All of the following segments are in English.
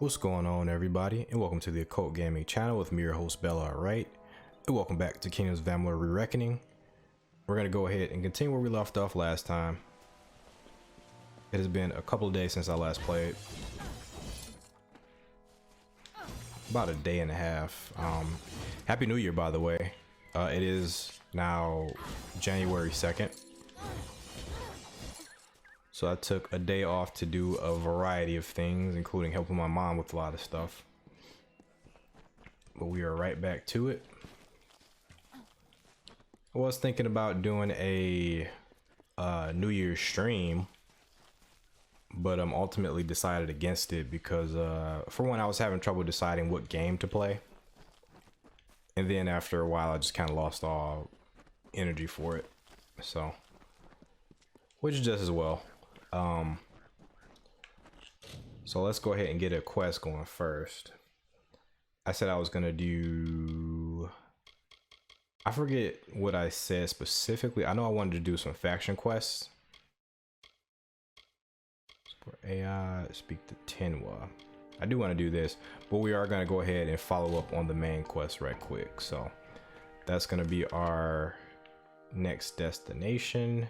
What's going on, everybody, and welcome to the Occult Gaming channel with me, your host Bella, right? And welcome back to Kingdoms of Amalur Re-Reckoning. We're gonna go ahead and continue where we left off last time. It has been a couple of days since I last played. About a day and a half. Happy New Year, by the way. It is now January 2nd. So I took a day off to do a variety of things, including helping my mom with a lot of stuff. But we are right back to it. I was thinking about doing a New Year's stream, but ultimately decided against it because for one, I was having trouble deciding what game to play. And then after a while, I just kind of lost all energy for it. So, which is just as well. So let's go ahead and get a quest going first. I said I was gonna do, I forget what I said specifically. I know I wanted to do some faction quests. For AI, speak to Tenwa. I do want to do this, but we are going to go ahead and follow up on the main quest right quick. So that's going to be our next destination.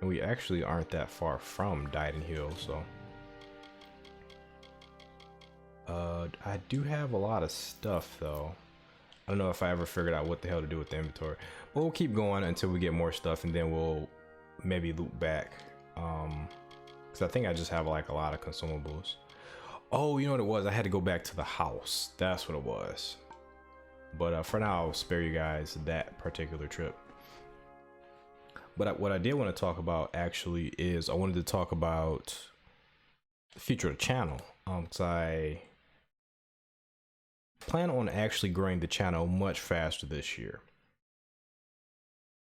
And we actually aren't that far from Diden Hill, so I do have a lot of stuff though. I don't know if I ever figured out what the hell to do with the inventory, but we'll keep going until we get more stuff, and then we'll maybe loop back, because I think I just have like a lot of consumables. Oh, you know what it was? I had to go back to the house. That's what it was. But for now, I'll spare you guys that particular trip. But what I did want to talk about actually is I wanted to talk about the future of the channel. Because I plan on actually growing the channel much faster this year.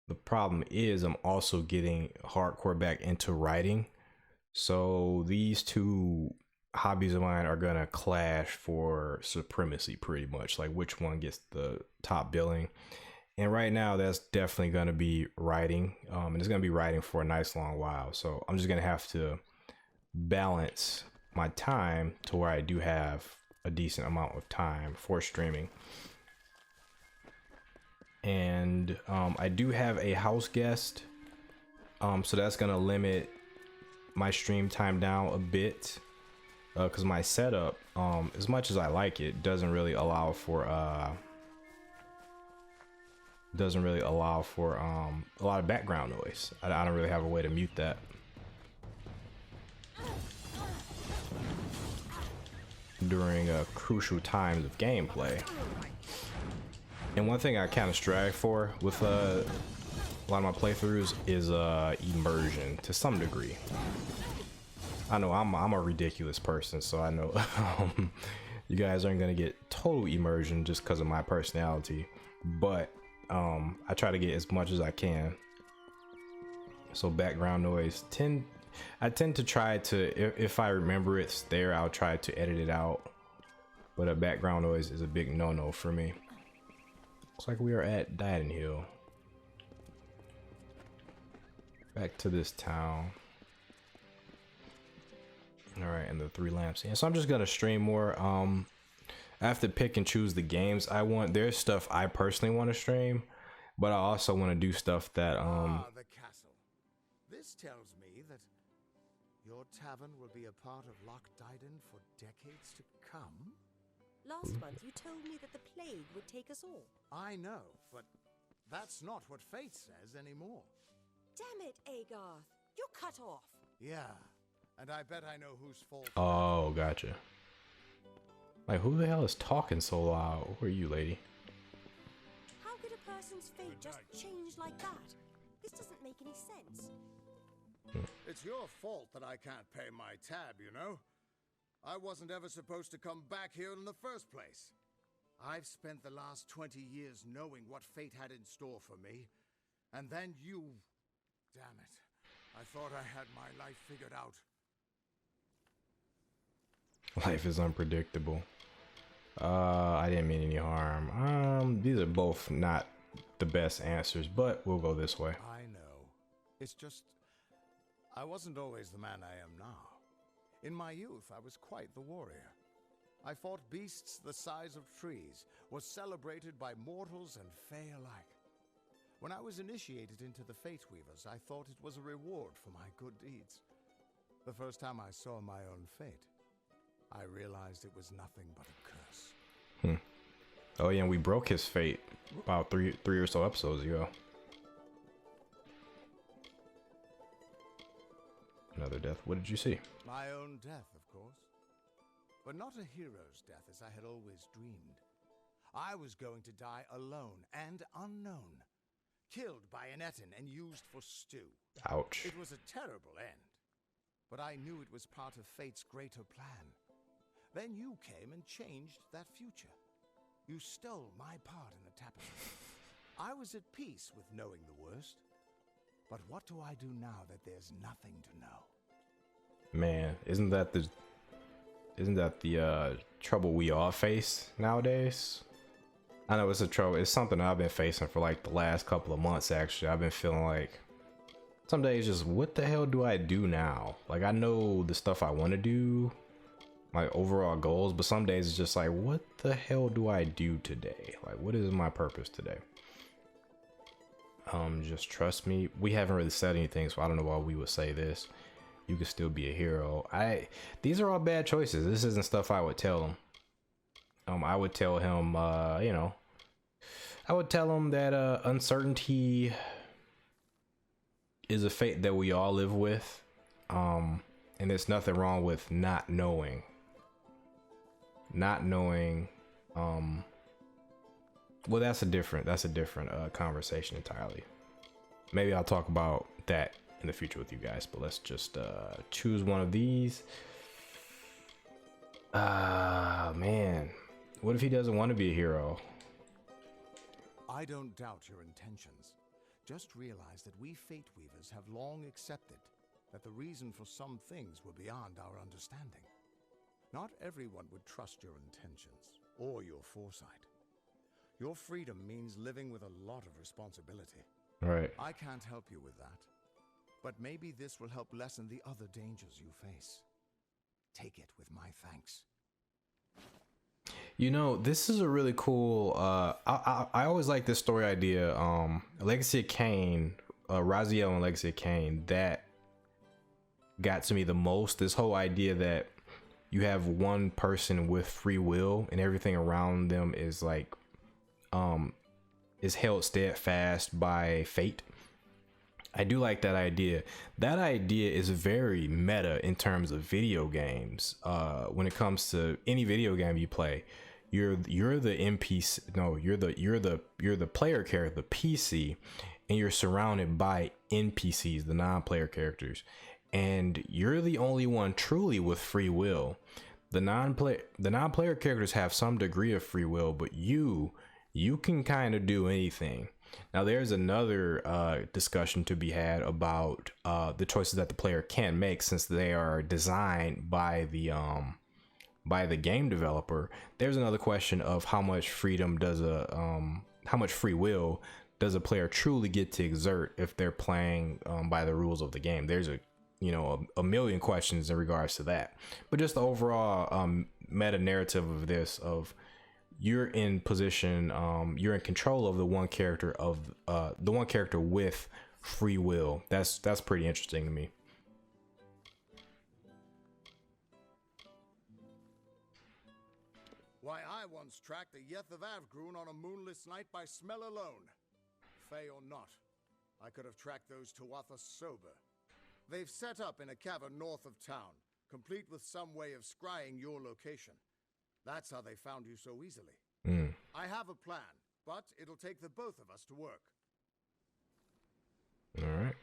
The problem is I'm also getting hardcore back into writing. So these two hobbies of mine are gonna clash for supremacy pretty much, like which one gets the top billing. And right now that's definitely gonna be writing, and it's gonna be writing for a nice long while. So I'm just gonna have to balance my time to where I do have a decent amount of time for streaming. And I do have a house guest, so that's gonna limit my stream time down a bit, because my setup, as much as I like it, doesn't really allow for a lot of background noise. I don't really have a way to mute that. During crucial times of gameplay. And one thing I kind of strive for with a lot of my playthroughs is immersion to some degree. I know I'm a ridiculous person, so I know you guys aren't gonna get total immersion just because of my personality, but I try to get as much as I can. So background noise, I tend to try to, if I remember it's there, I'll try to edit it out, but a background noise is a big no-no for me. Looks like we are at Diden Hill. Back to this town. All right, and the 3 lamps. And so I'm just gonna stream more. I have to pick and choose the games I want. There's stuff I personally want to stream, but I also want to do stuff that the castle. This tells me that your tavern will be a part of Loch Diden for decades to come. Last month you told me that the plague would take us all. I know, but that's not what fate says anymore. Damn it, Agarth. You're cut off. Yeah, and I bet I know whose fault. oh, gotcha. Like, who the hell is talking so loud? Who are you, lady? How could a person's fate just change like that? This doesn't make any sense. It's your fault that I can't pay my tab, you know? I wasn't ever supposed to come back here in the first place. I've spent the last 20 years knowing what fate had in store for me, and then you... Damn it. I thought I had my life figured out. Life is unpredictable. I didn't mean any harm. These are both not the best answers, but we'll go this way. I know. It's just... I wasn't always the man I am now. In my youth, I was quite the warrior. I fought beasts the size of trees, was celebrated by mortals and fae alike. When I was initiated into the Fate Weavers, I thought it was a reward for my good deeds. The first time I saw my own fate, I realized it was nothing but a curse. Oh yeah, and we broke his fate about three or so episodes ago. Another death. What did you see? My own death, of course. But not a hero's death as I had always dreamed. I was going to die alone and unknown. Killed by an Etin and used for stew. Ouch. It was a terrible end. But I knew it was part of fate's greater plan. Then you came and changed that future. You stole my part in the tapestry. I was at peace with knowing the worst. But what do I do now that there's nothing to know? Man, isn't that the trouble we all face nowadays? I know it's a trouble. It's something I've been facing for like the last couple of months. Actually, I've been feeling like some days just what the hell do I do now? Like I know the stuff I want to do, my overall goals, but some days it's just like what the hell do I do today? Like what is my purpose today? Just trust me. We haven't really said anything, so I don't know why we would say this. You could still be a hero. These are all bad choices. This isn't stuff I would tell him. I would tell him, you know, I would tell him that uncertainty is a fate that we all live with. And there's nothing wrong with not knowing. Not knowing. Well, that's a different conversation entirely. Maybe I'll talk about that in the future with you guys, but let's just choose one of these. Man, what if he doesn't want to be a hero? I don't doubt your intentions. Just realize that we Fate Weavers have long accepted that the reason for some things were beyond our understanding. Not everyone would trust your intentions or your foresight. Your freedom means living with a lot of responsibility. Right. I can't help you with that. But maybe this will help lessen the other dangers you face. Take it with my thanks. You know, this is a really cool, I always like this story idea. Legacy of Kain, Raziel and Legacy of Kain, that got to me the most. This whole idea that you have one person with free will and everything around them is like, is held steadfast by fate. I do like that idea. That idea is very meta in terms of video games. When it comes to any video game you play, you're the NPC. No, you're the player character, the PC, and you're surrounded by NPCs, the non-player characters, and you're the only one truly with free will. The non-player characters have some degree of free will, but you can kind of do anything. Now there's another discussion to be had about the choices that the player can make, since they are designed by the game developer. There's another question of how much freedom does how much free will does a player truly get to exert if they're playing by the rules of the game. There's a million questions in regards to that, but just the overall meta narrative of this, of you're in position, you're in control of the one character with free will. That's pretty interesting to me. Why, I once tracked a Yeth of Avgrun on a moonless night by smell alone. Fey or not, I could have tracked those Tuatha sober. They've set up in a cavern north of town, complete with some way of scrying your location. That's how they found you so easily. I have a plan, but it'll take the both of us to work. All right.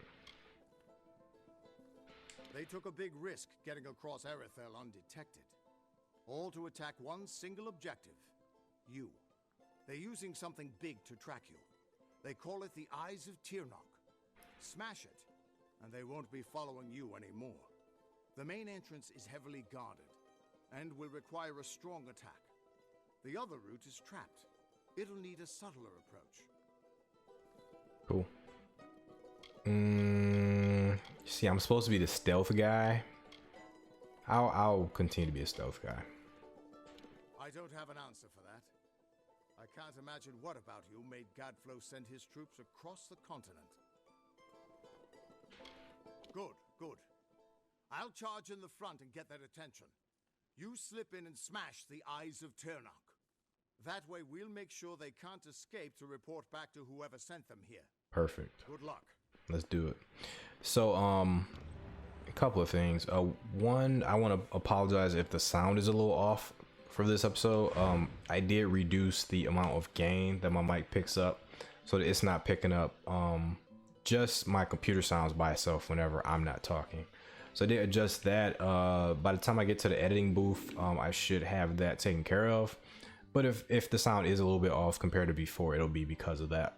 They took a big risk getting across Erethel undetected. All to attack one single objective, you. They're using something big to track you. They call it the Eyes of Tirnoch. Smash it, and they won't be following you anymore. The main entrance is heavily guarded, and will require a strong attack. The other route is trapped. It'll need a subtler approach. Cool. See, I'm supposed to be the stealth guy. I'll continue to be a stealth guy. I don't have an answer for that. I can't imagine what about you made Gadflow send his troops across the continent. Good, good. I'll charge in the front and get their attention. You slip in and smash the Eyes of Turnok. That way we'll make sure they can't escape to report back to whoever sent them here. Perfect. Good luck. Let's do it. So, a couple of things. One, I want to apologize if the sound is a little off for this episode. I did reduce the amount of gain that my mic picks up so that it's not picking up just my computer sounds by itself whenever I'm not talking. So I did adjust that. By the time I get to the editing booth, I should have that taken care of. But if the sound is a little bit off compared to before, it'll be because of that.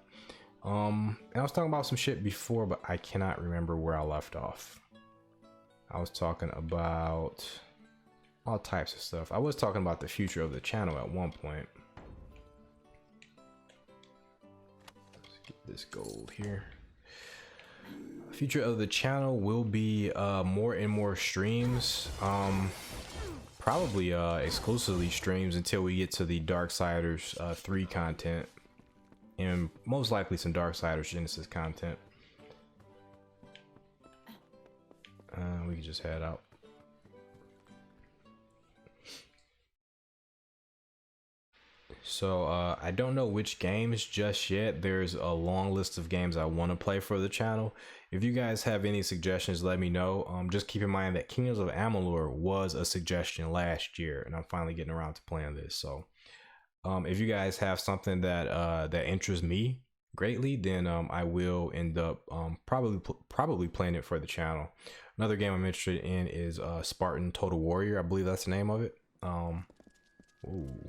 And I was talking about some shit before, but I cannot remember where I left off. I was talking about all types of stuff. I was talking about the future of the channel at one point. Let's get this gold here. Future of the channel will be more and more streams. Probably exclusively streams until we get to the Darksiders 3 content, and most likely some Darksiders Genesis content. We can just head out. So I don't know which games just yet. There's a long list of games I want to play for the channel. If you guys have any suggestions, let me know. Just keep in mind that Kingdoms of Amalur was a suggestion last year, and I'm finally getting around to playing this. So if you guys have something that that interests me greatly, then I will end up probably playing it for the channel. Another game I'm interested in is Spartan Total Warrior. I believe that's the name of it. Ooh.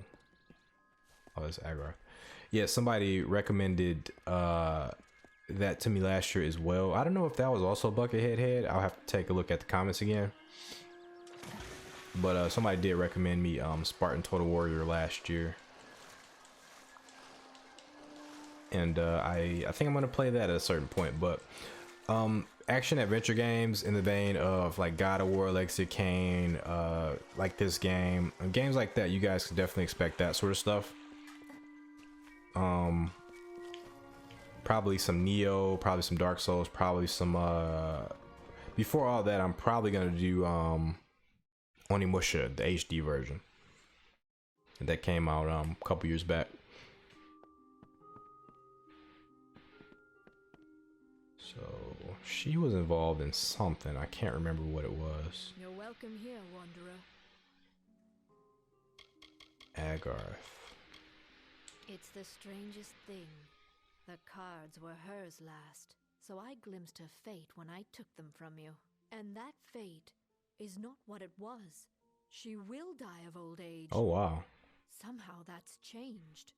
Oh, that's aggro. Yeah, somebody recommended that to me last year as well. I don't know if that was also Buckethead Head. I'll have to take a look at the comments again. But somebody did recommend me Spartan Total Warrior last year. And I think I'm going to play that at a certain point. But action adventure games in the vein of like God of War, Legacy of Kain, like this game, and games like that, you guys can definitely expect that sort of stuff. Probably some Neo, probably some Dark Souls, probably some before all that I'm probably gonna do Onimusha, the HD version that came out a couple years back. So she was involved in something, I can't remember what it was. You're welcome here, wanderer. Agarth. It's the strangest thing. The cards were hers last, so I glimpsed her fate when I took them from you. And that fate is not what it was. She will die of old age. Oh wow. Somehow that's changed.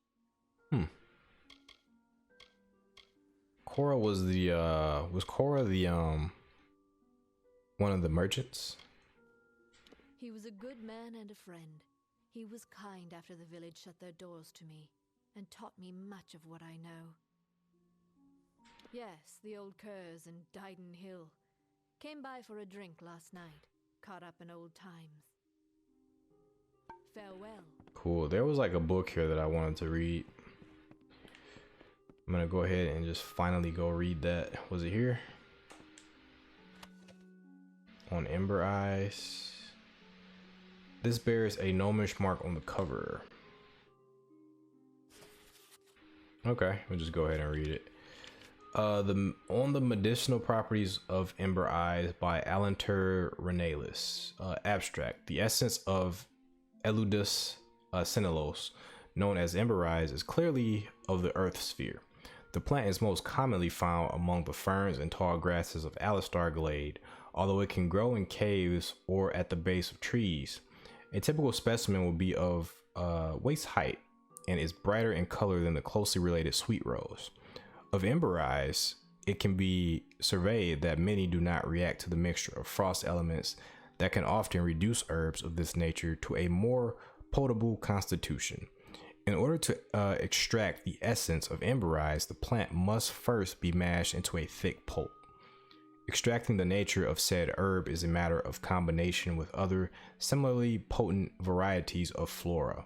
Cora was Cora the one of the merchants? He was a good man and a friend. He was kind after the village shut their doors to me, and taught me much of what I know. Yes, the old Curs and Dyden Hill. Came by for a drink last night, caught up in old times. Farewell. Cool. There was like a book here that I wanted to read. I'm gonna go ahead and just finally go read that. Was it here? On Ember Eyes. This bears a gnomish mark on the cover. Okay, we'll just go ahead and read it. On the medicinal properties of Ember Eyes by Alantur Renalis. Abstract. The essence of Eludus Cinelos, known as Ember Eyes, is clearly of the earth sphere. The plant is most commonly found among the ferns and tall grasses of Alistar Glade, although it can grow in caves or at the base of trees. A typical specimen will be of waist height and is brighter in color than the closely related sweet rose. Of Ember Eyes, it can be surveyed that many do not react to the mixture of frost elements that can often reduce herbs of this nature to a more potable constitution. In order to extract the essence of Ember Eyes, the plant must first be mashed into a thick pulp. Extracting the nature of said herb is a matter of combination with other similarly potent varieties of flora.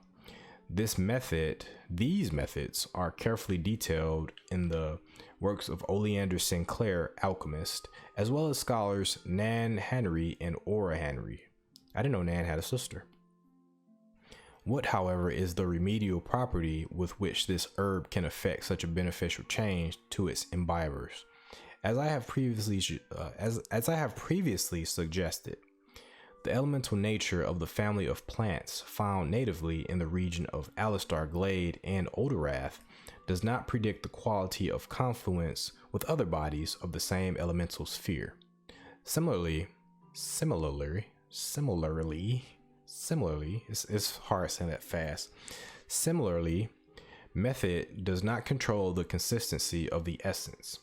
These methods are carefully detailed in the works of Oleander Sinclair, alchemist, as well as scholars Nan Henry and Ora Henry. I didn't know Nan had a sister. What, however, is the remedial property with which this herb can effect such a beneficial change to its imbibers? As I have previously suggested, the elemental nature of the family of plants found natively in the region of Alistar Glade and Odorath does not predict the quality of confluence with other bodies of the same elemental sphere. Similarly, it's hard saying that fast. Similarly, method does not control the consistency of the essence.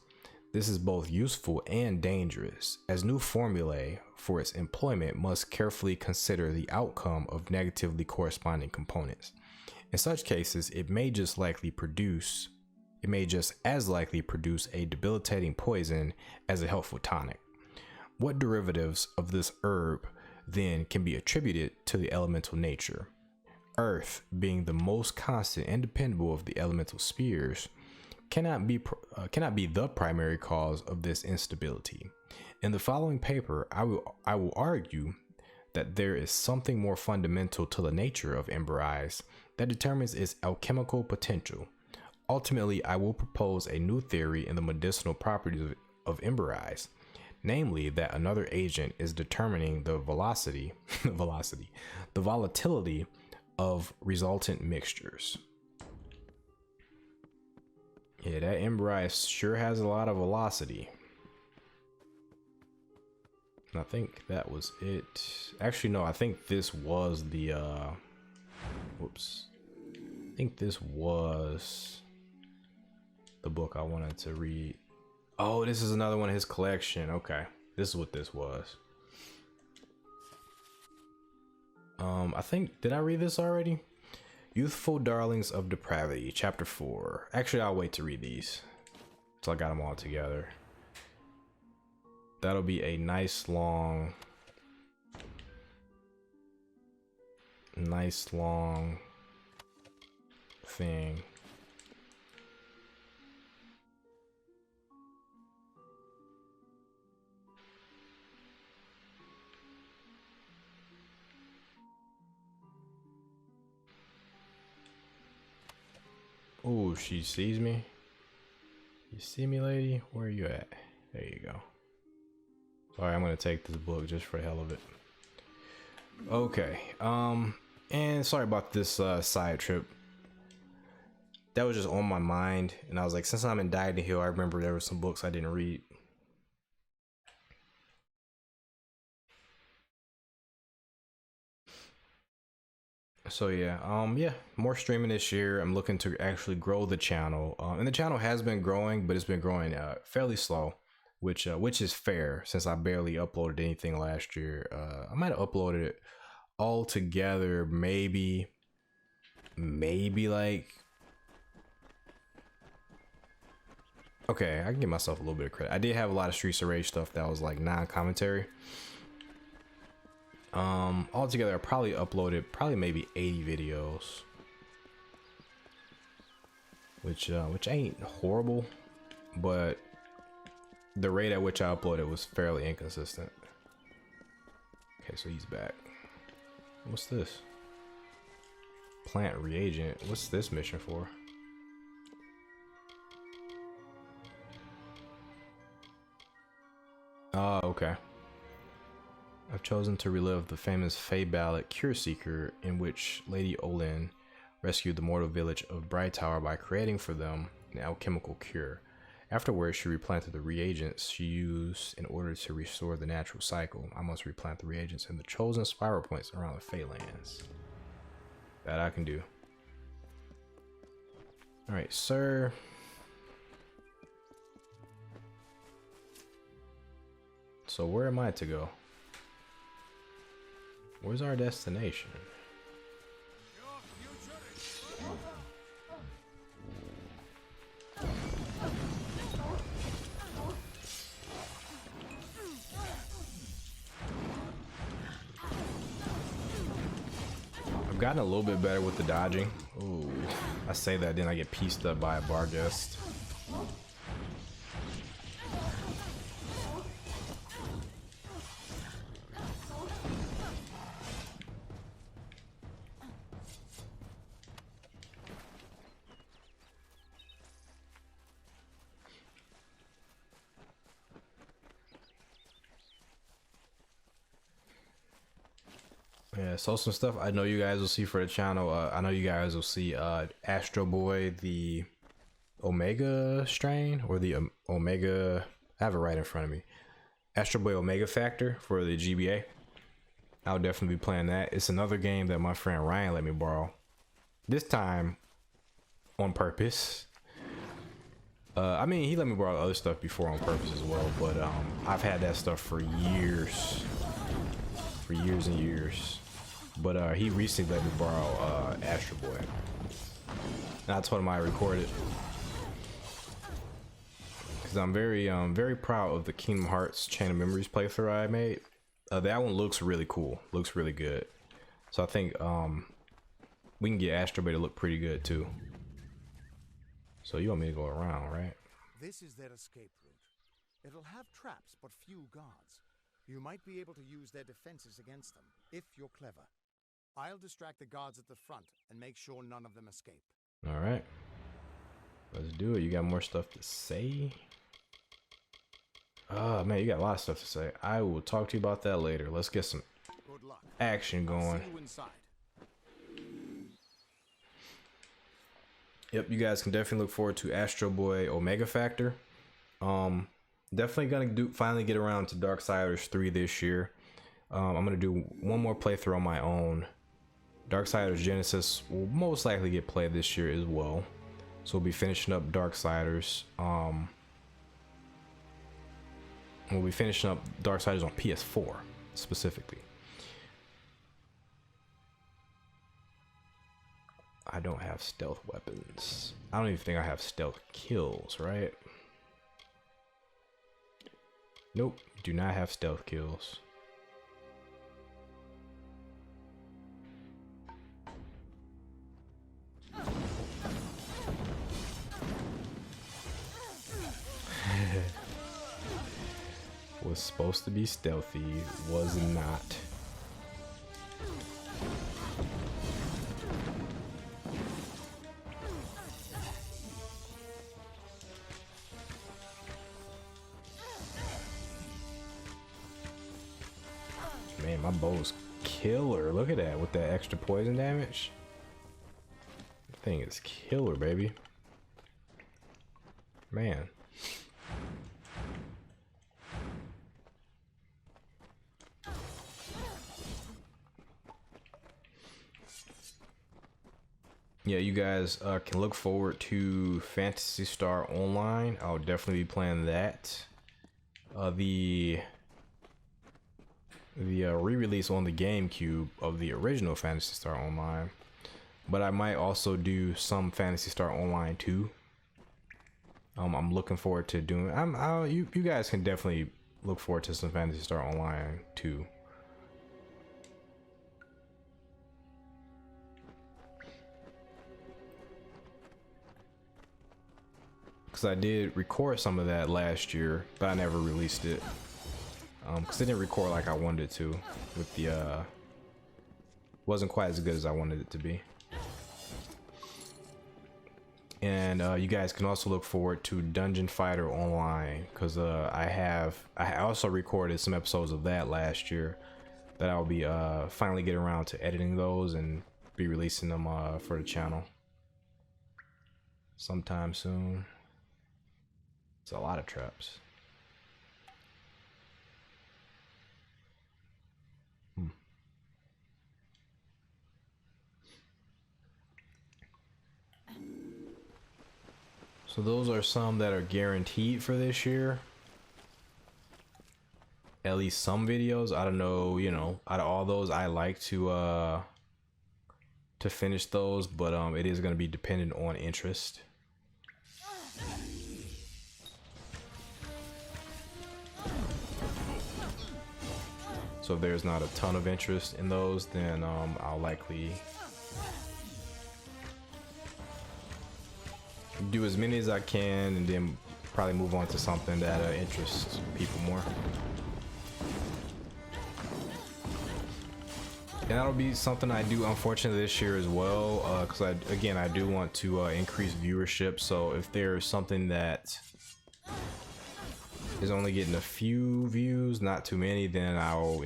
This is both useful and dangerous, as new formulae for its employment must carefully consider the outcome of negatively corresponding components. In such cases, it may just as likely produce a debilitating poison as a helpful tonic. What derivatives of this herb then can be attributed to the elemental nature? Earth, being the most constant and dependable of the elemental spheres, cannot be the primary cause of this instability. In the following paper, I will argue that there is something more fundamental to the nature of Ember Eyes that determines its alchemical potential. Ultimately, I will propose a new theory in the medicinal properties of Ember Eyes, namely that another agent is determining the volatility of resultant mixtures. Yeah, that Ember Eyes sure has a lot of velocity. And I think that was it. Actually, no, I think this was the, whoops. I think this was the book I wanted to read. Oh, this is another one of his collection. Okay, this is what this was. I think, did I read this already? Youthful Darlings of Depravity, Chapter 4. Actually, I'll wait to read these till I got them all together. That'll be a nice long thing. Oh, she sees me. You see me, lady? Where are you at? There you go. Sorry, I'm gonna take this book just for the hell of it. Okay. And sorry about this side trip. That was just on my mind, and I was like, since I'm in Diagon Hill, I remember there were some books I didn't read. So yeah, more streaming this year. I'm looking to actually grow the channel, and the channel has been growing, but it's been growing fairly slow, which is fair since I barely uploaded anything last year. I might have uploaded it all together, maybe like, okay, I can give myself a little bit of credit. I did have a lot of Streets of Rage stuff that was like non-commentary. Altogether I probably uploaded maybe 80 videos, which ain't horrible, but the rate at which I uploaded was fairly inconsistent. Okay, so he's back. What's this? Plant reagent. What's this mission for? Oh, okay. I've chosen to relive the famous Fey ballad Cure Seeker, in which Lady Olin rescued the mortal village of Brightower by creating for them an alchemical cure. Afterwards, she replanted the reagents she used in order to restore the natural cycle. I must replant the reagents in the chosen spiral points around the Feylands. That I can do. Alright, sir. So where am I to go? Where's our destination? gotten a little bit better with the dodging. Ooh, I say that, then I get pieced up by a bar guest. Yeah, so some stuff I know you guys will see for the channel. I know you guys will see Astro Boy, the Omega strain, or the Omega, I have it right in front of me. Astro Boy Omega Factor for the GBA. I'll definitely be playing that. It's another game that my friend Ryan let me borrow. This time on purpose. I mean, he let me borrow other stuff before on purpose as well, but I've had that stuff for years. For years and years. But he recently let me borrow Astro Boy. And I told him I recorded. Because I'm very proud of the Kingdom Hearts Chain of Memories playthrough I made. That one looks really cool. Looks really good. So I think we can get Astro Boy to look pretty good too. So you want me to go around, right? This is their escape route. It'll have traps, but few guards. You might be able to use their defenses against them, if you're clever. I'll distract the guards at the front and make sure none of them escape. All right. Let's do it. You got more stuff to say? Oh, man, you got a lot of stuff to say. I will talk to you about that later. Let's get some action going. See you inside. Yep, you guys can definitely look forward to Astro Boy Omega Factor. Definitely gonna finally get around to Darksiders 3 this year. I'm gonna do one more playthrough on my own. Darksiders Genesis will most likely get played this year as well. So we'll be finishing up Darksiders. We'll be finishing up Darksiders on PS4 specifically. I don't have stealth weapons. I don't even think I have stealth kills, right? Nope, do not have stealth kills. Was supposed to be stealthy, was not. Man, my bow's killer. Look at that with that extra poison damage. The thing is killer, baby. Man. Yeah, you guys can look forward to Phantasy Star Online. I'll definitely be playing that. The re-release on the GameCube of the original Phantasy Star Online, but I might also do some Phantasy Star Online too. I'm looking forward to doing. You guys can definitely look forward to some Phantasy Star Online too. Because I did record some of that last year, but I never released it. Because it didn't record like I wanted it to. With the wasn't quite as good as I wanted it to be. And you guys can also look forward to Dungeon Fighter Online, because I also recorded some episodes of that last year that I'll be finally get around to editing those and be releasing them for the channel sometime soon. It's a lot of traps. So those are some that are guaranteed for this year. At least some videos. I don't know, you know, out of all those, I like to finish those, but it is going to be dependent on interest. So So if there's not a ton of interest in those, then I'll likely do as many as I can and then probably move on to something that interests people more. And that'll be something I do unfortunately this year as well, because I do want to increase viewership. So if there's something that is only getting a few views, not too many, then I'll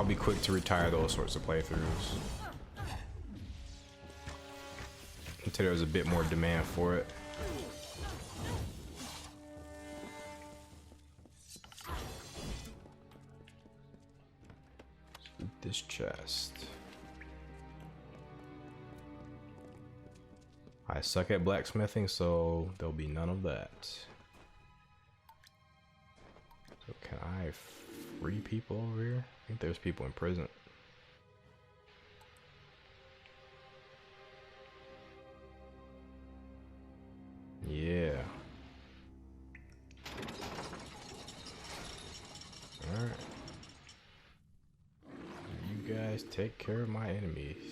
be quick to retire those sorts of playthroughs until there's a bit more demand for it. This chest. I suck at blacksmithing, so there'll be none of that. So can I free people over here? I think there's people in prison. Yeah. All right. You guys take care of my enemies.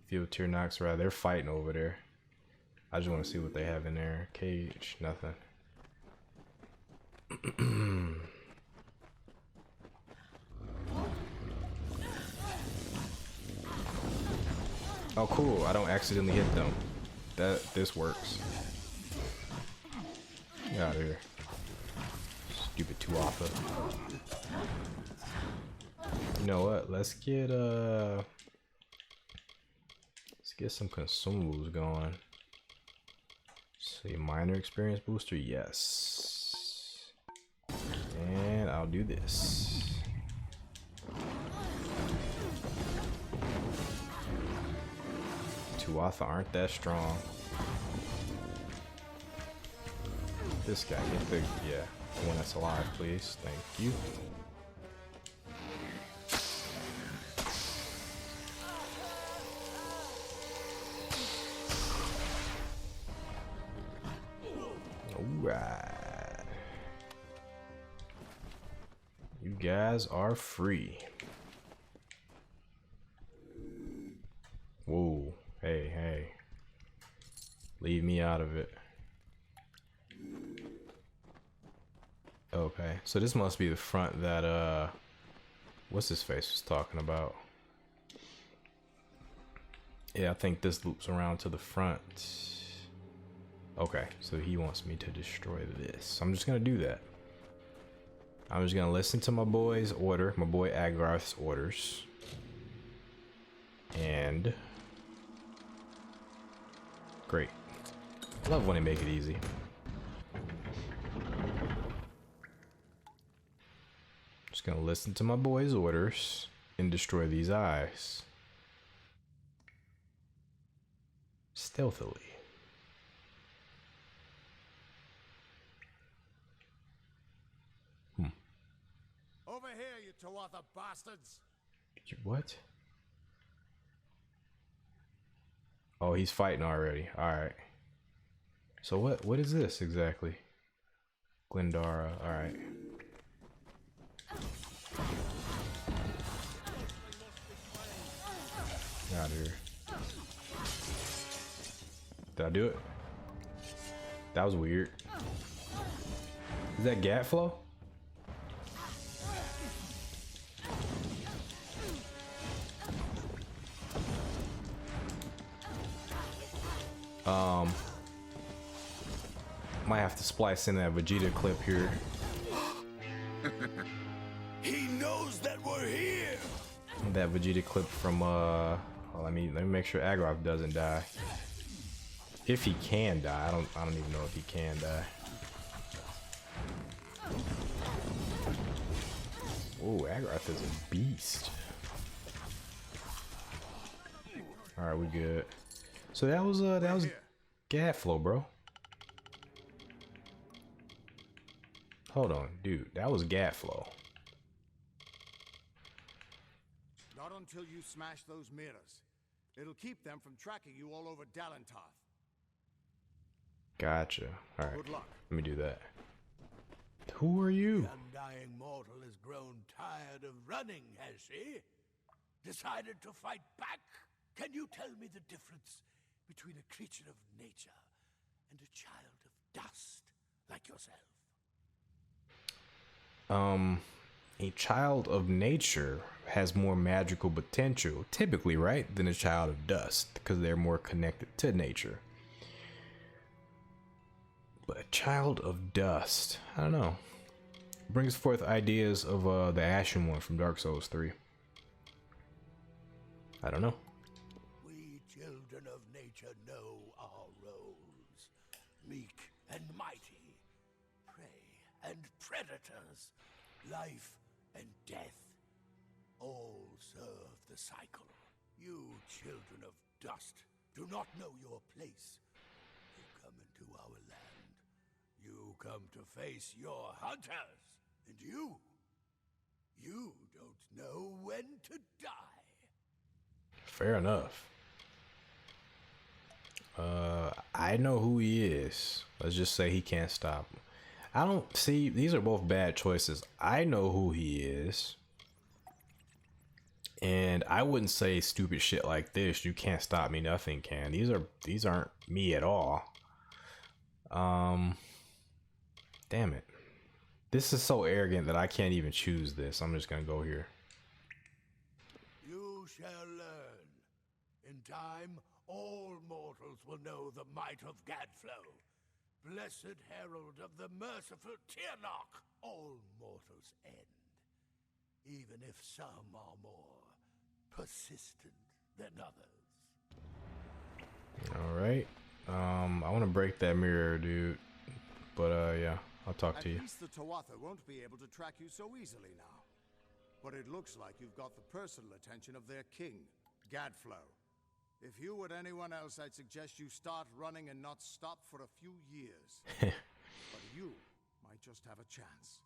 Field tier knocks right. They're fighting over there. I just want to see what they have in there. Cage, nothing. Oh, cool. I don't accidentally hit them. This works. Get out of here. Stupid Tuatha. You know what? Let's get some consumables going. See, minor experience booster, yes. And I'll do this. Tuatha aren't that strong. This guy, get the one that's alive, please. Thank you. Alright. You guys are free. Whoa. Hey, hey. Leave me out of it. Okay, so this must be the front that what's his face was talking about. Yeah, I think this loops around to the front. Okay, so he wants me to destroy this. I'm just gonna do that. I'm just gonna listen to my boy's order, my boy Agarth's orders. And great. Love when they make it easy. Just gonna listen to my boy's orders and destroy these eyes. Stealthily. Over here, you Tuatha bastards! What? Oh, he's fighting already. Alright. So what is this exactly? Glendara, alright. Get out of here. Did I do it? That was weird. Is that gat flow? Might have to splice in that Vegeta clip here. He knows that we're here! That Vegeta clip from let me make sure Agarth doesn't die. If he can die, I don't even know if he can die. Oh, Agarth is a beast. All right, we good. So that was gat flow, bro. Hold on, dude. That was gat flow. Not until you smash those mirrors. It'll keep them from tracking you all over Dalentarth. Gotcha. All right. Good luck. Let me do that. Who are you? The undying mortal has grown tired of running, has she? Decided to fight back? Can you tell me the difference between a creature of nature and a child of dust like yourself? A child of nature has more magical potential, typically, right, than a child of dust, because they're more connected to nature. But a child of dust, I don't know. Brings forth ideas of the Ashen One from Dark Souls 3. I don't know. We children of nature know our roles. Meek and mighty, prey and predators, life and death, all serve the cycle. You children of dust do not know your place. You come into our land. You come to face your hunters. And you don't know when to die. Fair enough. I know who he is. Let's just say he can't stop. I don't see, these are both bad choices. I know who he is. And I wouldn't say stupid shit like this. You can't stop me, nothing can. These aren't me at all. Damn it. This is so arrogant that I can't even choose this. I'm just gonna go here. You shall learn. In time, all mortals will know the might of Gadflow. Blessed herald of the merciful Tyrnok. All mortals end, even if some are more persistent than others. All right. I want to break that mirror, dude. But yeah, I'll talk to you. At least the Tuatha won't be able to track you so easily now. But it looks like you've got the personal attention of their king, Gadflow. If you were anyone else, I'd suggest you start running and not stop for a few years. But you might just have a chance.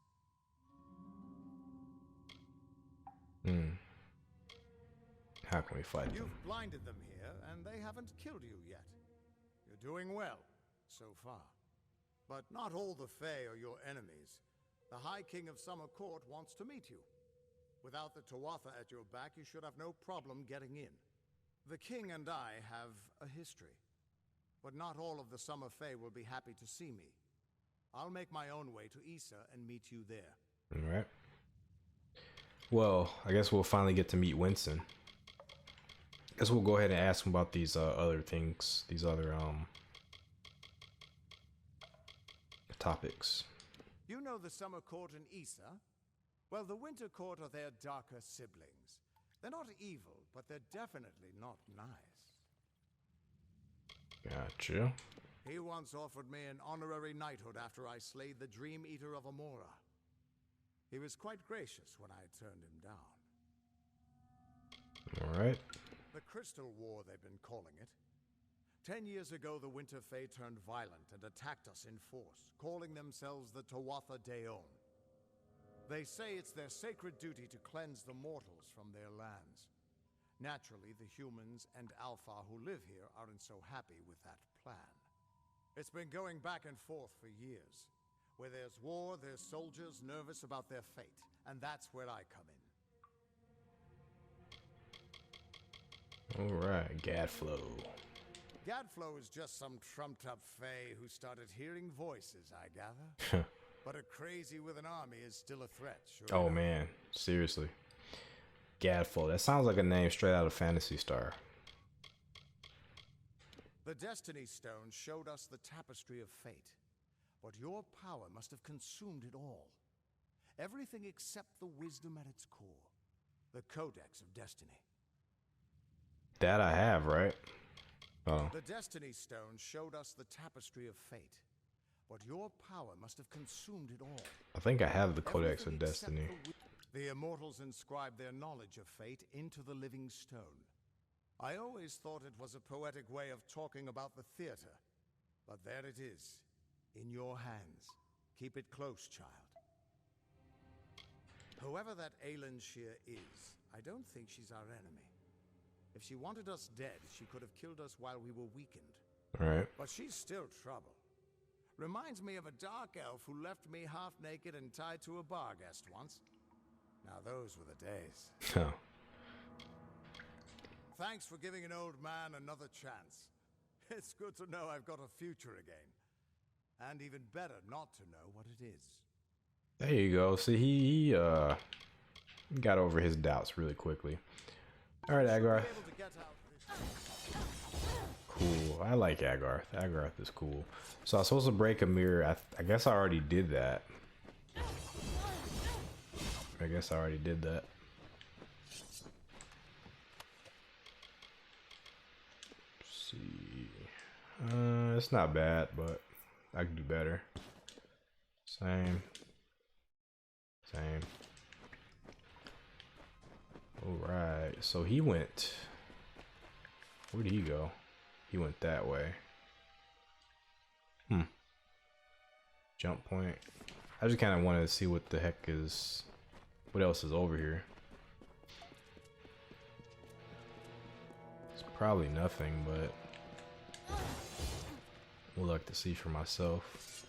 How can we fight them? You've blinded them here, and they haven't killed you yet. You're doing well, so far. But not all the Fae are your enemies. The High King of Summer Court wants to meet you. Without the Tuatha at your back, you should have no problem getting in. The King and I have a history. But not all of the Summer Fae will be happy to see me. I'll make my own way to Issa and meet you there. All right. Well, I guess we'll finally get to meet Winston. Guess we'll go ahead and ask him about these other things, these other topics. You know the Summer Court in Issa? Well, the Winter Court are their darker siblings. They're not evil, but they're definitely not nice. Gotcha. He once offered me an honorary knighthood after I slayed the Dream Eater of Amora. He was quite gracious when I turned him down. All right. The Crystal War, they've been calling it. 10 years ago, the Winter Fae turned violent and attacked us in force, calling themselves the Tuatha Daon. They say it's their sacred duty to cleanse the mortals from their lands. Naturally, the humans and Alpha who live here aren't so happy with that plan. It's been going back and forth for years. Where there's war, there's soldiers nervous about their fate, and that's where I come in. All right, Gadflow. Gadflow is just some trumped-up Fae who started hearing voices, I gather. But a crazy with an army is still a threat, sure. Oh man, seriously. Gadflow, that sounds like a name straight out of Phantasy Star. The Destiny Stone showed us the tapestry of fate. But your power must have consumed it all. Everything except the wisdom at its core. The Codex of Destiny. That I have, right? Oh. The Destiny Stone showed us the tapestry of fate. But your power must have consumed it all. I think I have the Codex of Everything except Destiny. the Immortals inscribed their knowledge of fate into the living stone. I always thought it was a poetic way of talking about the theater. But there it is. In your hands. Keep it close, child. Whoever that Aelin Shear is, I don't think she's our enemy. If she wanted us dead, she could have killed us while we were weakened. All right. But she's still trouble. Reminds me of a dark elf who left me half naked and tied to a bar guest once. Now those were the days. Huh. Thanks for giving an old man another chance. It's good to know I've got a future again. And even better not to know what it is. There you go. See, he got over his doubts really quickly. All right, Agarth. Cool. I like Agarth. Agarth is cool. So I was supposed to break a mirror. I guess I already did that. Let's see. It's not bad, but I can do better. Same. Alright, so he went. Where did he go? He went that way. Jump point. I just kind of wanted to see what the heck is. What else is over here? It's probably nothing, but we'll look to see for myself.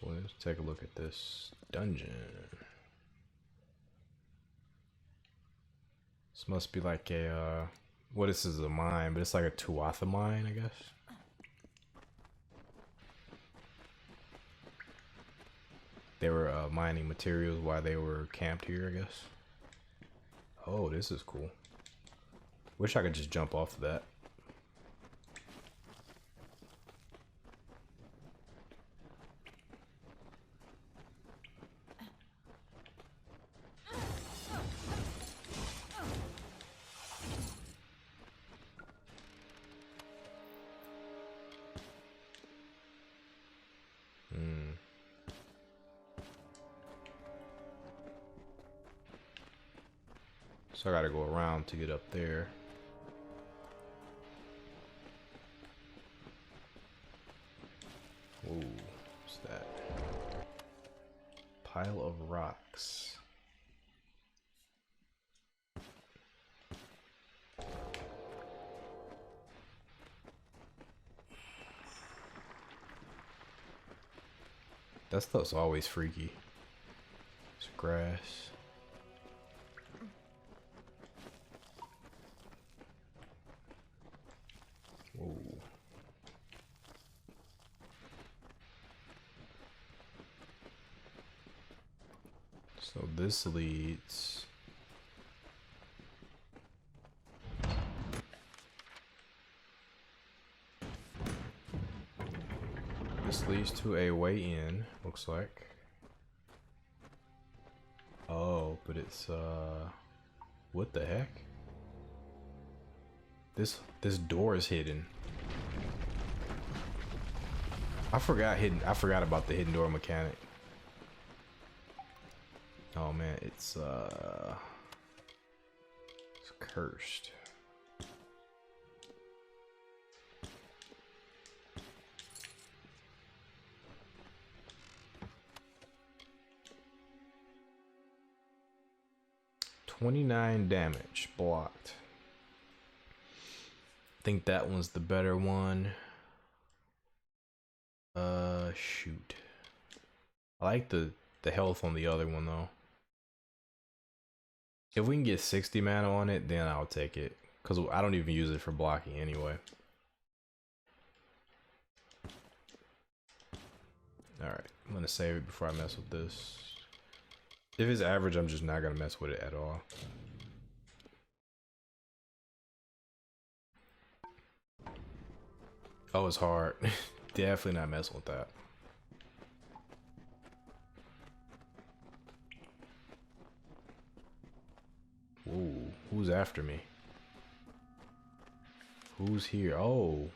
So let's take a look at this dungeon. This must be like a well, this is a mine, but it's like a Tuatha mine, I guess. They were mining materials while they were camped here, I guess. Oh, this is cool. Wish I could just jump off of that. So I gotta go around to get up there. Ooh, what's that? Pile of rocks. That stuff's always freaky. It's grass. Ooh. So this leads. This leads to a way in, looks like. Oh, but it's what the heck? This door is hidden. I forgot about the hidden door mechanic. Oh man, it's cursed. $29 damage blocked. I think that one's the better one. Shoot. I like the health on the other one though. If we can get 60 mana on it, then I'll take it. Because I don't even use it for blocking anyway. Alright, I'm gonna save it before I mess with this. If it's average, I'm just not gonna mess with it at all. Oh, it's hard. Definitely not messing with that. Ooh, who's after me? Who's here? Oh.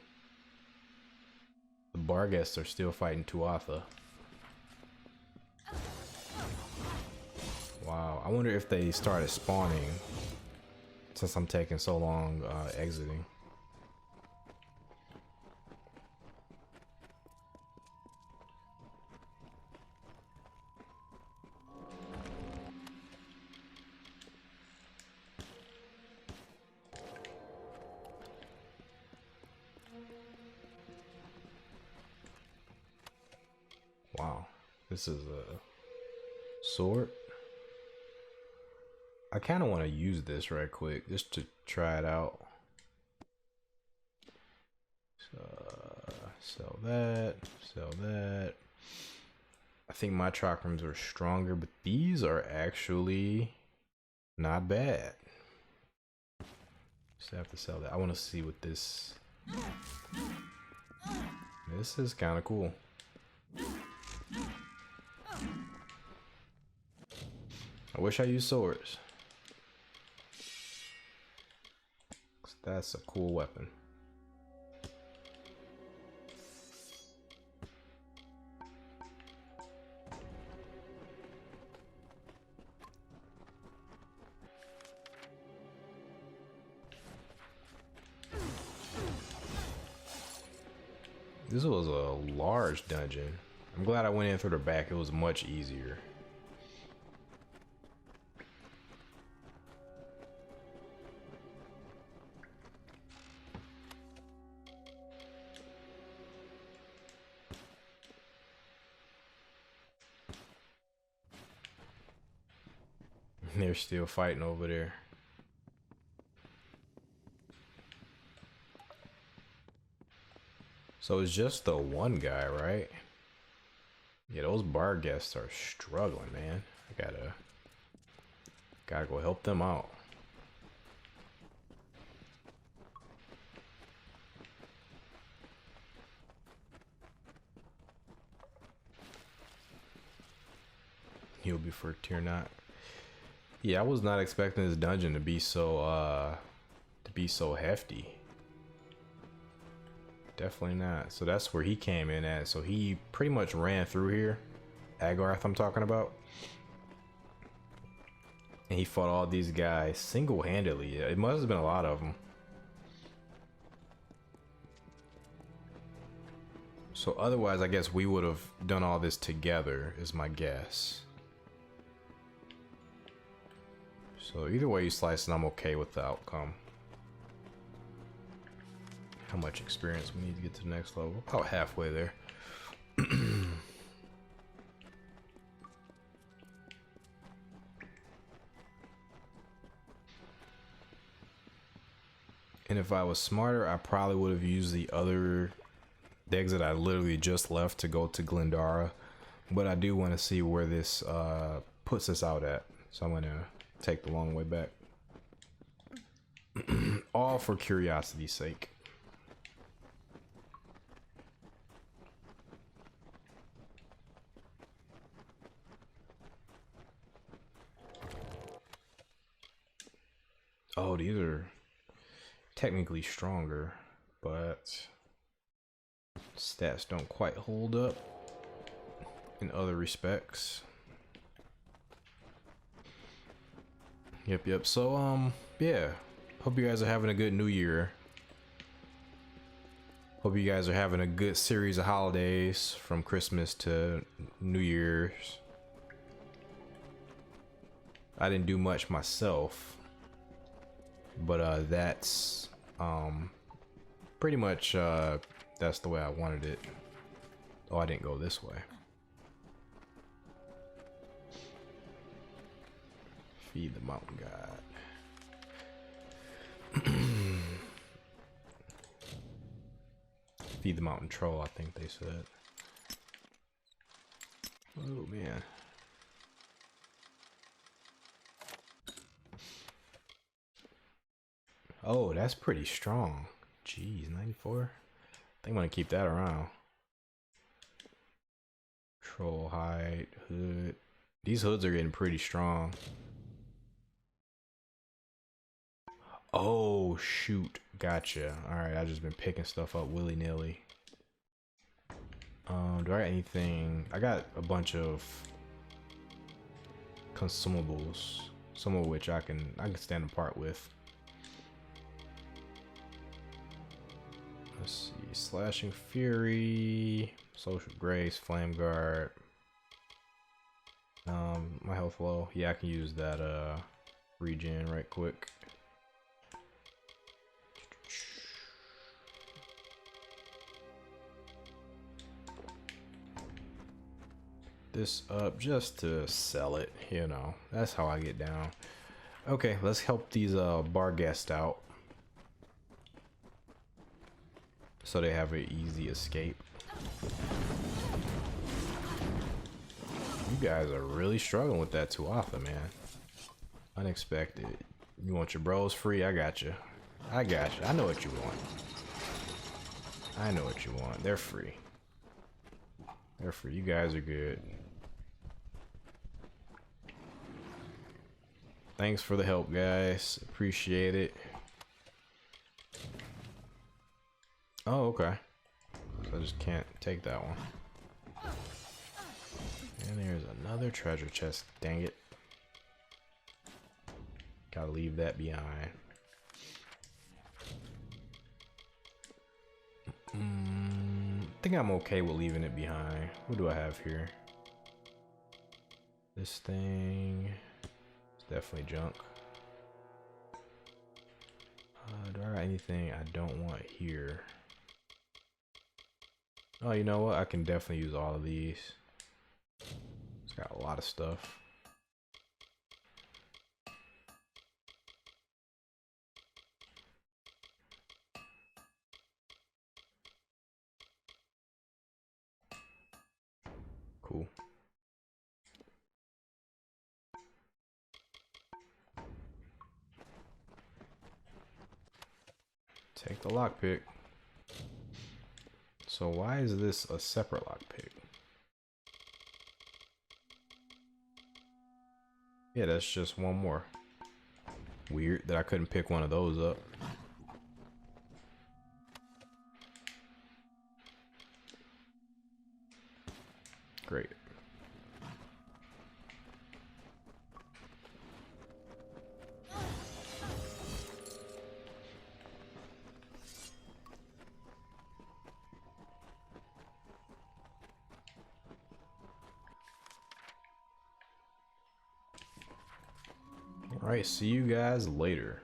The Barghests are still fighting Tuatha. Wow, I wonder if they started spawning since I'm taking so long exiting. This is a sword. I kind of want to use this right quick just to try it out. Sell that, sell that. I think my chakrams are stronger, but these are actually not bad. Just have to sell that. I want to see what this. This is kind of cool. I wish I used swords. That's a cool weapon. This was a large dungeon. I'm glad I went in through the back. It was much easier. They're still fighting over there. So it's just the one guy, right? Yeah, those bar guests are struggling, man. I gotta go help them out. He'll be for tier knot. Yeah, I was not expecting this dungeon to be so hefty. Definitely not. So that's where he came in at. So he pretty much ran through here. Agarth I'm talking about. And he fought all these guys single-handedly. It must have been a lot of them. So otherwise, I guess we would have done all this together, is my guess. So either way you slice it, I'm okay with the outcome. How much experience we need to get to the next level? About halfway there. And if I was smarter, I probably would have used the exit I literally just left to go to Glendara. But I do want to see where this puts us out at. So I'm going to take the long way back. All for curiosity's sake. Oh, these are technically stronger, but stats don't quite hold up in other respects. Yep. So, yeah. Hope you guys are having a good new year. Hope you guys are having a good series of holidays from Christmas to New Year's. I didn't do much myself, but that's pretty much that's the way I wanted it. Oh, I didn't go this way. Feed the mountain god. Feed the mountain troll, I think they said. Oh man. Oh, that's pretty strong. Jeez, 94. I think I'm gonna keep that around. Troll hide, hood. These hoods are getting pretty strong. Oh shoot, gotcha. Alright, I've just been picking stuff up willy-nilly. Do I got anything? I got a bunch of consumables, some of which I can stand apart with. Let's see, slashing fury, social grace, flame guard. My health low. Yeah, I can use that regen right quick. this up just to sell it, you know. That's how I get down. Okay, let's help these bar guests out so they have an easy escape. You guys are really struggling with that too often, man. Unexpected. You want your bros free? I got you. I got you. I know what you want. I know what you want. They're free. They're free. You guys are good. Thanks for the help, guys. Appreciate it. Oh, okay. So I just can't take that one. And there's another treasure chest. Dang it. Gotta leave that behind. I think I'm okay with leaving it behind. What do I have here? This thing is definitely junk. Do I got anything I don't want here? Oh, you know what? I can definitely use all of these. It's got a lot of stuff. Cool. Take the lockpick. So why is this a separate lockpick? Yeah, that's just one more. Weird that I couldn't pick one of those up. Great. Alright, see you guys later.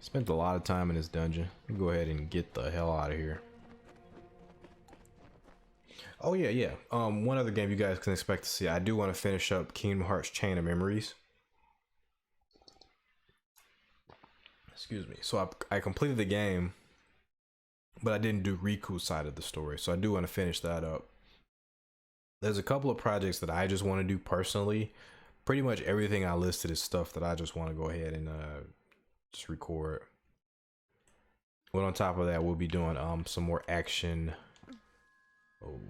Spent a lot of time in this dungeon. Let me go ahead and get the hell out of here. Oh yeah. One other game you guys can expect to see. I do want to finish up Kingdom Hearts Chain of Memories. Excuse me. So I completed the game, but I didn't do Riku's side of the story. So I do want to finish that up. There's a couple of projects that I just want to do personally. Pretty much everything I listed is stuff that I just want to go ahead and just record. But on top of that, we'll be doing some more action. Oh,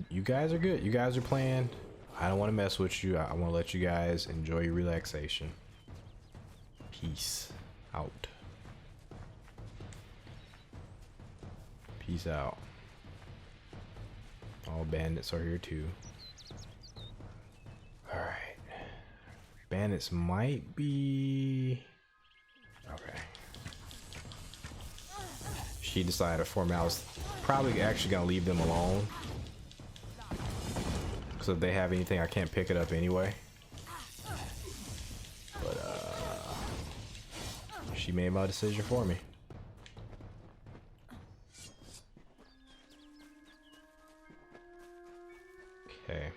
you guys are good. You guys are playing. I don't want to mess with you. I want to let you guys enjoy your relaxation. Peace out. Peace out. All bandits are here too. Alright. Bandits might be... Okay. She decided for me I was probably actually gonna leave them alone. Because if they have anything I can't pick it up anyway. But she made my decision for me. Okay.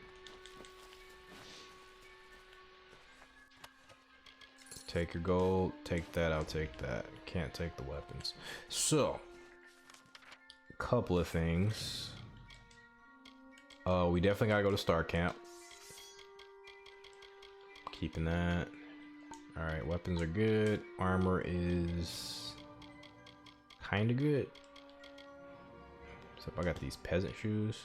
Take your gold, take that, I'll take that. Can't take the weapons. So, a couple of things. We definitely gotta go to Star Camp. Keeping that. Alright, weapons are good. Armor is kinda good. Except I got these peasant shoes.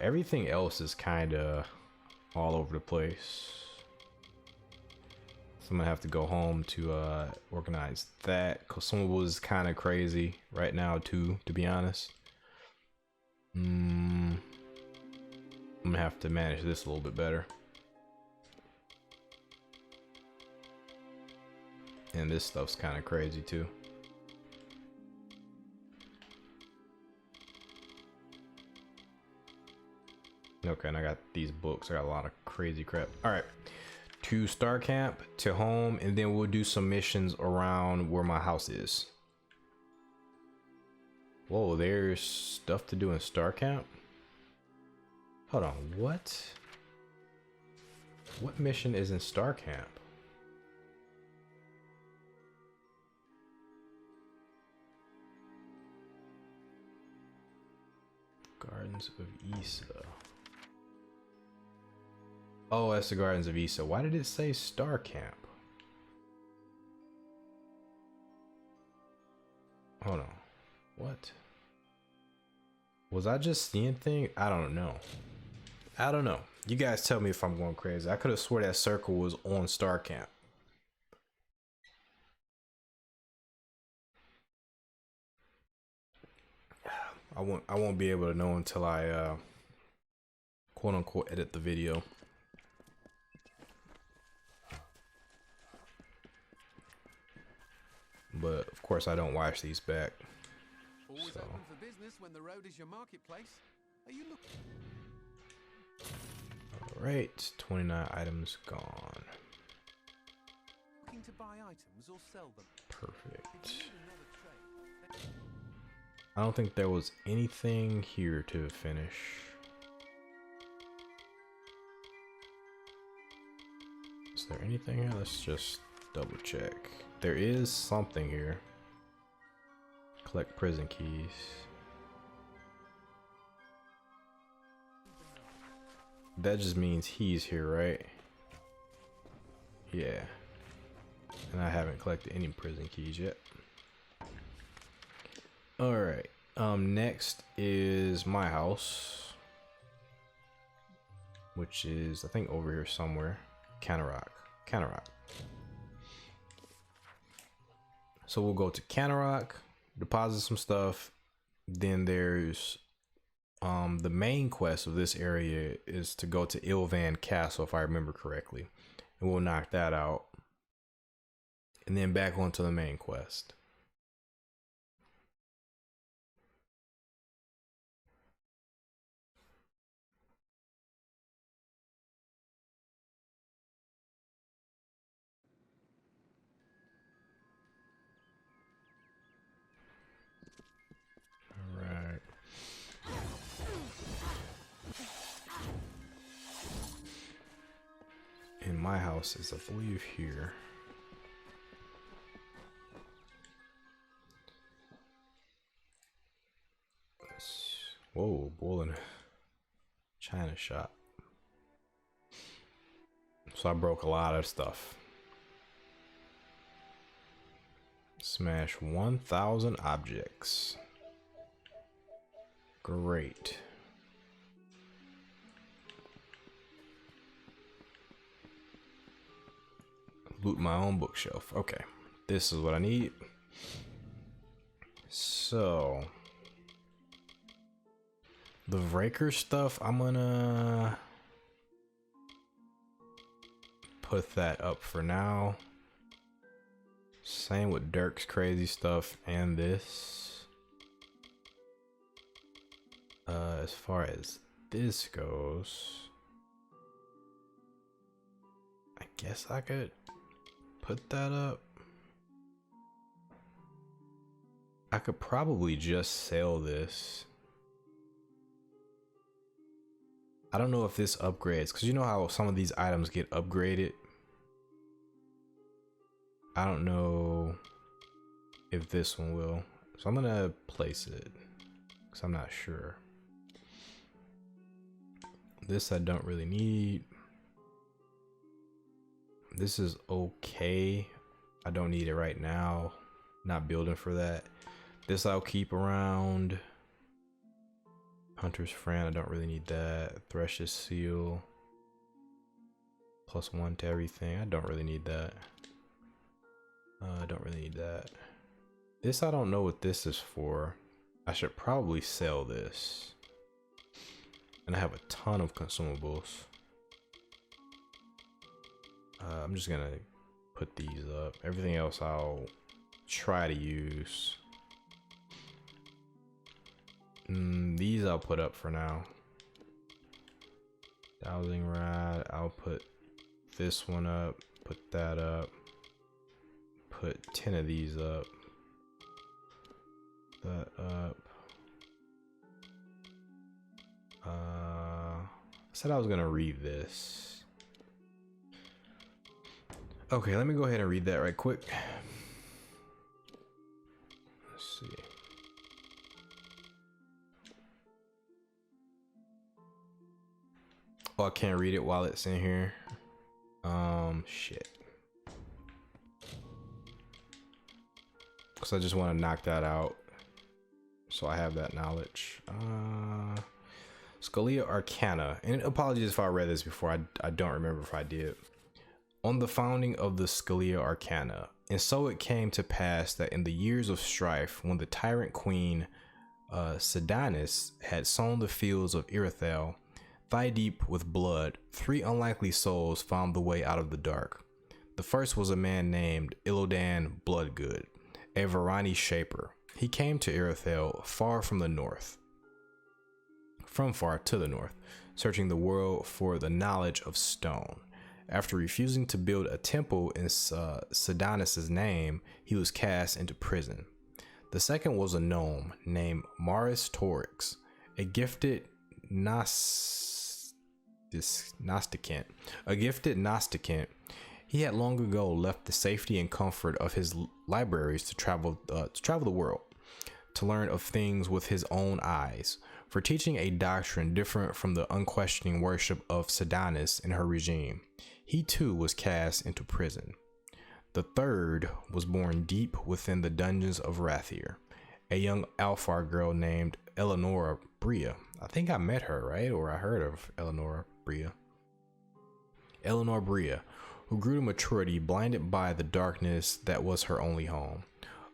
Everything else is kinda all over the place. I'm gonna have to go home to organize that, because some of it was kind of crazy right now too, to be honest. I'm gonna have to manage this a little bit better. And this stuff's kind of crazy too. Okay, and I got these books. I got a lot of crazy crap. All right. To Star Camp, to home, and then we'll do some missions around where my house is. Whoa, there's stuff to do in Star Camp? Hold on, what? What mission is in Star Camp? Gardens of Issa. Oh, that's the Gardens of Issa. Why did it say Star Camp? Hold on. What? Was I just seeing things? I don't know. I don't know. You guys tell me if I'm going crazy. I could have swore that circle was on Star Camp. I won't be able to know until I quote unquote edit the video. But of course I don't watch these back. Always So. open for business when the road is your marketplace. Are you looking? Alright, 29 items gone. Looking to buy items or sell them? Perfect. If you need another trade, I don't think there was anything here to finish. Is there anything here? Let's just double check. There is something here. Collect prison keys. That just means he's here, right? Yeah. And I haven't collected any prison keys yet. Alright. Next is my house. Which is, I think, over here somewhere. Canarock. So we'll go to Canarock, deposit some stuff. Then there's the main quest of this area is to go to Yolvan Castle, if I remember correctly. And we'll knock that out. And then back onto the main quest. Alright. And my house is, I believe, here. Whoa, bull in a China shop. So I broke a lot of stuff. Smash 1,000 objects. Great. Loot my own bookshelf. Okay, this is what I need. So the Vraker stuff, I'm gonna put that up for now. Same with Dirk's crazy stuff and this. As far as this goes, I guess I could put that up. I could probably just sell this. I don't know if this upgrades, because you know how some of these items get upgraded. I don't know if this one will. So I'm gonna place it, because I'm not sure. This I don't really need. This is okay. I don't need it right now. Not building for that. This I'll keep around. Hunter's Friend, I don't really need that. Thresh's Seal. +1 to everything. I don't really need that. I don't really need that. This, I don't know what this is for. I should probably sell this. And I have a ton of consumables. I'm just gonna put these up. Everything else I'll try to use. These I'll put up for now. Dowsing rod, I'll put this one up, put that up, put 10 of these up, that up, said I was gonna read this. Okay, let me go ahead and read that right quick. Let's see. Oh, I can't read it while it's in here. Shit. Because I just want to knock that out. So I have that knowledge. Scholia Arcana. And apologies if I read this before. I don't remember if I did. On the founding of the Scholia Arcana. And so it came to pass that in the years of strife, when the tyrant queen Sedanis had sown the fields of Irithel, thigh deep with blood, 3 unlikely souls found the way out of the dark. The first was a man named Illidan Bloodgood, a Varani shaper. He came to Irithel far to the north, searching the world for the knowledge of stone. After refusing to build a temple in Sedanis' name, he was cast into prison. The second was a gnome named Maris Torix, a gifted Gnosticant. He had long ago left the safety and comfort of his libraries to travel the world, to learn of things with his own eyes, for teaching a doctrine different from the unquestioning worship of Sedanis and her regime. He too was cast into prison. The third was born deep within the dungeons of Rathir, a young Alfar girl named Eleonora Bria. I think I met her, right? Or I heard of Eleonora Bria, who grew to maturity blinded by the darkness that was her only home.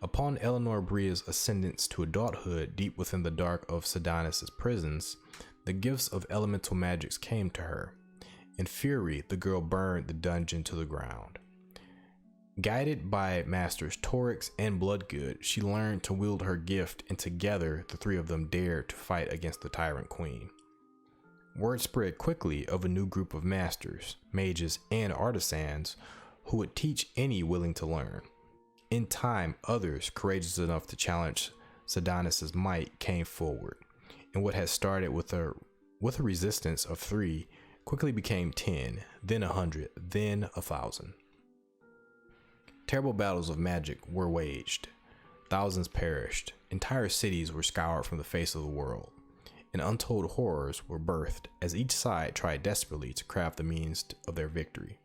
Upon Eleanor Bria's ascendance to adulthood deep within the dark of Sedanis' prisons, the gifts of elemental magics came to her. In fury, the girl burned the dungeon to the ground. Guided by masters Torix and Bloodgood, she learned to wield her gift, and together the 3 of them dared to fight against the tyrant queen. Word spread quickly of a new group of masters, mages, and artisans who would teach any willing to learn. In time, others courageous enough to challenge Sedanis' might came forward, and what had started with a resistance of 3 quickly became 10, then 100, then 1,000. Terrible battles of magic were waged. Thousands perished. Entire cities were scoured from the face of the world. And untold horrors were birthed as each side tried desperately to craft the means of their victory.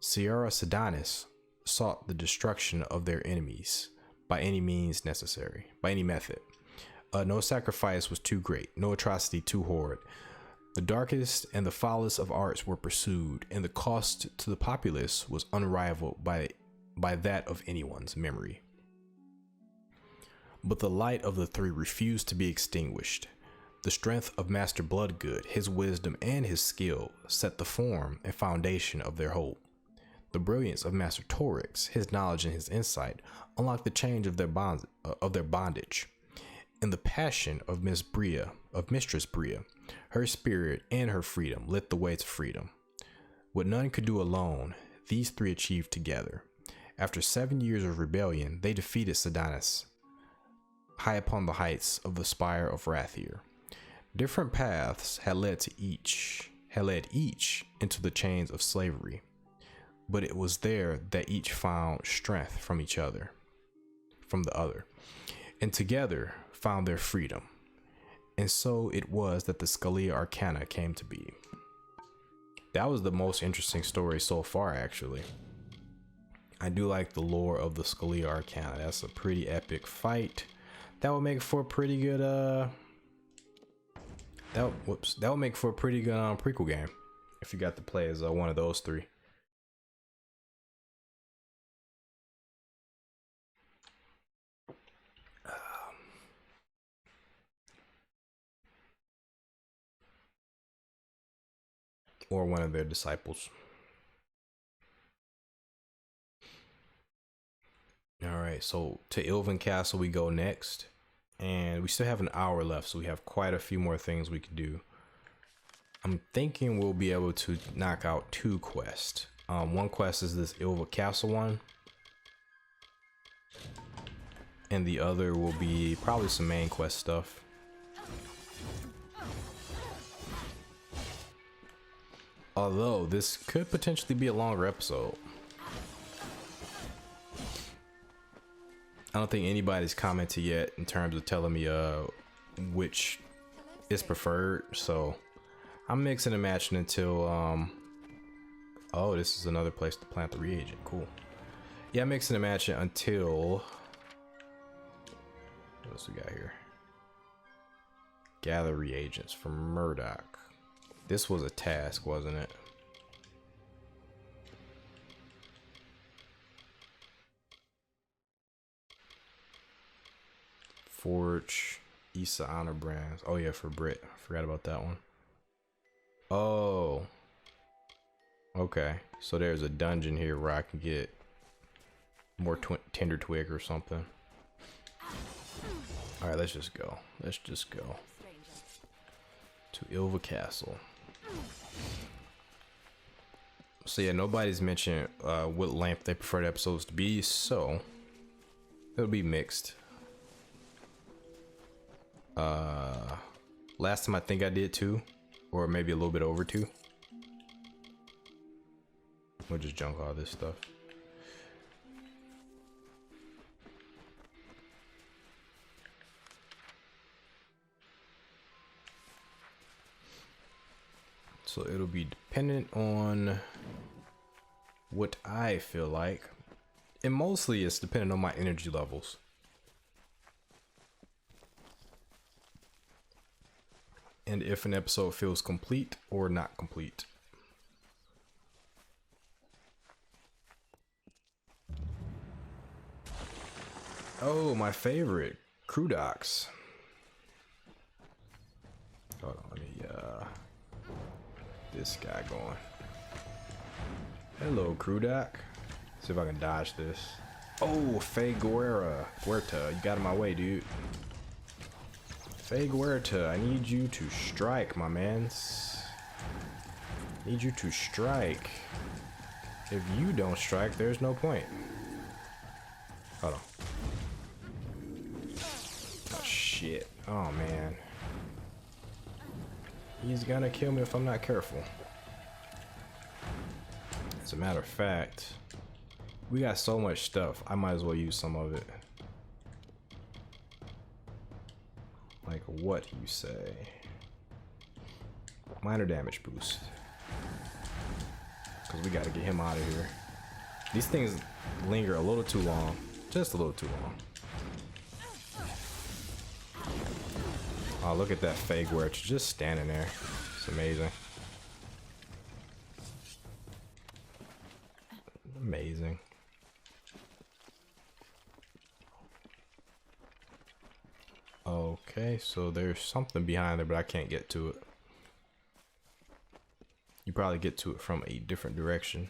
Sierra Sedanis sought the destruction of their enemies by any means necessary, by any method. No sacrifice was too great, no atrocity too horrid. The darkest and the foulest of arts were pursued, and the cost to the populace was unrivaled by that of anyone's memory. But the light of the 3 refused to be extinguished. The strength of Master Bloodgood, his wisdom, and his skill set the form and foundation of their hope. The brilliance of Master Torix, his knowledge and his insight, unlocked the chains of their bondage. And the passion of Mistress Bria, her spirit and her freedom lit the way to freedom. What none could do alone, these 3 achieved together. After 7 years of rebellion, they defeated Sedanis high upon the heights of the spire of Rathir. Different paths had led each into the chains of slavery, but it was there that each found strength from the other, and together found their freedom. And so it was that the Scholia Arcana came to be. That was the most interesting story so far, actually. I do like the lore of the Scholia Arcana. That's a pretty epic fight. That would make for a pretty good that would make for a pretty good prequel game if you got to play as one of those 3. Or one of their disciples. Alright, so to Yolvan Castle we go next. And we still have an hour left, so we have quite a few more things we can do. I'm thinking we'll be able to knock out 2 quests. One quest is this Yolvan Castle one. And the other will be probably some main quest stuff. Although this could potentially be a longer episode. I don't think anybody's commented yet in terms of telling me which is preferred, so I'm mixing and matching until oh, this is another place to plant the reagent. Cool. Yeah, I'm mixing and matching until what else we got here? Gather reagents from Murdoch. This was a task, wasn't it? Forge Issa Honor Brands. Oh yeah, for Brit. I forgot about that one. Oh. Okay. So there's a dungeon here where I can get more Tender Twig or something. Alright, let's just go. Let's just go to Ilva Castle. So yeah, nobody's mentioned what length they prefer the episodes to be, so it'll be mixed. Last time I think I did 2, or maybe a little bit over 2. We'll just junk all this stuff. So it'll be dependent on what I feel like. And mostly it's dependent on my energy levels. And if an episode feels complete or not complete. Oh, my favorite, crew docks. Hold on, let me this guy going. Hello, crew dock. See if I can dodge this. Oh, Faye Guerta, you got in my way, dude. Faye Guerta, I need you to strike, my mans. Need you to strike. If you don't strike, there's no point. Hold on. Oh shit. Oh man. He's gonna kill me if I'm not careful. As a matter of fact, we got so much stuff, I might as well use some of it. Like what you say? Minor damage boost. Because we gotta get him out of here. These things linger a little too long. Just a little too long. Oh, look at that Faye Guerta just standing there. It's amazing. Amazing. Okay, so there's something behind there, but I can't get to it. You probably get to it from a different direction.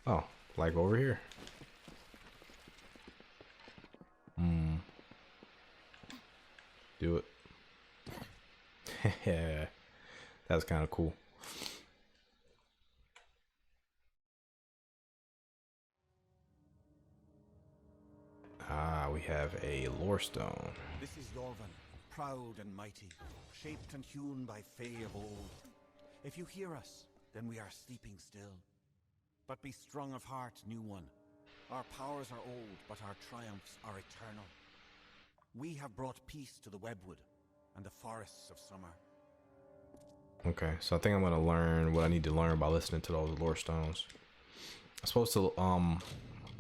Oh, like over here. Do it. Yeah, that's kind of cool. Ah, we have a lore stone. This is Yolvan, proud and mighty, shaped and hewn by Fae of old. If you hear us, then we are sleeping still. But be strong of heart, new one. Our powers are old, but our triumphs are eternal. We have brought peace to the webwood and the forests of summer. Okay, so I think I'm gonna learn what I need to learn by listening to those lore stones. I'm supposed to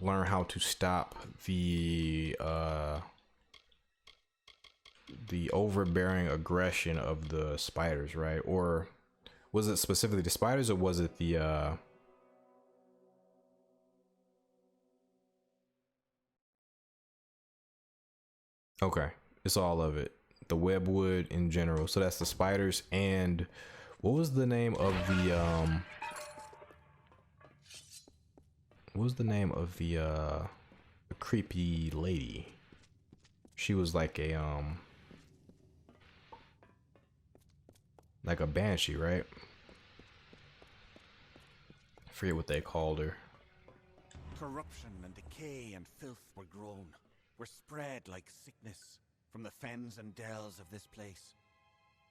learn how to stop the overbearing aggression of the spiders, right? Or was it specifically the spiders, or was it the okay, it's all of it. The webwood in general. So that's the spiders. And what was the name of the what was the name of the creepy lady? She was like a banshee, right? I forget what they called her. Corruption and decay and filth were grown, were spread like sickness from the fens and dells of this place.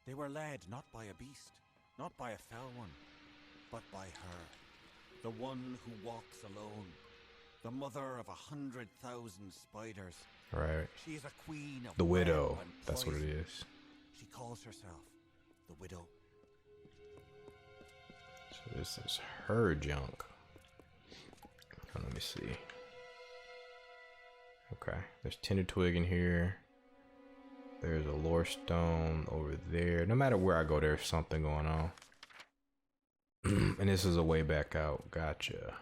They were led not by a beast, not by a fell one, but by her, the one who walks alone, the mother of 100,000 spiders. Right. She is a queen of the web widow. and That's what it poison. is. She calls herself the Widow. So this is her junk. Let me see. Okay, there's Tender Twig in here. There's a lore stone over there. No matter where I go, there's something going on. And this is a way back out. Gotcha.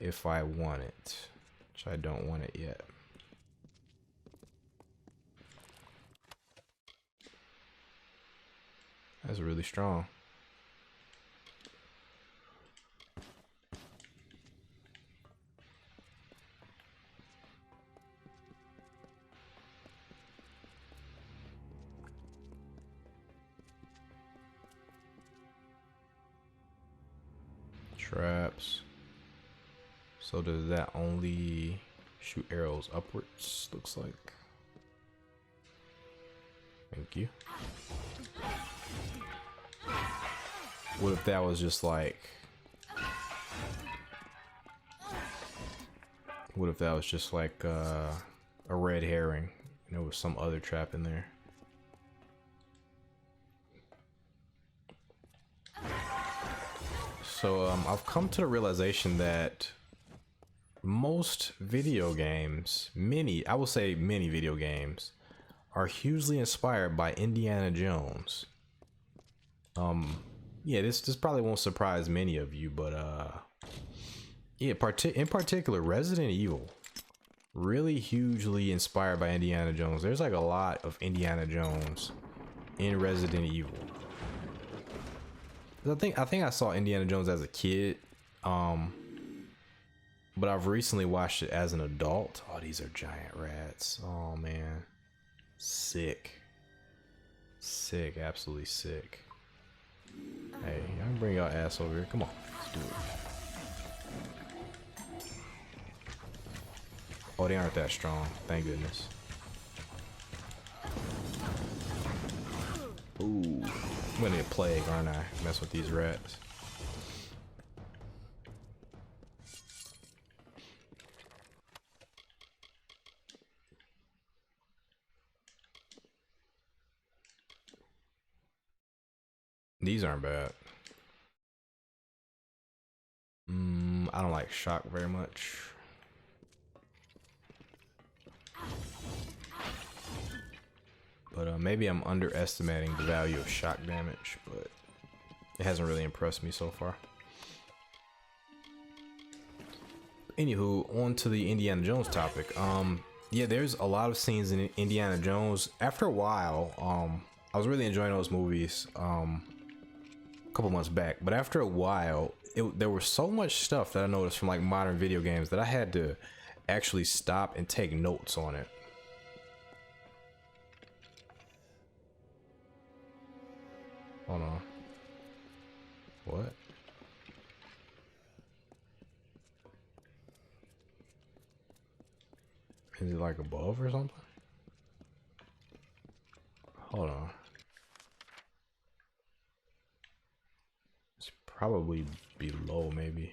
If I want it, which I don't want it yet. That's really strong. Traps. So does that only shoot arrows upwards? Looks like. Thank you. What if that was just like... What if that was just like a red herring and there was some other trap in there? So I've come to the realization that most video games, I will say many video games, are hugely inspired by Indiana Jones. Yeah, this probably won't surprise many of you, but yeah, in particular, Resident Evil, really hugely inspired by Indiana Jones. There's like a lot of Indiana Jones in Resident Evil. I think I saw Indiana Jones as a kid, but I've recently watched it as an adult. Oh, these are giant rats. Oh man, sick, absolutely sick. Hey, I can bring y'all ass over here. Come on, let's do it. Oh, they aren't that strong. Thank goodness. Ooh, I'm gonna get plague, aren't I? Mess with these rats. These aren't bad. I don't like shock very much. But maybe I'm underestimating the value of shock damage, but it hasn't really impressed me so far. Anywho, on to the Indiana Jones topic. Yeah, there's a lot of scenes in Indiana Jones. After a while, I was really enjoying those movies a couple months back, but after a while, there was so much stuff that I noticed from like modern video games that I had to actually stop and take notes on it. Hold on. What? Is it like above or something? Hold on. It's probably below, maybe.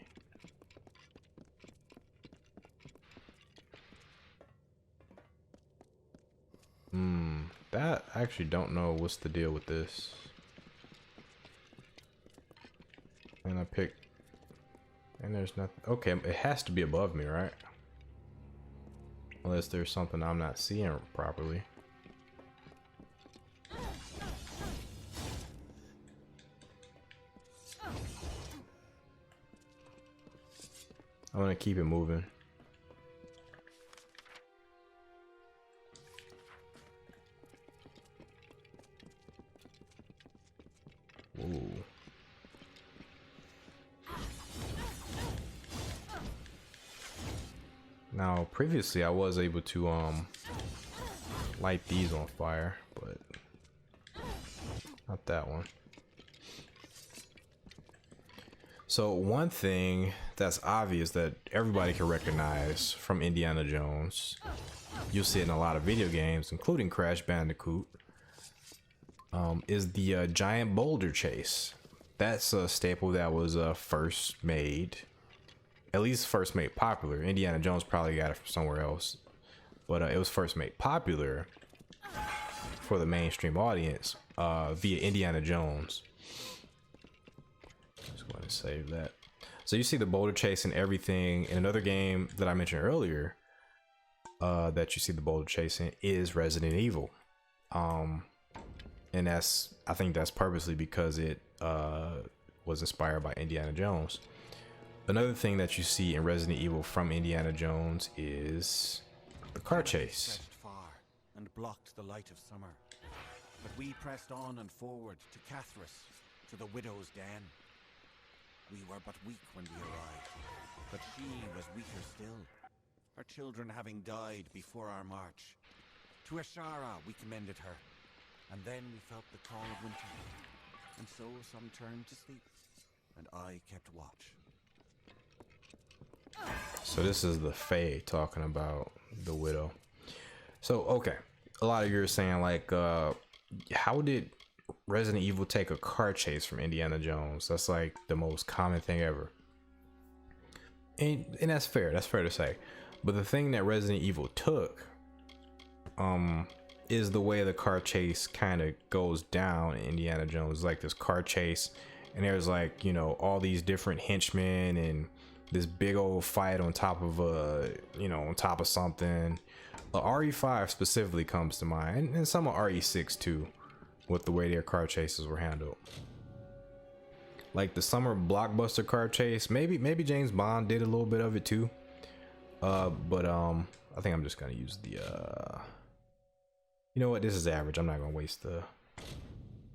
That I actually don't know what's the deal with this. And I picked, and there's nothing. Okay, it has to be above me, right? Unless there's something I'm not seeing properly. I'm gonna keep it moving. Whoa. Now, previously I was able to light these on fire, but not that one. So one thing that's obvious that everybody can recognize from Indiana Jones, you'll see it in a lot of video games, including Crash Bandicoot, is the giant boulder chase. That's a staple that was first made, at least first made popular. Indiana Jones probably got it from somewhere else, but it was first made popular for the mainstream audience via Indiana Jones. Just go ahead and save that. So you see the boulder chase and everything in another game that I mentioned earlier that you see the boulder chasing is Resident Evil. And I think that's purposely because it was inspired by Indiana Jones. Another thing that you see in Resident Evil from Indiana Jones is the car chase. Pressed far and blocked the light of summer, but we pressed on and forward to Cathris, to the widow's den. We were but weak when we arrived, but she was weaker still, her children having died before our march. To Ashara we commended her, and then we felt the call of winter, and so some turned to sleep, and I kept watch. So this is the Fae talking about the widow. So okay, a lot of you are saying like, how did Resident Evil take a car chase from Indiana Jones? That's like the most common thing ever, and that's fair. That's fair to say. But the thing that Resident Evil took, is the way the car chase kind of goes down in Indiana Jones. Like this car chase, and there's like, you know, all these different henchmen and this big old fight on top of on top of something. RE5 specifically comes to mind, and some of RE6 too, with the way their car chases were handled. Like the summer blockbuster car chase, maybe James Bond did a little bit of it too. But I think I'm just gonna use the you know what, this is average. I'm not gonna waste the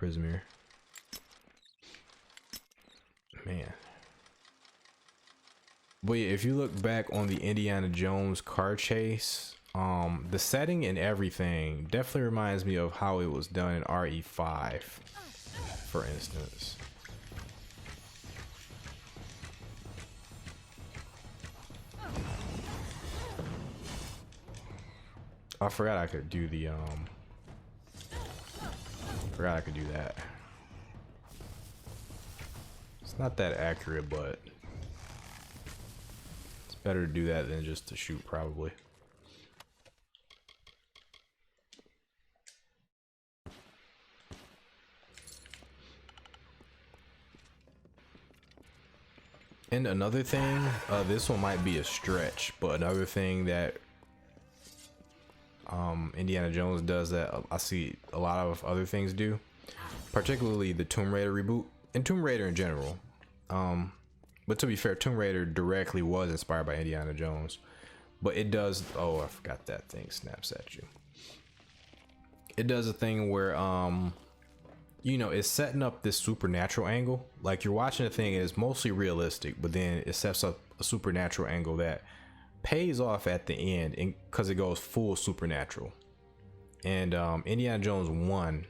Prismere. Man. But yeah, if you look back on the Indiana Jones car chase, the setting and everything definitely reminds me of how it was done in RE5, for instance. I forgot I could do the forgot I could do that. It's not that accurate, but it's better to do that than just to shoot, probably. And another thing, this one might be a stretch, but another thing that Indiana Jones does that I see a lot of other things do, particularly the Tomb Raider reboot and Tomb Raider in general. But to be fair, Tomb Raider directly was inspired by Indiana Jones, but it does, oh, I forgot that thing snaps at you. It does a thing where you know, it's setting up this supernatural angle. Like you're watching a thing, it's mostly realistic, but then it sets up a supernatural angle that pays off at the end, and because it goes full supernatural. And Indiana Jones 1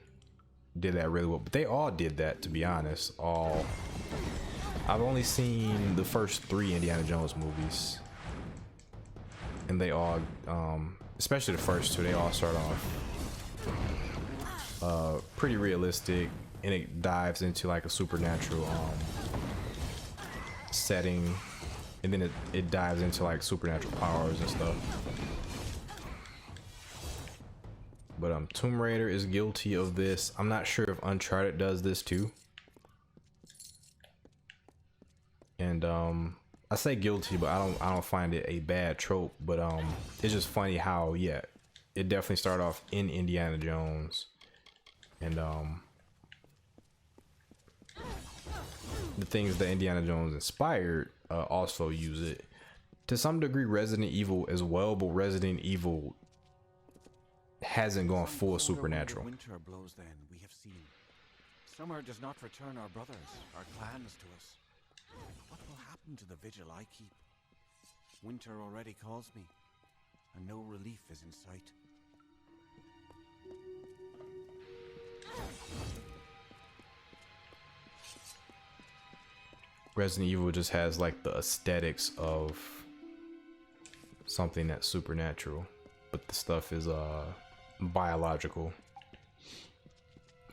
did that really well, but they all did that, to be honest. I've only seen the first 3 Indiana Jones movies, and they all, especially the first 2, they all start off pretty realistic, and it dives into like a supernatural setting, and then it dives into like supernatural powers and stuff. But Tomb Raider is guilty of this. I'm not sure if Uncharted does this too. And I say guilty, but I don't find it a bad trope. But it's just funny how, yeah, it definitely started off in Indiana Jones, and the things that Indiana Jones inspired also use it to some degree. Resident Evil as well, but Resident Evil hasn't gone full supernatural. Winter blows then, we have seen. Summer does not return our brothers, our clans to us. What will happen to the vigil I keep? Winter already calls me, and no relief is in sight. Resident Evil just has like the aesthetics of something that's supernatural, but the stuff is biological.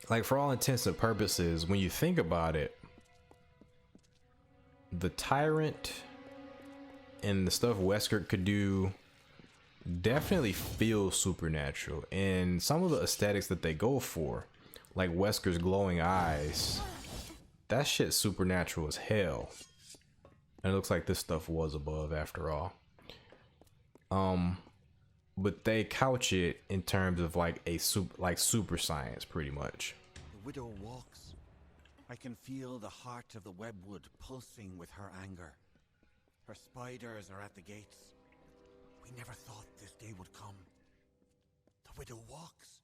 Like, for all intents and purposes, when you think about it, the Tyrant and the stuff Wesker could do definitely feels supernatural, and some of the aesthetics that they go for, like Wesker's glowing eyes, that shit's supernatural as hell. And it looks like this stuff was above after all. But they couch it in terms of like a super science, pretty much. The widow walks. I can feel the heart of the webwood pulsing with her anger. Her spiders are at the gates. We never thought this day would come. The widow walks.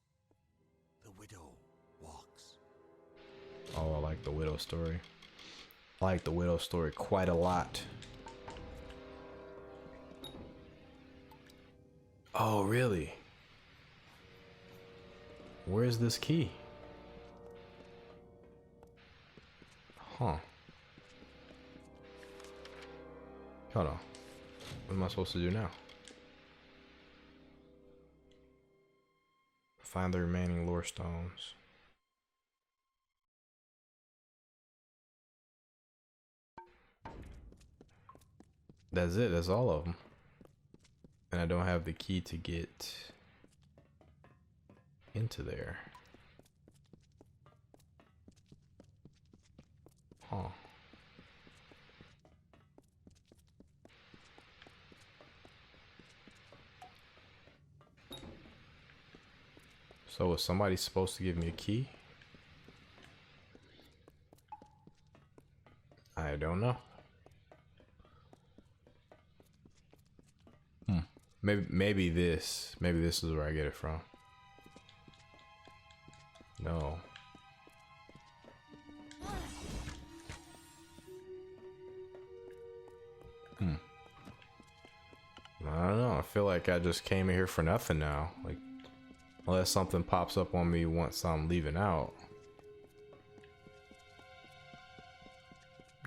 The widow walks. Oh, I like the widow story. I like the widow story quite a lot. Oh, really? Where's this key? Huh. Hold on. What am I supposed to do now? Find the remaining lore stones. That's it. That's all of them. And I don't have the key to get into there. Huh. So was somebody supposed to give me a key? I don't know. Maybe this is where I get it from. No. I don't know. I feel like I just came in here for nothing now. Like, unless something pops up on me once I'm leaving out.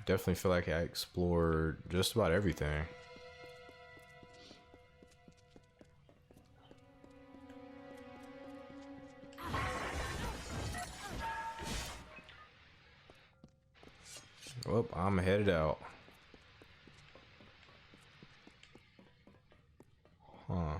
Definitely feel like I explored just about everything. Well, I'm headed out. Huh.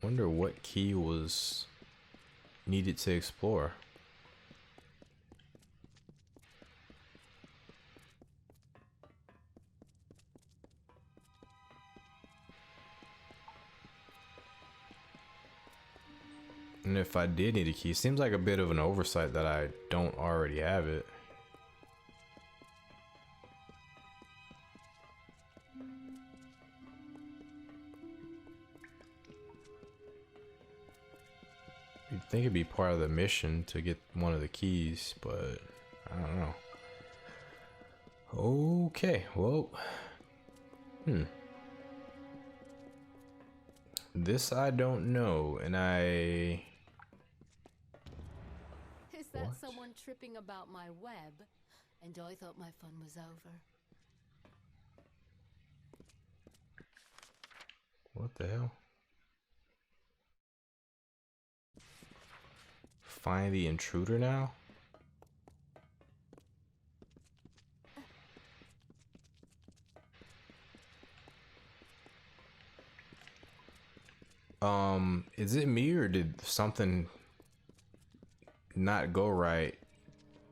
Wonder what key was needed to explore. And if I did need a key, seems like a bit of an oversight that I don't already have it. You'd think it'd be part of the mission to get one of the keys, but I don't know. Okay, well, this I don't know, and Is that someone tripping about my web? And I thought my fun was over. What the hell? Find the intruder now? Is it me or did something not go right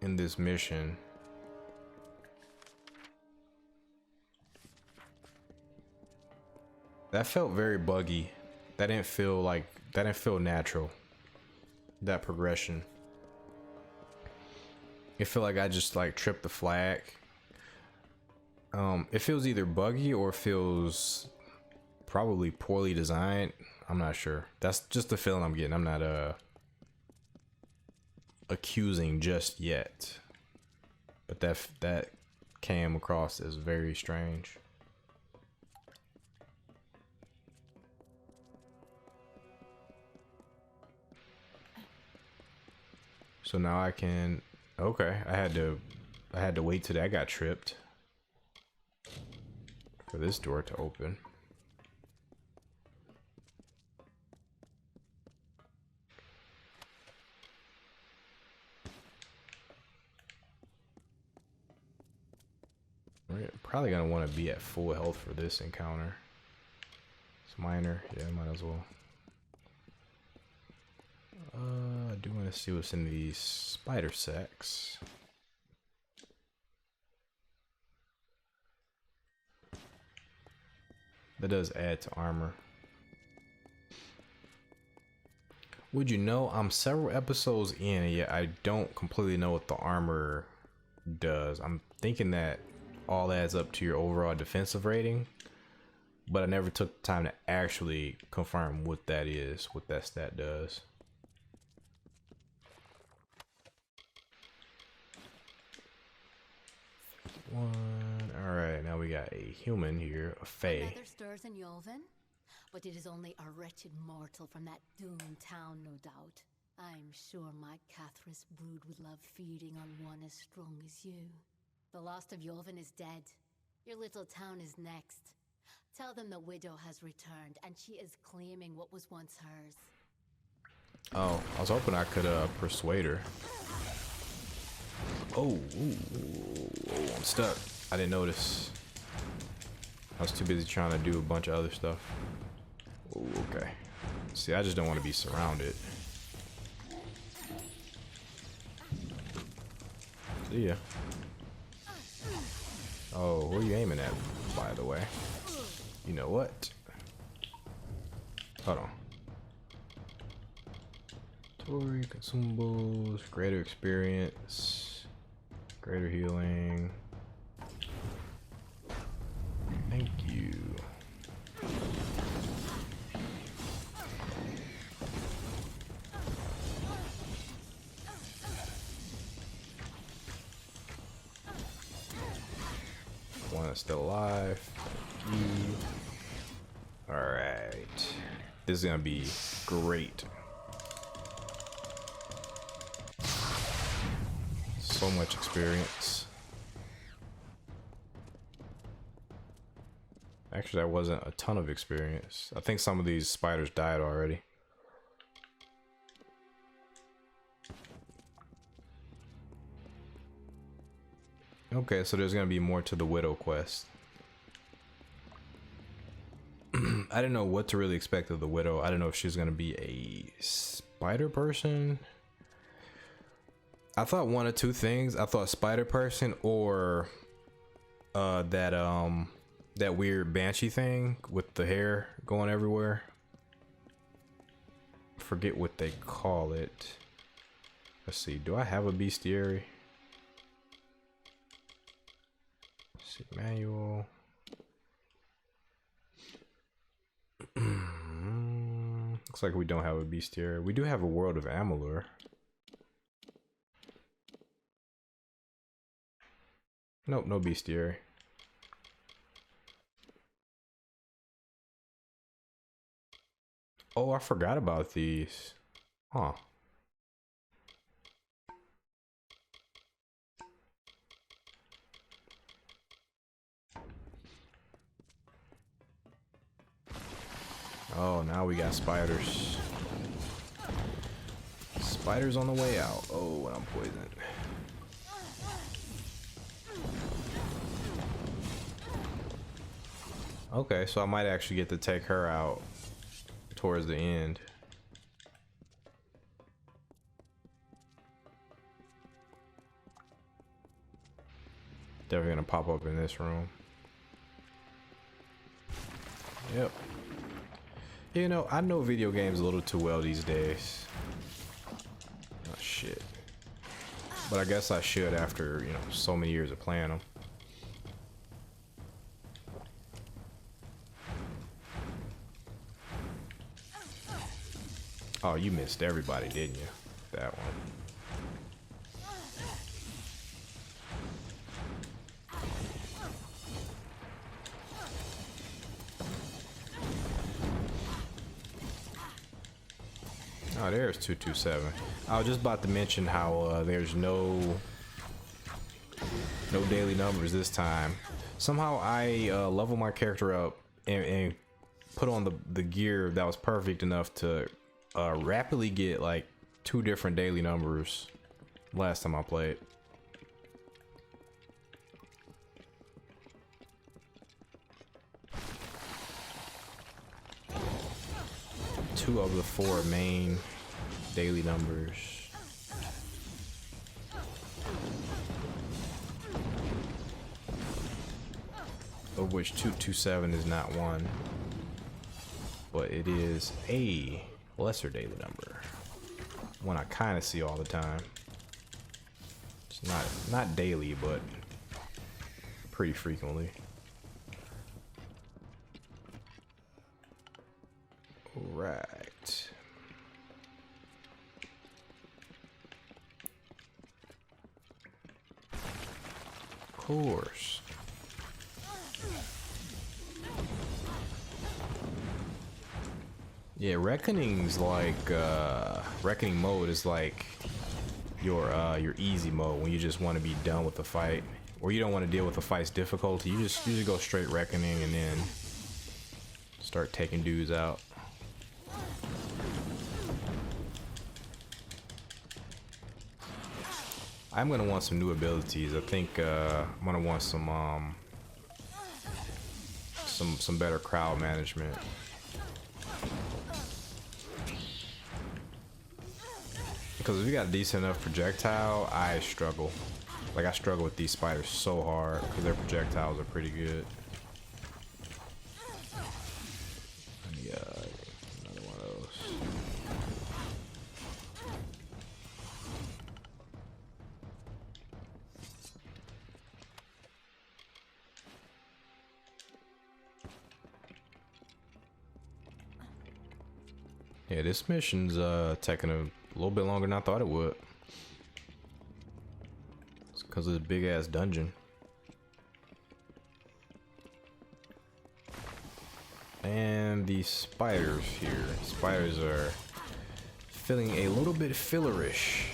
in this mission? That felt very buggy. That didn't feel natural. That progression. It felt like I just like tripped the flag. It feels either buggy or feels probably poorly designed. I'm not sure. That's just the feeling I'm getting. I'm not accusing just yet, but that came across as very strange. So now I can, okay, I had to wait till that got tripped for this door to open. We're probably gonna want to be at full health for this encounter. It's minor, yeah, might as well. I do want to see what's in these spider sacks. That does add to armor. Would you know, I'm several episodes in and yet I don't completely know what the armor does. I'm thinking that all adds up to your overall defensive rating, but I never took the time to actually confirm what that is, what that stat does. One. All right, now we got a human here, a fae. Another stirs in Yolvan, but it is only a wretched mortal from that doomed town, no doubt. I'm sure my Cathris brood would love feeding on one as strong as you. The last of Yolvan is dead. Your little town is next. Tell them the widow has returned, and she is claiming what was once hers. Oh, I was hoping I could persuade her. Oh, I'm stuck. I didn't notice. I was too busy trying to do a bunch of other stuff. Oh, okay. See, I just don't want to be surrounded. See ya. Oh, where are you aiming at, by the way? You know what? Hold on. Tory consumables, greater experience, greater healing. Thank you. One is still alive. Thank you. All right, this is gonna be great. So much experience. Actually, that wasn't a ton of experience. I think some of these spiders died already. Okay, so there's gonna be more to the widow quest. I didn't know what to really expect of the widow. I didn't know if she's gonna be a spider person. I thought one of two things. I thought spider person or that weird banshee thing with the hair going everywhere. Forget what they call it. Let's see. Do I have a bestiary? Let's see, manual. Looks like we don't have a bestiary. We do have a world of Amalur. Nope, no bestiary. Oh, I forgot about these. Huh. Oh, now we got spiders. Spiders on the way out. Oh, and I'm poisoned. Okay, so I might actually get to take her out towards the end. Definitely gonna pop up in this room. Yep. You know, I know video games a little too well these days. Oh shit. But I guess I should after, you know, so many years of playing them. Oh, you missed everybody, didn't you? That one. Oh, there's 227. I was just about to mention how there's no daily numbers this time. Somehow I leveled my character up and put on the gear that was perfect enough to rapidly get like 2 different daily numbers last time I played. Two of the 4 main daily numbers. Of which 227 is not one, but it is a lesser daily number. One I kind of see all the time. It's not daily, but pretty frequently. Right. Of course. Yeah, Reckoning's like Reckoning mode is like your easy mode when you just want to be done with the fight, or you don't want to deal with the fight's difficulty. You just go straight Reckoning and then start taking dudes out. I'm gonna want some new abilities. I think I'm gonna want some better crowd management. Because if you got a decent enough projectile, I struggle. Like, I struggle with these spiders so hard because their projectiles are pretty good. Yeah, another one of those. Yeah, this mission's taking a little bit longer than I thought it would. It's because of the big ass dungeon. And the spiders here. Spiders are feeling a little bit fillerish.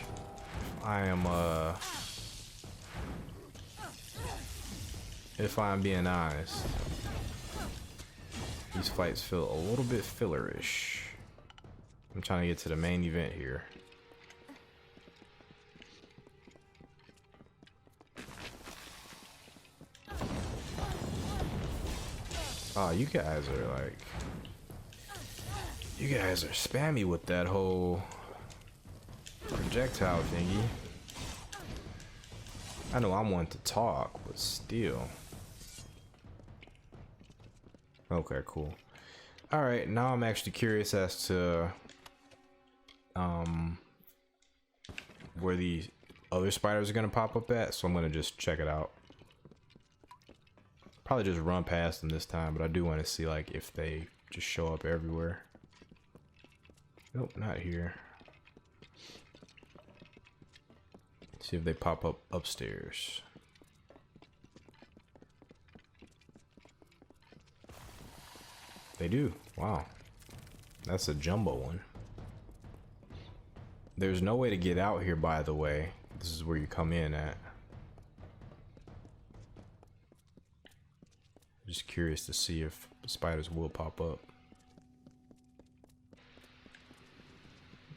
If I'm being honest. These fights feel a little bit fillerish. I'm trying to get to the main event here. Oh, you guys are spammy with that whole projectile thingy. I know I'm one to talk, but still. Okay, cool. All right, now I'm actually curious as to where the other spiders are gonna pop up at, so I'm gonna just check it out. Probably just run past them this time, but I do want to see like if they just show up everywhere. Nope, not here. See if they pop up upstairs. They do. Wow, that's a jumbo one. There's no way to get out here, by the way. This is where you come in at. Just curious to see if spiders will pop up.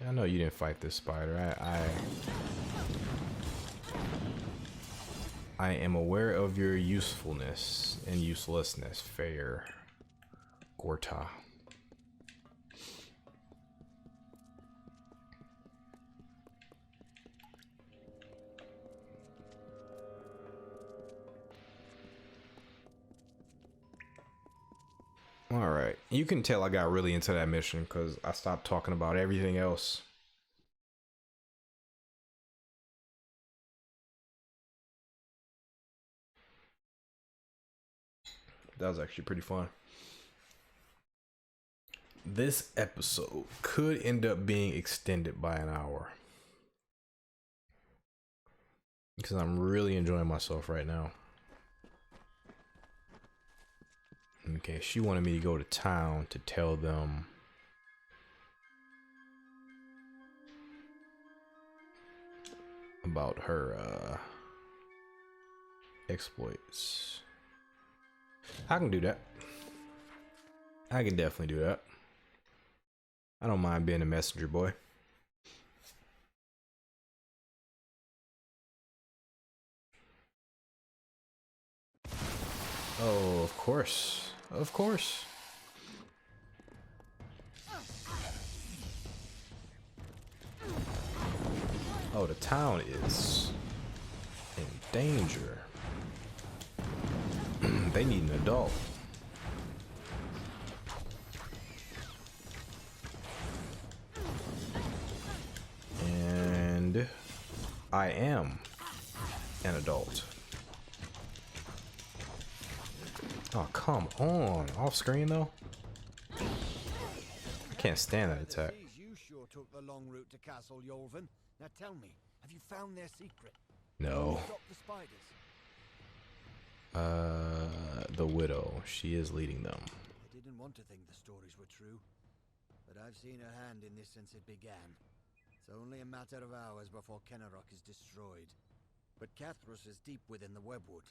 I know you didn't fight this spider. I am aware of your usefulness and uselessness. Fair. Gorta. All right, you can tell I got really into that mission because I stopped talking about everything else. That was actually pretty fun. This episode could end up being extended by an hour because I'm really enjoying myself right now. Okay, she wanted me to go to town to tell them about her exploits. I can do that. I can definitely do that. I don't mind being a messenger boy. Oh, of course. Of course. Oh, the town is in danger. They need an adult. And I am an adult. Oh, come on. Off screen though? I can't stand that attack. You sure took the long route to Castle Yolvan. Now tell me, have you found their secret? No. Stop the spiders. The widow. She is leading them. I didn't want to think the stories were true, but I've seen her hand in this since it began. It's only a matter of hours before Kenarok is destroyed. But Cathrus is deep within the webwood.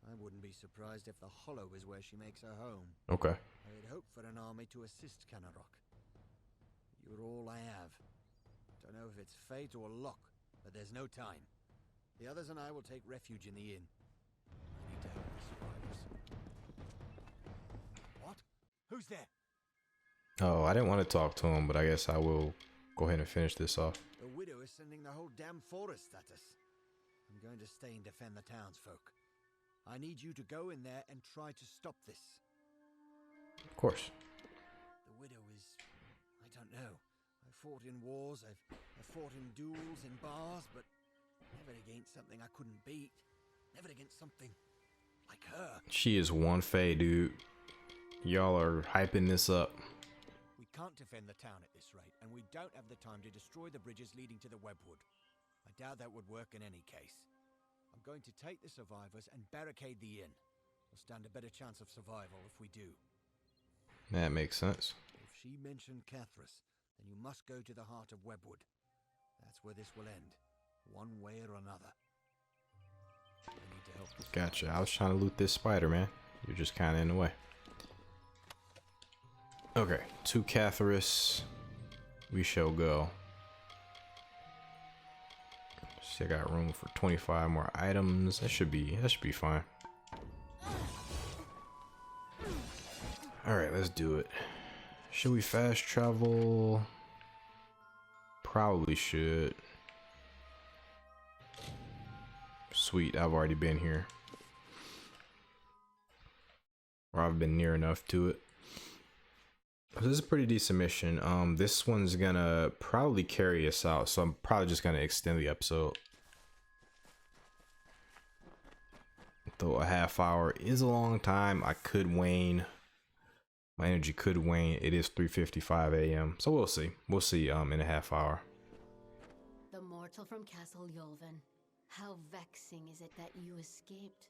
I wouldn't be surprised if the Hollow is where she makes her home. Okay. I had hoped for an army to assist Kenarok. You're all I have. Don't know if it's fate or luck, but there's no time. The others and I will take refuge in the inn. I need to help the survivors. What? Who's there? Oh, I didn't want to talk to him, but I guess I will go ahead and finish this off. The widow is sending the whole damn forest at us. I'm going to stay and defend the townsfolk. I need you to go in there and try to stop this. Of course. The widow is... I don't know. I've fought in wars, I've fought in duels, in bars, but never against something I couldn't beat. Never against something like her. She is one fey, dude. Y'all are hyping this up. We can't defend the town at this rate, and we don't have the time to destroy the bridges leading to the webwood. I doubt that would work in any case. I'm going to take the survivors and barricade the inn. We'll stand a better chance of survival if we do. That makes sense. If she mentioned Cathrus, then you must go to the heart of Webwood. That's where this will end, one way or another. I need to help this. Gotcha. I was trying to loot this spider, man. You're just kind of in the way. Okay, to Cathrus we shall go. See, I got room for 25 more items. That should be fine. All right, let's do it. Should we fast travel? Probably should. Sweet, I've already been here. Or I've been near enough to it. This is a pretty decent mission. This one's gonna probably carry us out, so I'm probably just gonna extend the episode. Though a half hour is a long time, I could wane. My energy could wane. It is 3:55 a.m. So we'll see. We'll see in a half hour. The mortal from Castle Yolvan. How vexing is it that you escaped?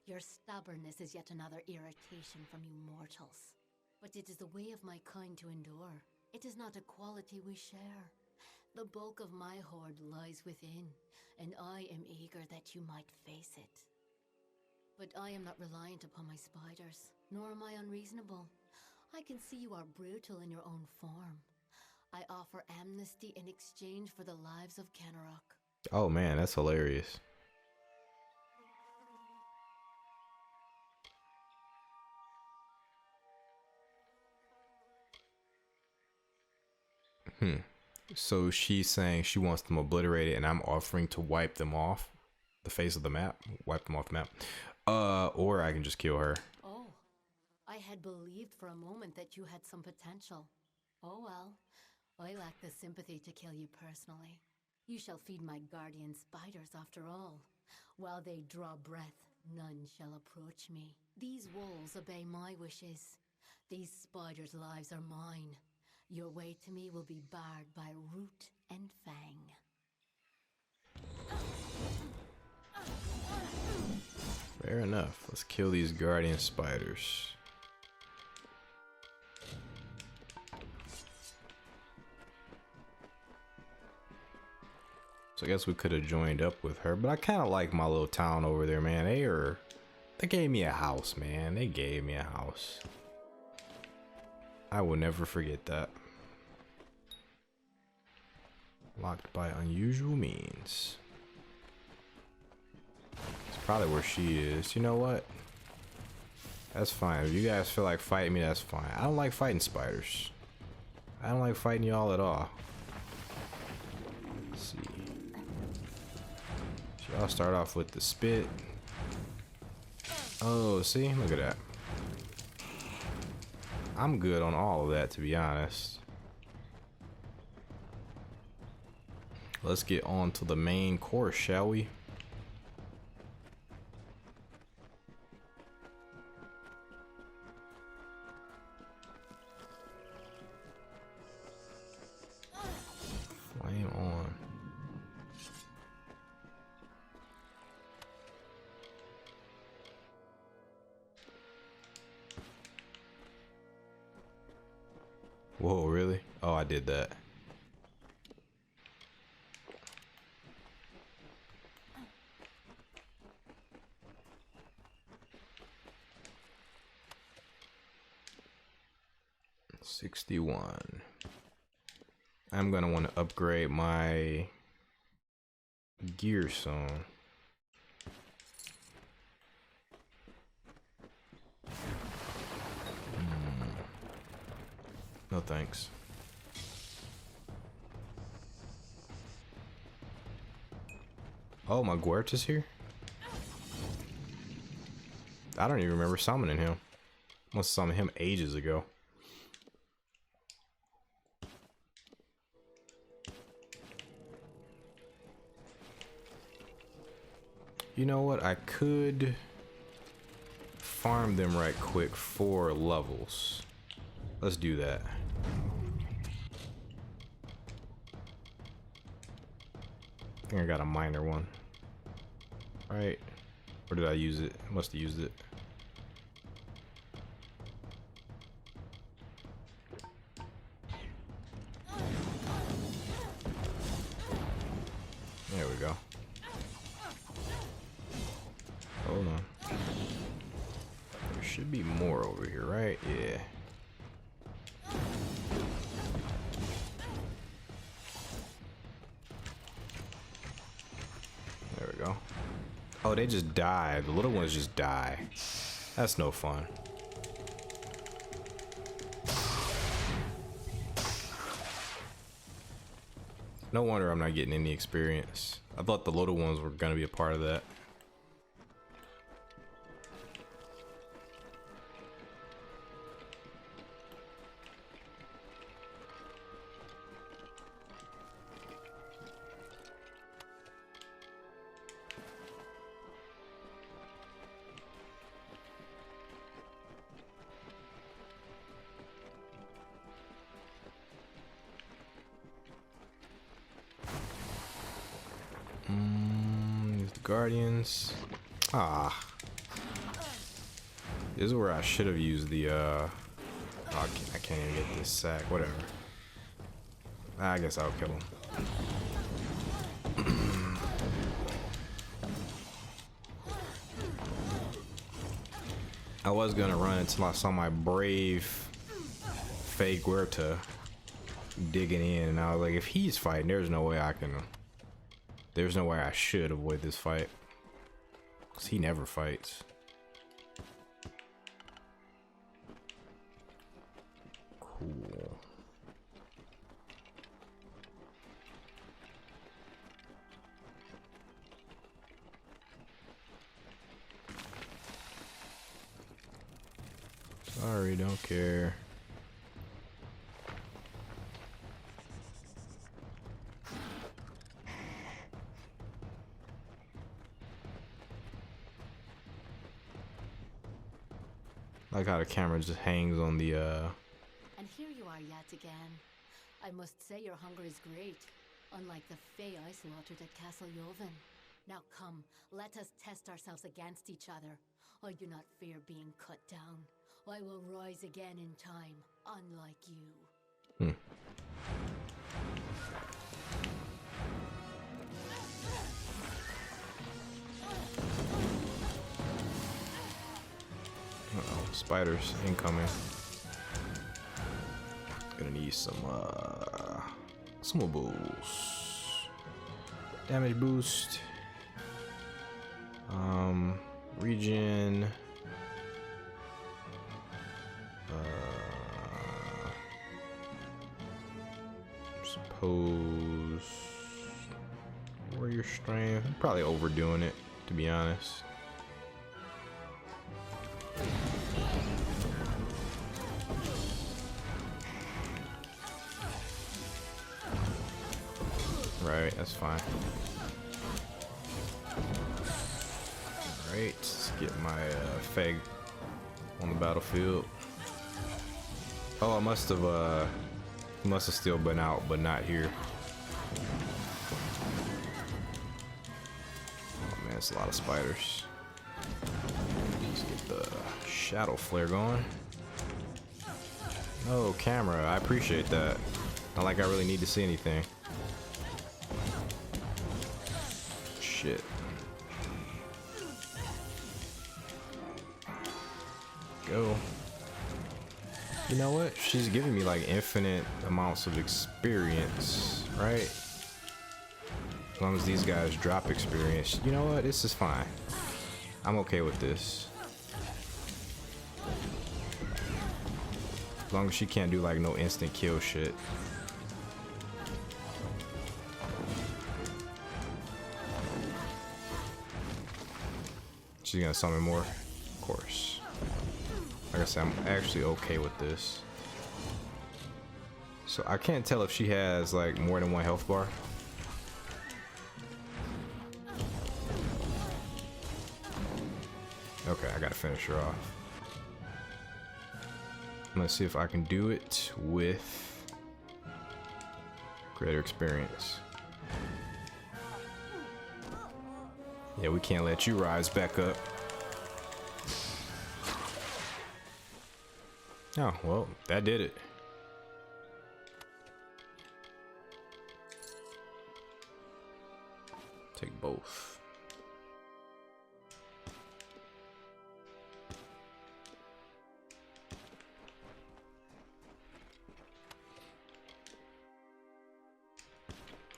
Your stubbornness is yet another irritation from you mortals. But it is the way of my kind to endure. It is not a quality we share. The bulk of my horde lies within, and I am eager that you might face it. But I am not reliant upon my spiders, nor am I unreasonable. I can see you are brutal in your own form. I offer amnesty in exchange for the lives of Kenarok. Oh man, that's hilarious. So she's saying she wants them obliterated and I'm offering to wipe them off the face of the map. Wipe them off the map. Or I can just kill her. Oh, I had believed for a moment that you had some potential. Oh well, I lack the sympathy to kill you personally. You shall feed my guardian spiders after all. While they draw breath, none shall approach me. These wolves obey my wishes. These spiders' lives are mine. Your way to me will be barred by root and fang. Fair enough. Let's kill these guardian spiders. So I guess we could have joined up with her, but I kind of like my little town over there, man. They gave me a house, man. They gave me a house. I will never forget that. Locked by unusual means. It's probably where she is. You know what? That's fine. If you guys feel like fighting me, that's fine. I don't like fighting spiders. I don't like fighting y'all at all. Let's see. I'll start off with the spit. Oh, see? Look at that. I'm good on all of that, to be honest. Let's get on to the main course, shall we? Flame on. Whoa, really? Oh, I did that. $61. I'm gonna want to upgrade my gear soon. No thanks. Oh, my Guerta's here? I don't even remember summoning him. Must summon him ages ago. You know what? I could farm them right quick for levels. Let's do that. I think I got a minor one. Right? Or did I use it? I must have used it. There we go. Hold on. There should be more over here, right? Yeah. There we go. Oh, they just die. The little ones just die. That's no fun. No wonder I'm not getting any experience. I thought the little ones were gonna be a part of that. Guardians. Ah. This is where I should have used the oh, I can't even get this sack. Whatever. I guess I'll kill him. I was gonna run until I saw my brave fake Guerta digging in, and I was like, if he's fighting, there's no way I can. There's no way I should avoid this fight. Because he never fights. Cool. Sorry, don't care. Like how the camera just hangs on the And here you are yet again. I must say your hunger is great, unlike the Fae I slaughtered at Castle Yolvan. Now come, let us test ourselves against each other. I do not fear being cut down. I will rise again in time, unlike you. spiders incoming. Gonna need some consumables. Damage boost. Regen. Suppose warrior strength. Probably overdoing it, to be honest. Right, that's fine. Alright, let's get my Feg on the battlefield. Oh, I must have still been out, but not here. Oh man, it's a lot of spiders. Let's get the shadow flare going. No camera, I appreciate that. Not like I really need to see anything. Shit. Go. You know what? She's giving me like infinite amounts of experience, right? As long as these guys drop experience. You know what? This is fine. I'm okay with this. As long as she can't do like no instant kill shit. She's gonna summon more, of course. Like I said, I'm actually okay with this. So I can't tell if she has like more than one health bar. Okay, I gotta finish her off. Let's see if I can do it with greater experience. Yeah, we can't let you rise back up. Oh, well, that did it. Take both.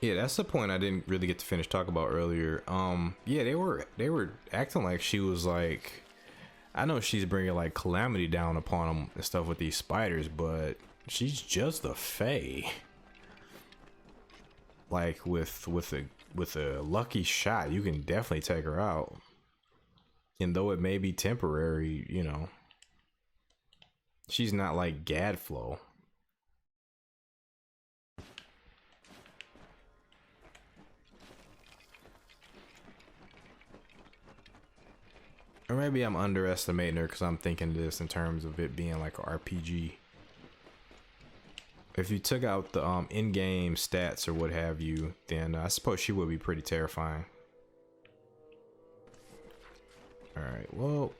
Yeah, that's the point I didn't really get to finish talking about earlier. Yeah, they were acting like she was like, I know she's bringing like calamity down upon them and stuff with these spiders, but she's just a fae. Like with a lucky shot, you can definitely take her out. And though it may be temporary, you know, she's not like Gadflow. Or maybe I'm underestimating her because I'm thinking this in terms of it being like an RPG. If you took out the in-game stats or what have you, then I suppose she would be pretty terrifying. Alright, well,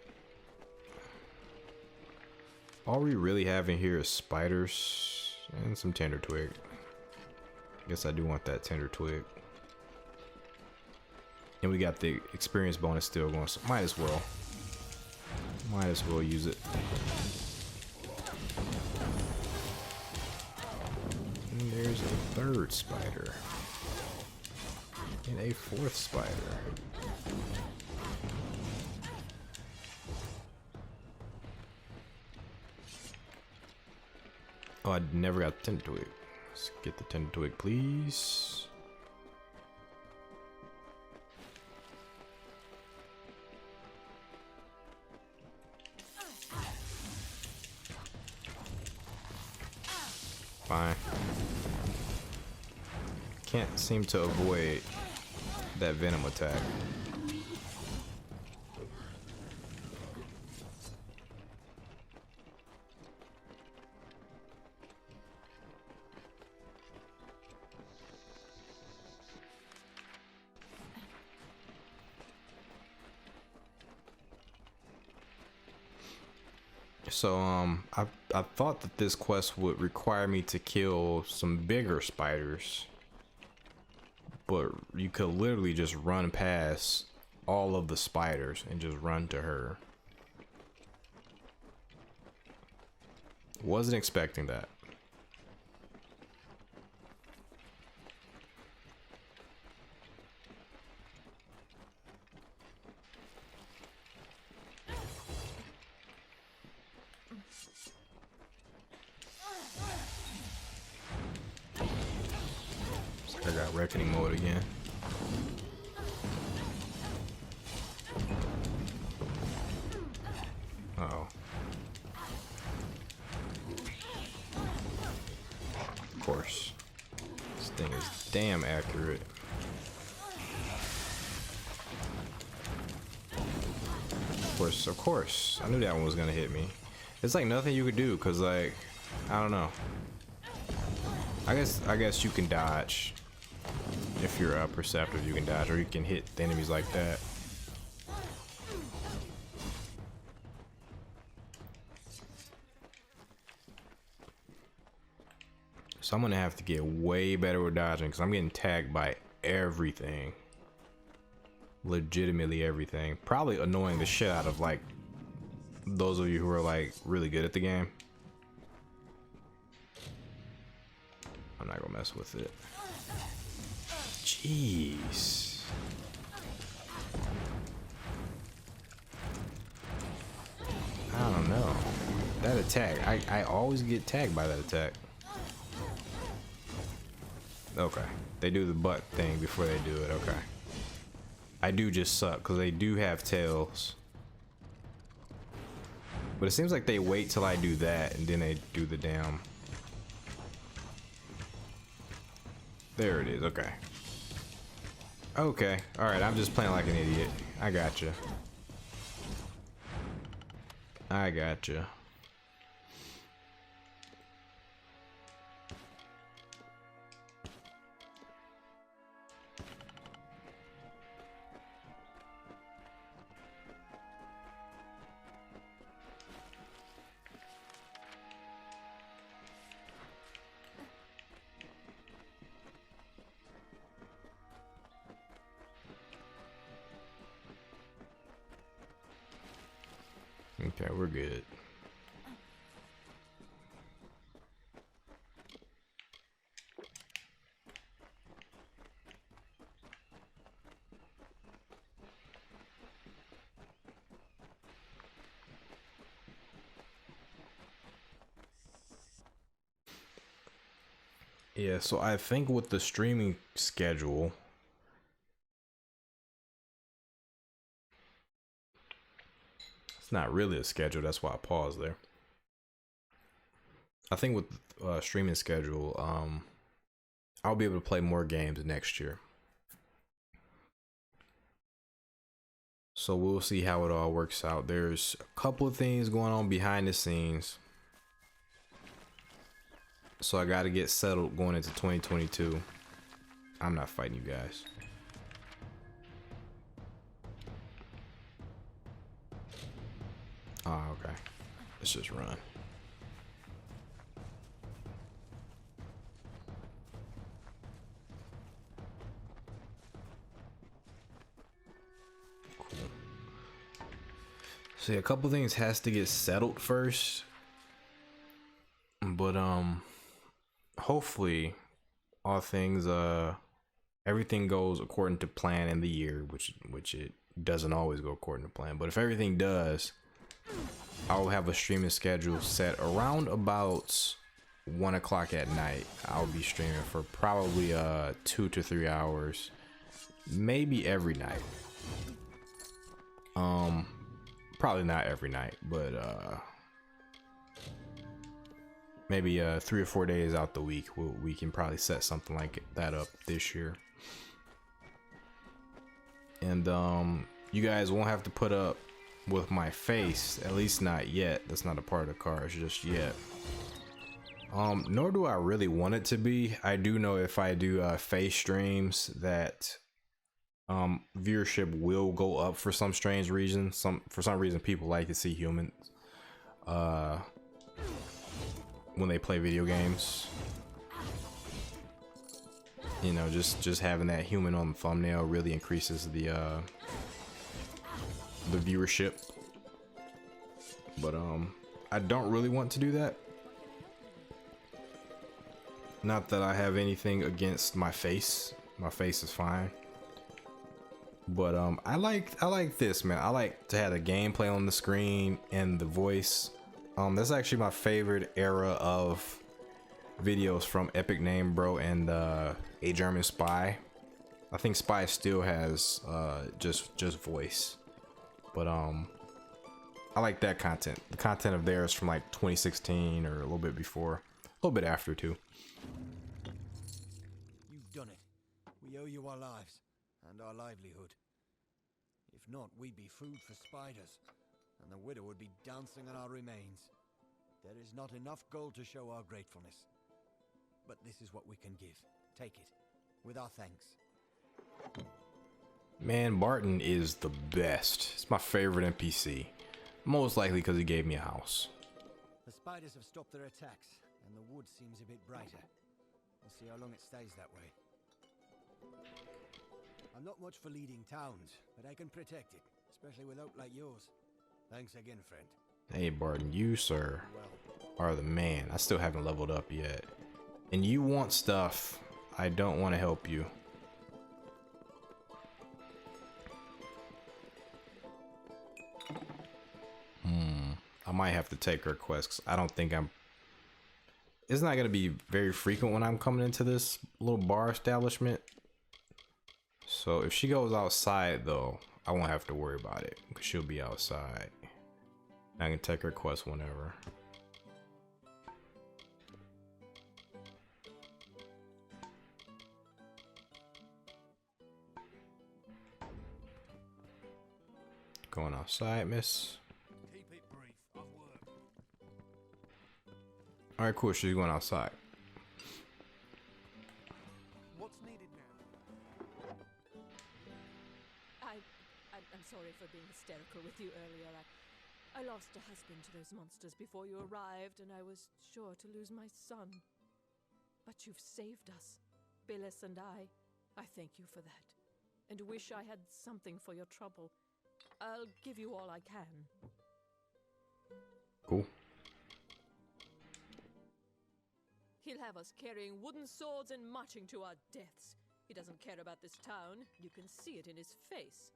all we really have in here is spiders and some tender twig. Guess I do want that tender twig. And we got the experience bonus still going, so might as well. Might as well use it. And there's a third spider. And a fourth spider. Oh, I never got the tender twig. Let's get the tender twig, please. Fine. Can't seem to avoid that venom attack. So I thought that this quest would require me to kill some bigger spiders, but you could literally just run past all of the spiders and just run to her. Wasn't expecting that. I got reckoning mode again. Uh-oh. Of course. This thing is damn accurate. Of course. I knew that one was gonna hit me. It's like nothing you could do, cause like, I don't know. I guess you can dodge. If you're perceptive, you can dodge, or you can hit the enemies like that. So I'm gonna have to get way better with dodging, because I'm getting tagged by everything. Legitimately everything. Probably annoying the shit out of like those of you who are like really good at the game. I'm not gonna mess with it. Jeez. I don't know. That attack, I always get tagged by that attack. Okay. They do the butt thing before they do it. Okay. I do just suck because they do have tails. But it seems like they wait till I do that and then they do the damn. There it is. Okay. Okay. Alright, I'm just playing like an idiot. I gotcha. I gotcha. Okay, we're good. Yeah, so I think with the streaming schedule, it's not really a schedule, that's why I paused there. I think with streaming schedule, I'll be able to play more games next year. So we'll see how it all works out. There's a couple of things going on behind the scenes. So I got to get settled going into 2022. I'm not fighting you guys. Oh, okay. Let's just run. Cool. See, a couple things has to get settled first. But hopefully all things everything goes according to plan in the year, which it doesn't always go according to plan. But if everything does, I'll have a streaming schedule set around about 1 o'clock at night. I'll be streaming for probably 2 to 3 hours, maybe every night. Probably not every night, but maybe 3 or 4 days out the week we can probably set something like that up this year. And you guys won't have to put up with my face, at least not yet. That's not a part of the cards just yet. Nor do I really want it to be. I do know if I do face streams that viewership will go up for some strange reason. For some reason people like to see humans when they play video games. You know, just having that human on the thumbnail really increases the viewership. But I don't really want to do that. Not that I have anything against my face. My face is fine. But I like this, man. I like to have the gameplay on the screen and the voice. That's actually my favorite era of videos from Epic Name Bro and AGermanSpy. I think Spy still has just voice. But I like that content. The content of theirs from like 2016 or a little bit before. A little bit after too. You've done it. We owe you our lives and our livelihood. If not, we'd be food for spiders, and the widow would be dancing on our remains. There is not enough gold to show our gratefulness. But this is what we can give. Take it, with our thanks. Man, Barton is the best. It's my favorite NPC. Most likely because he gave me a house. The spiders have stopped their attacks, and the wood seems a bit brighter. We'll see how long it stays that way. I'm not much for leading towns, but I can protect it, especially with oak like yours. Thanks again, friend. Hey Barton, you sir are the man. I still haven't leveled up yet. And you want stuff. I don't want to help you. I might have to take her quest 'cause I don't think it's not going to be very frequent when I'm coming into this little bar establishment. So if she goes outside though, I won't have to worry about it because she'll be outside. I can take her quest whenever. Going outside, miss. Keep it brief. I've worked. All right, cool. She's going outside. What's needed now? I'm sorry for being hysterical with you earlier. I lost a husband to those monsters before you arrived, and I was sure to lose my son. But you've saved us, Billis and I. I thank you for that, and wish I had something for your trouble. I'll give you all I can. Cool. He'll have us carrying wooden swords and marching to our deaths. He doesn't care about this town. You can see it in his face.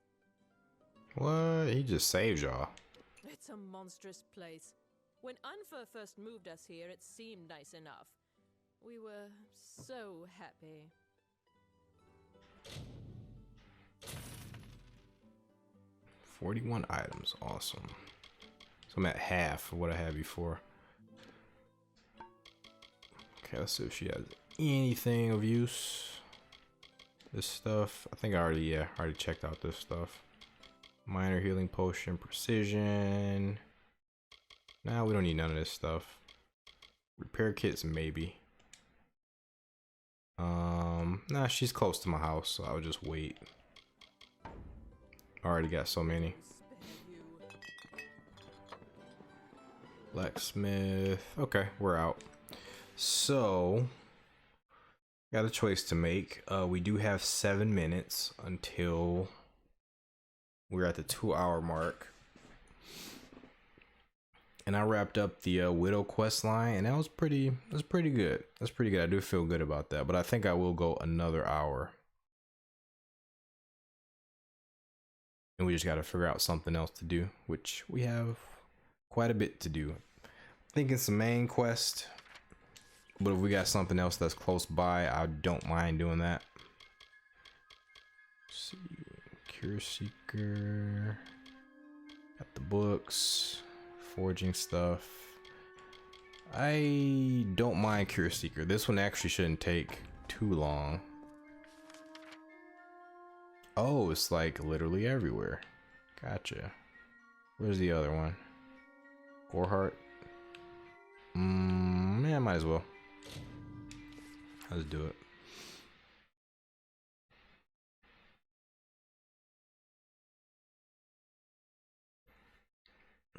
What? He just saved y'all. It's a monstrous place. When Unfer first moved us here, it seemed nice enough. We were so happy. $41 items, awesome. So I'm at half of what I had before. Okay, let's see if she has anything of use. This stuff, I think I already checked out this stuff. Minor healing potion, precision. Nah, we don't need none of this stuff. Repair kits, maybe. Nah, she's close to my house, so I'll just wait. Already got so many. Blacksmith. Okay, we're out. So, got a choice to make. We do have 7 minutes until we're at the 2-hour mark. And I wrapped up the Widow quest line, and that was pretty good. That's pretty good. I do feel good about that, but I think I will go another hour. And we just got to figure out something else to do, which we have quite a bit to do. Thinking some main quest, but if we got something else that's close by, I don't mind doing that. Let's see, Cure Seeker, got the books, forging stuff. I don't mind Cure Seeker. This one actually shouldn't take too long. Oh, it's like literally everywhere. Gotcha. Where's the other one? Goreheart. Yeah, might as well. Let's do it.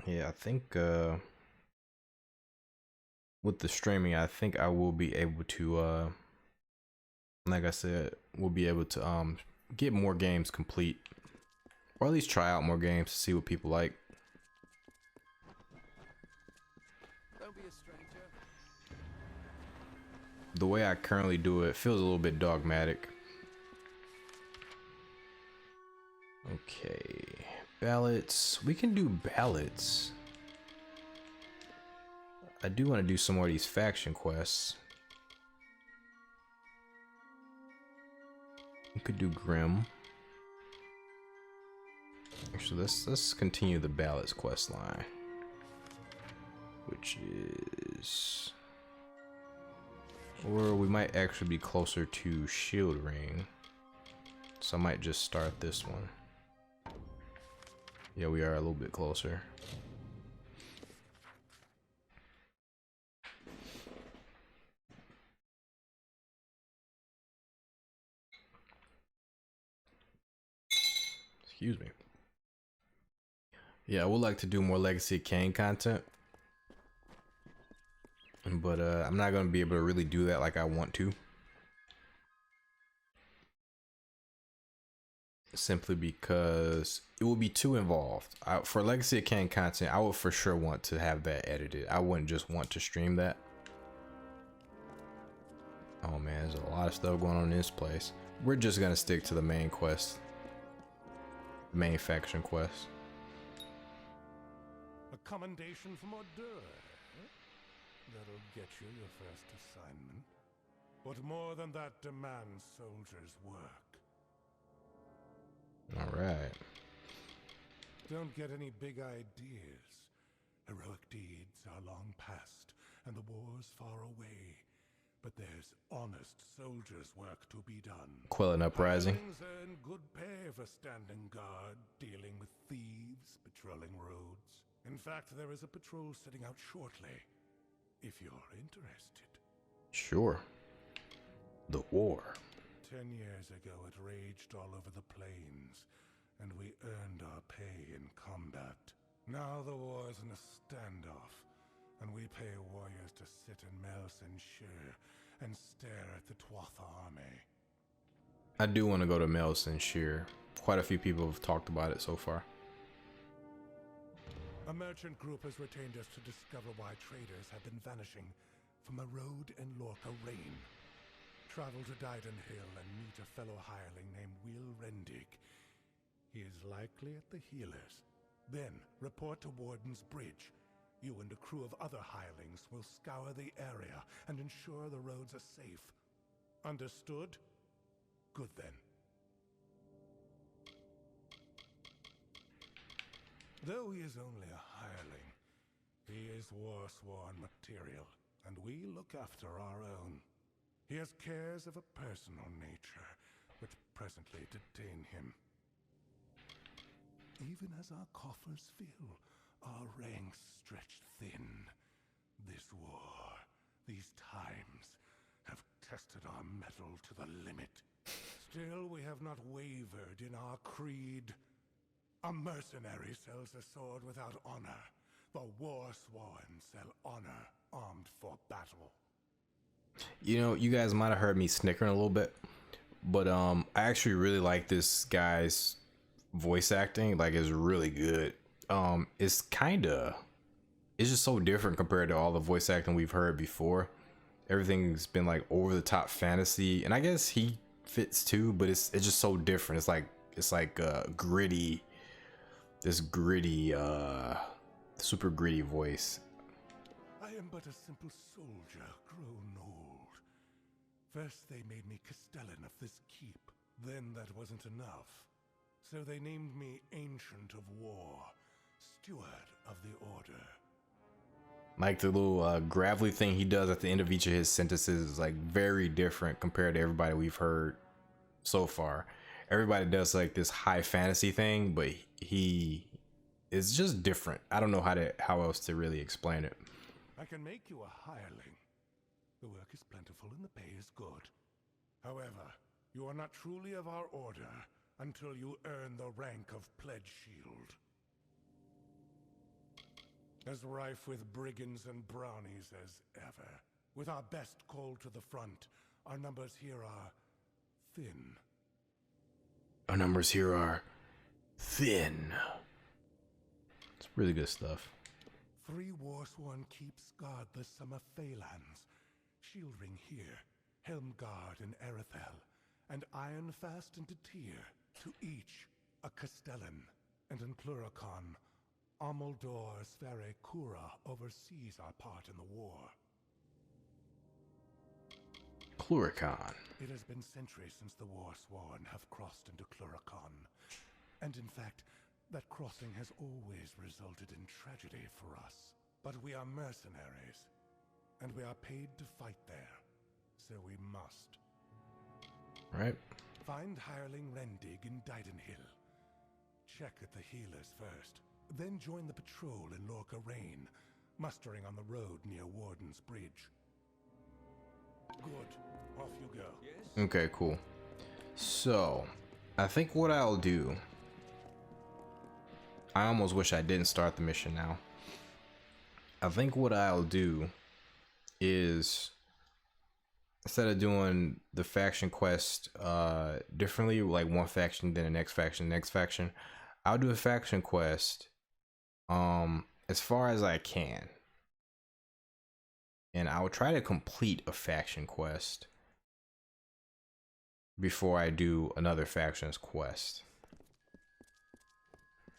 Yeah, I think with the streaming, I think I will be able to like I said, we'll be able to get more games complete, or at least try out more games to see what people like. Don't be a stranger. the way I currently do it feels a little bit dogmatic. Okay, ballots. We can do ballots. I do want to do some more of these faction quests. We could do Grim. Actually, let's continue the ballots quest line, which is, or we might actually be closer to Shield Ring, so I might just start this one. Yeah, we are a little bit closer. Excuse me. Yeah, I would like to do more Legacy of Kain content, but I'm not going to be able to really do that like I want to. Simply because it will be too involved. For Legacy of Kain content, I would for sure want to have that edited. I wouldn't just want to stream that. Oh man, there's a lot of stuff going on in this place. We're just going to stick to the main quest. Main faction quest. A commendation from Ordure. That'll get you your first assignment. But more than that demands soldiers' work. Alright. Don't get any big ideas. Heroic deeds are long past, and the war's far away. But there's honest soldiers' work to be done. Quelling Uprising. Hirelings earn good pay for standing guard, dealing with thieves, patrolling roads. In fact, there is a patrol setting out shortly, if you're interested. Sure. The war. 10 years ago, it raged all over the plains, and we earned our pay in combat. Now the war's in a standoff, and we pay warriors to sit in Melsenshire and stare at the Tuatha army. I do want to go to Melsenshire. Quite a few people have talked about it so far. A merchant group has retained us to discover why traders have been vanishing from the road in Lorca Rain. Travel to Dyden Hill and meet a fellow hireling named Will Rendig. He is likely at the healers. Then report to Warden's Bridge. You and a crew of other hirelings will scour the area and ensure the roads are safe. Understood? Good then. Though he is only a hireling, he is war-sworn material, and we look after our own. He has cares of a personal nature, which presently detain him. Even as our coffers fill, our ranks stretch thin. This war, these times, have tested our mettle to the limit. Still, we have not wavered in our creed. A mercenary sells a sword without honor. The war-sworn sell honor armed for battle. You know, you guys might have heard me snickering a little bit, but I actually really like this guy's voice acting. Like, it's really good. It's just so different compared to all the voice acting we've heard before. Everything's been like over the top fantasy, and I guess he fits too, but it's just so different. It's like gritty, this gritty, super gritty voice. I am but a simple soldier, grown old. First they made me Castellan of this keep. Then that wasn't enough. So they named me Ancient of War, Steward of the Order. Like the little gravelly thing he does at the end of each of his sentences is like very different compared to everybody we've heard so far. Everybody does like this high fantasy thing, but he is just different. I don't know how else to really explain it. I can make you a hireling. The work is plentiful and the pay is good. However, you are not truly of our order until you earn the rank of Pledge Shield. As rife with brigands and brownies as ever. With our best called to the front, our numbers here are thin. Our numbers here are thin. It's really good stuff. 3 war-sworn keeps guard the summer Phalanx. Shield ring here, Helmgard and Erethel, and Ironfast and Tyr, to each a Castellan, and in Pluricon, Amalur Sfere Cura oversees our part in the war. Pluricon. It has been centuries since the Warsworn have crossed into Pluricon, and in fact, that crossing has always resulted in tragedy for us. But we are mercenaries, and we are paid to fight there, so we must. Right. Find hireling Rendig in Didenhill. Check at the healers first, then join the patrol in Lorca Rain, mustering on the road near Warden's Bridge. Good. Off you go. Yes? Okay, cool. So, I think what I'll do... I almost wish I didn't start the mission now. I think what I'll do is, instead of doing the faction quest differently, like one faction, then the next faction, I'll do a faction quest as far as I can. And I'll try to complete a faction quest before I do another faction's quest.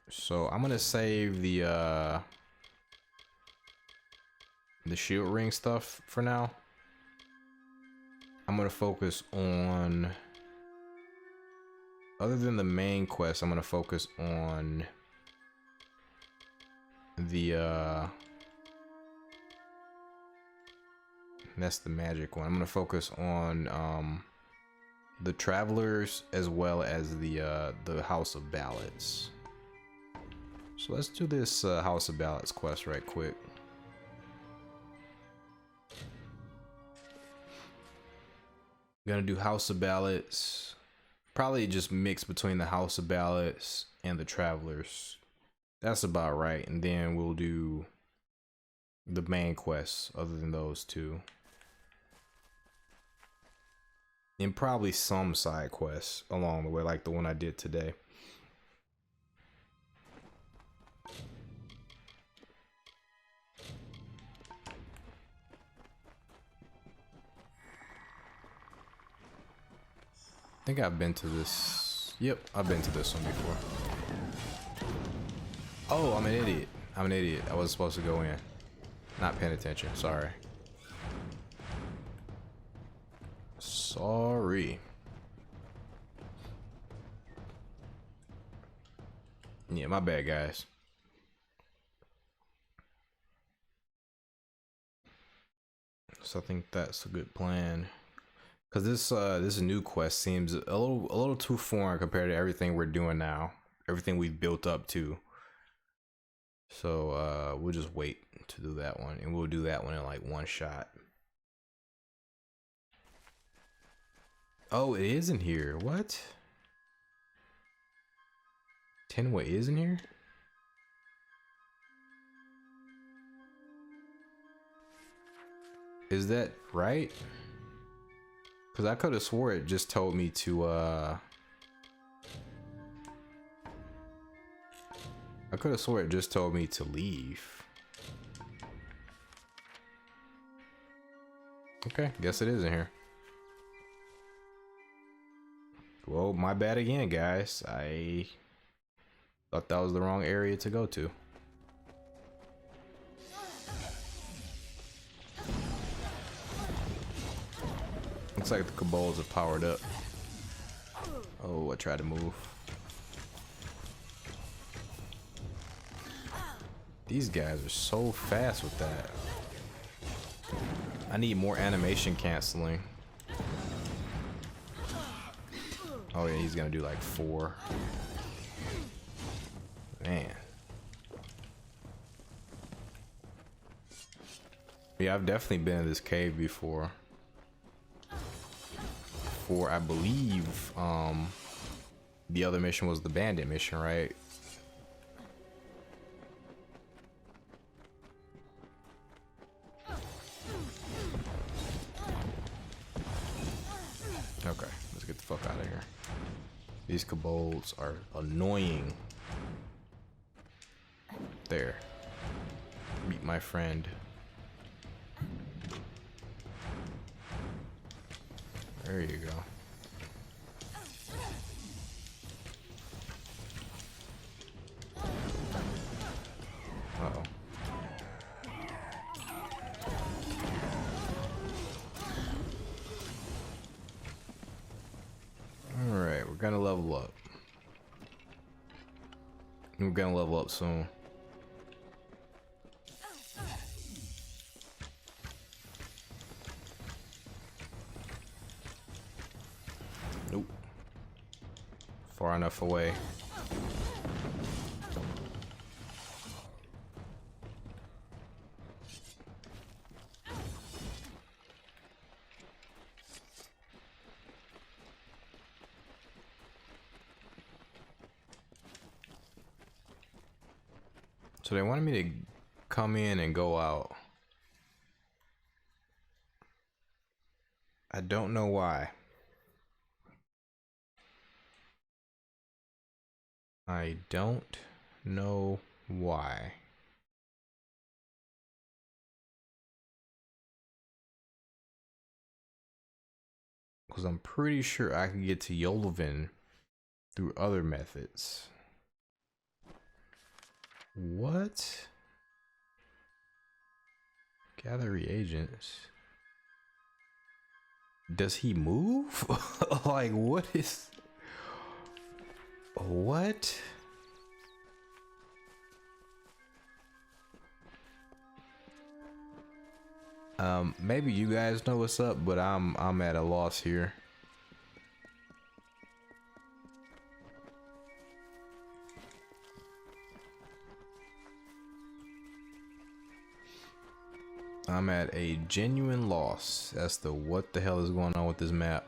So I'm gonna save the shield ring stuff for now. I'm gonna focus on, other than the main quest, I'm gonna focus on the that's the magic one. I'm gonna focus on the travelers as well as the House of Ballots. So let's do this House of Ballots quest right quick. Gonna do House of Ballots. Probably just mix between the House of Ballots and the Travelers. That's about right. And then we'll do the main quests other than those two. And probably some side quests along the way, like the one I did today. I think I've been to this. Yep, I've been to this one before. Oh, I'm an idiot. I'm an idiot. I wasn't supposed to go in. Not paying attention. Sorry. Sorry. Yeah, my bad, guys. So I think that's a good plan. Cause this new quest seems a little too foreign compared to everything we're doing now, everything we've built up to. So we'll just wait to do that one, and we'll do that one in like one shot. Oh, it is in here. What? Tenwa is in here? Is that right? Cause I could have swore it just told me to I could have swore it just told me to leave. Okay, guess it is in here. Well, my bad again, guys. I thought that was the wrong area to go to. Looks like the kobolds are powered up. Oh, I tried to move. These guys are so fast with that. I need more animation canceling. Oh yeah, he's gonna do like 4. Man. Yeah, I've definitely been in this cave before. I believe the other mission was the bandit mission, right? Okay, let's get the fuck out of here. These kobolds are annoying. There. Meet my friend. There you go. Uh-oh. Alright, we're gonna level up. We're gonna level up soon. Nope. Far enough away. So they wanted me to come in and go out. I don't know why. I don't know why. Because I'm pretty sure I can get to Yolvan through other methods. What? Gather reagents. Does he move? Like, what is... What? Maybe you guys know what's up, but I'm at a loss here. I'm at a genuine loss as to what the hell is going on with this map.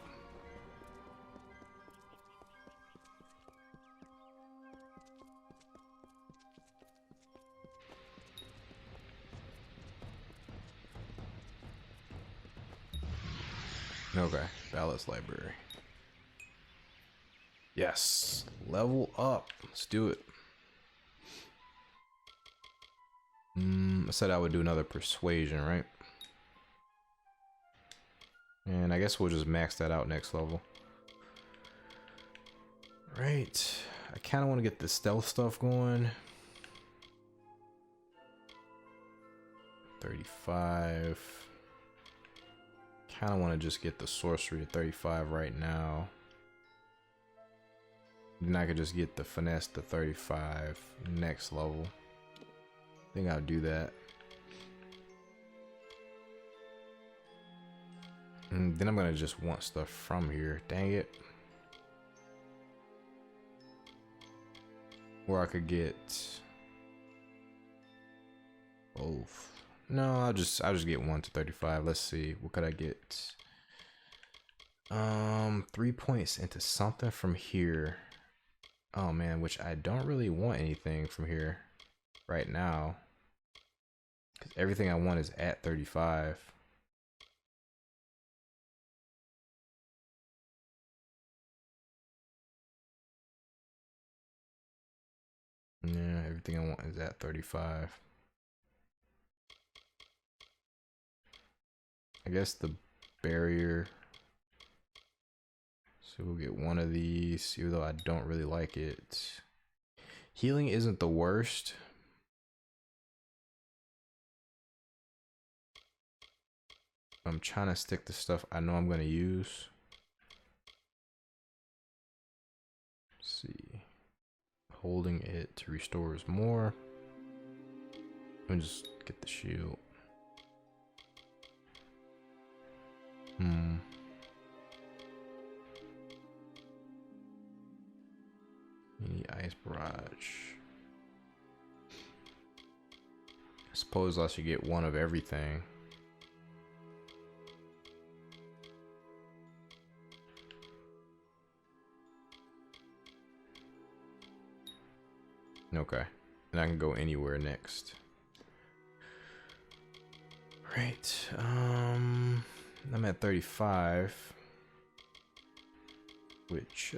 Okay, Ballast Library. Yes, level up. Let's do it. I said I would do another persuasion, right? And I guess we'll just max that out next level. Right. I kind of want to get the stealth stuff going. 35. Kind of want to just get the sorcery at 35 right now. Then I could just get the finesse to 35 next level. I think I'll do that. And then I'm gonna just want stuff from here. Dang it. Or I could get both. No, I'll just get 1 to 35. Let's see. What could I get? 3 points into something from here. Oh man, which I don't really want anything from here right now. Cause everything I want is at 35. Yeah, everything I want is at 35. I guess the barrier. So we'll get one of these, even though I don't really like it. Healing isn't the worst. I'm trying to stick to stuff I know I'm going to use. Let's see. Holding it to restores more. Let me just get the shield. Mini ice barrage. I suppose I should get one of everything. Okay, and I can go anywhere next. Right, I'm at 35, which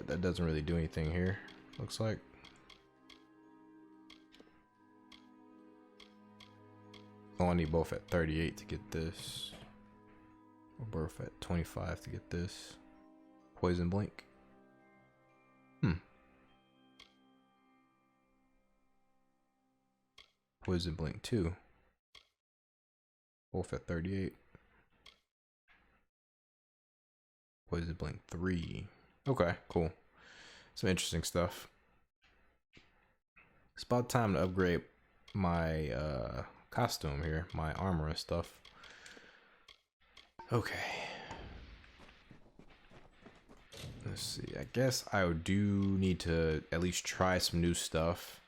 that doesn't really do anything here, looks like. Oh, I need both at 38 to get this. We're both at 25 to get this. Poison Blink. Poison Blink 2. Both at 38. Poison Blink 3. Okay, cool. Some interesting stuff. It's about time to upgrade my costume here, my armor and stuff. Okay. Let's see. I guess I do need to at least try some new stuff.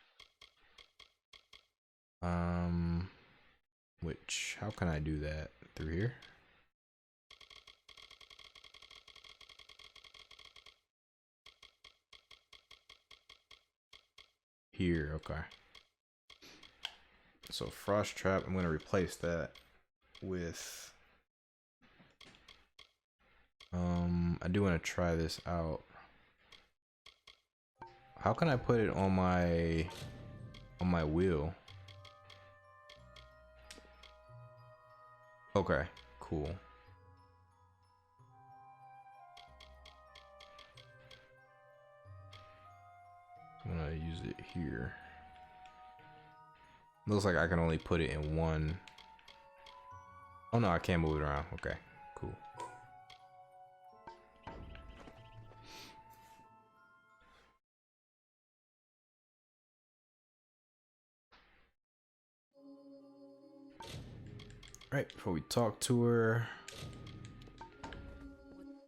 Which, how can I do that? Through here? Here, okay. So Frost Trap, I'm gonna replace that with I do want to try this out. How can I put it on my wheel? Okay, cool. I'm gonna use it here. Looks like I can only put it in one. Oh no, I can't move it around. Okay, cool. Right, before we talk to her.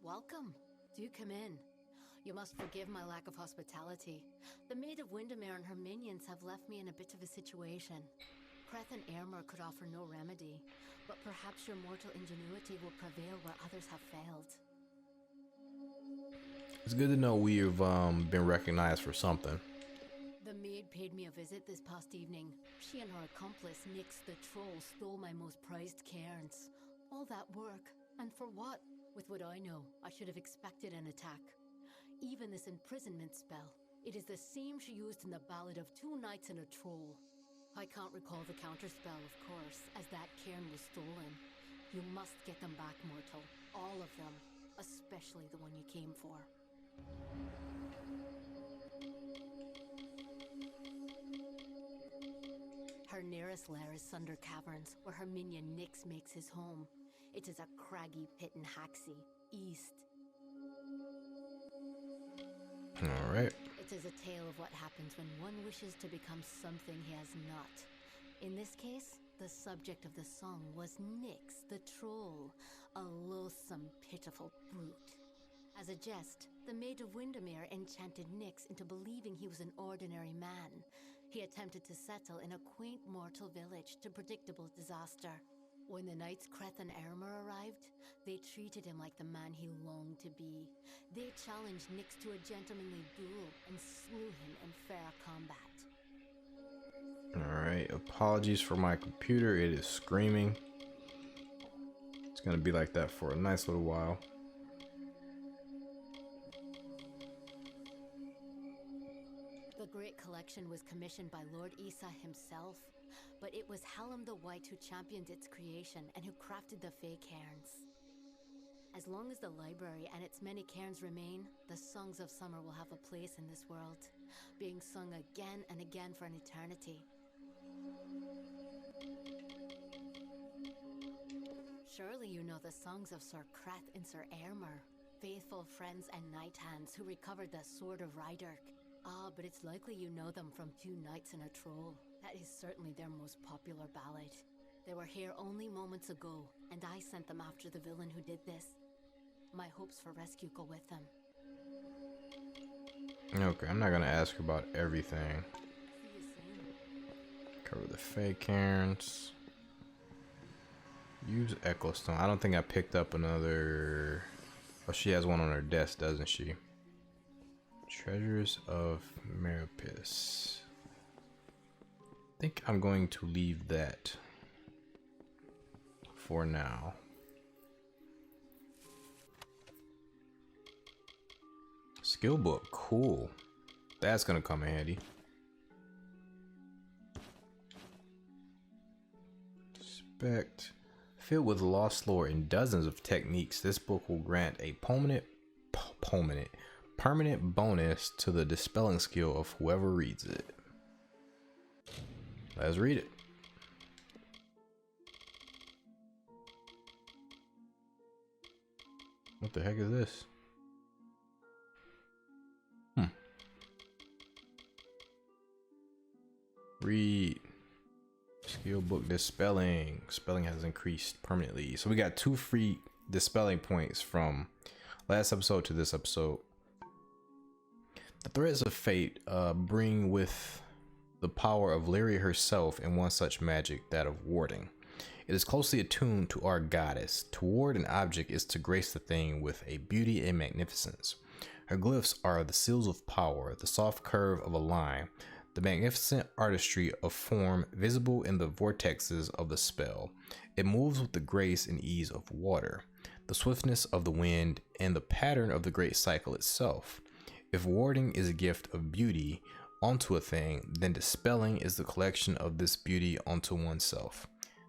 Welcome. Do come in. You must forgive my lack of hospitality. The Maid of Windermere and her minions have left me in a bit of a situation. Creth and Airmer could offer no remedy, but perhaps your mortal ingenuity will prevail where others have failed. It's good to know we've been recognized for something. The maid paid me a visit this past evening. She and her accomplice, Nyx the Troll, stole my most prized cairns. All that work, and for what? With what I know, I should have expected an attack. Even this imprisonment spell, it is the same she used in the Ballad of Two Knights and a Troll. I can't recall the counterspell, of course, as that cairn was stolen. You must get them back, mortal. All of them. Especially the one you came for. Her nearest lair is Sunder Caverns, where her minion Nyx makes his home. It is a craggy pit in Haxie, east. Alright. It is a tale of what happens when one wishes to become something he has not. In this case, the subject of the song was Nyx the Troll, a loathsome, pitiful brute. As a jest, the Maid of Windermere enchanted Nyx into believing he was an ordinary man. He attempted to settle in a quaint mortal village to predictable disaster. When the knights Creth and Airmer arrived, they treated him like the man he longed to be. They challenged Nyx to a gentlemanly duel and slew him in fair combat. Alright, apologies for my computer. It is screaming. It's gonna be like that for a nice little while. The Great Collection was commissioned by Lord Issa himself, but it was Hallam the White who championed its creation and who crafted the Fey Cairns. As long as the library and its many cairns remain, the songs of summer will have a place in this world, being sung again and again for an eternity. Surely you know the songs of Sir Creth and Sir Airmer, faithful friends and knight hands who recovered the Sword of Ryderk. Ah, but it's likely you know them from Two Knights and a Troll. That is certainly their most popular ballad. They were here only moments ago, and I sent them after the villain who did this. My hopes for rescue go with them. Okay, I'm not gonna ask her about everything. See you soon. Cover the fake cairns. Use Echo Stone. I don't think I picked up another. Oh, she has one on her desk, doesn't she? Treasures of Meropis. I think I'm going to leave that for now. Skill book, cool. That's gonna come in handy. Inspect, Filled with lost lore and dozens of techniques, this book will grant a permanent bonus to the dispelling skill of whoever reads it. Let's read it. What the heck is this? Read. Skill book Dispelling. Spelling has increased permanently. So we got 2 free Dispelling points from last episode to this episode. The threads of fate bring with the power of Lyria herself and one such magic, that of warding. It is closely attuned to our goddess. To ward an object is to grace the thing with a beauty and magnificence. Her glyphs are the seals of power, the soft curve of a line, the magnificent artistry of form visible in the vortexes of the spell. It moves with the grace and ease of water, the swiftness of the wind, and the pattern of the great cycle itself. If warding is a gift of beauty onto a thing, then dispelling is the collection of this beauty onto oneself.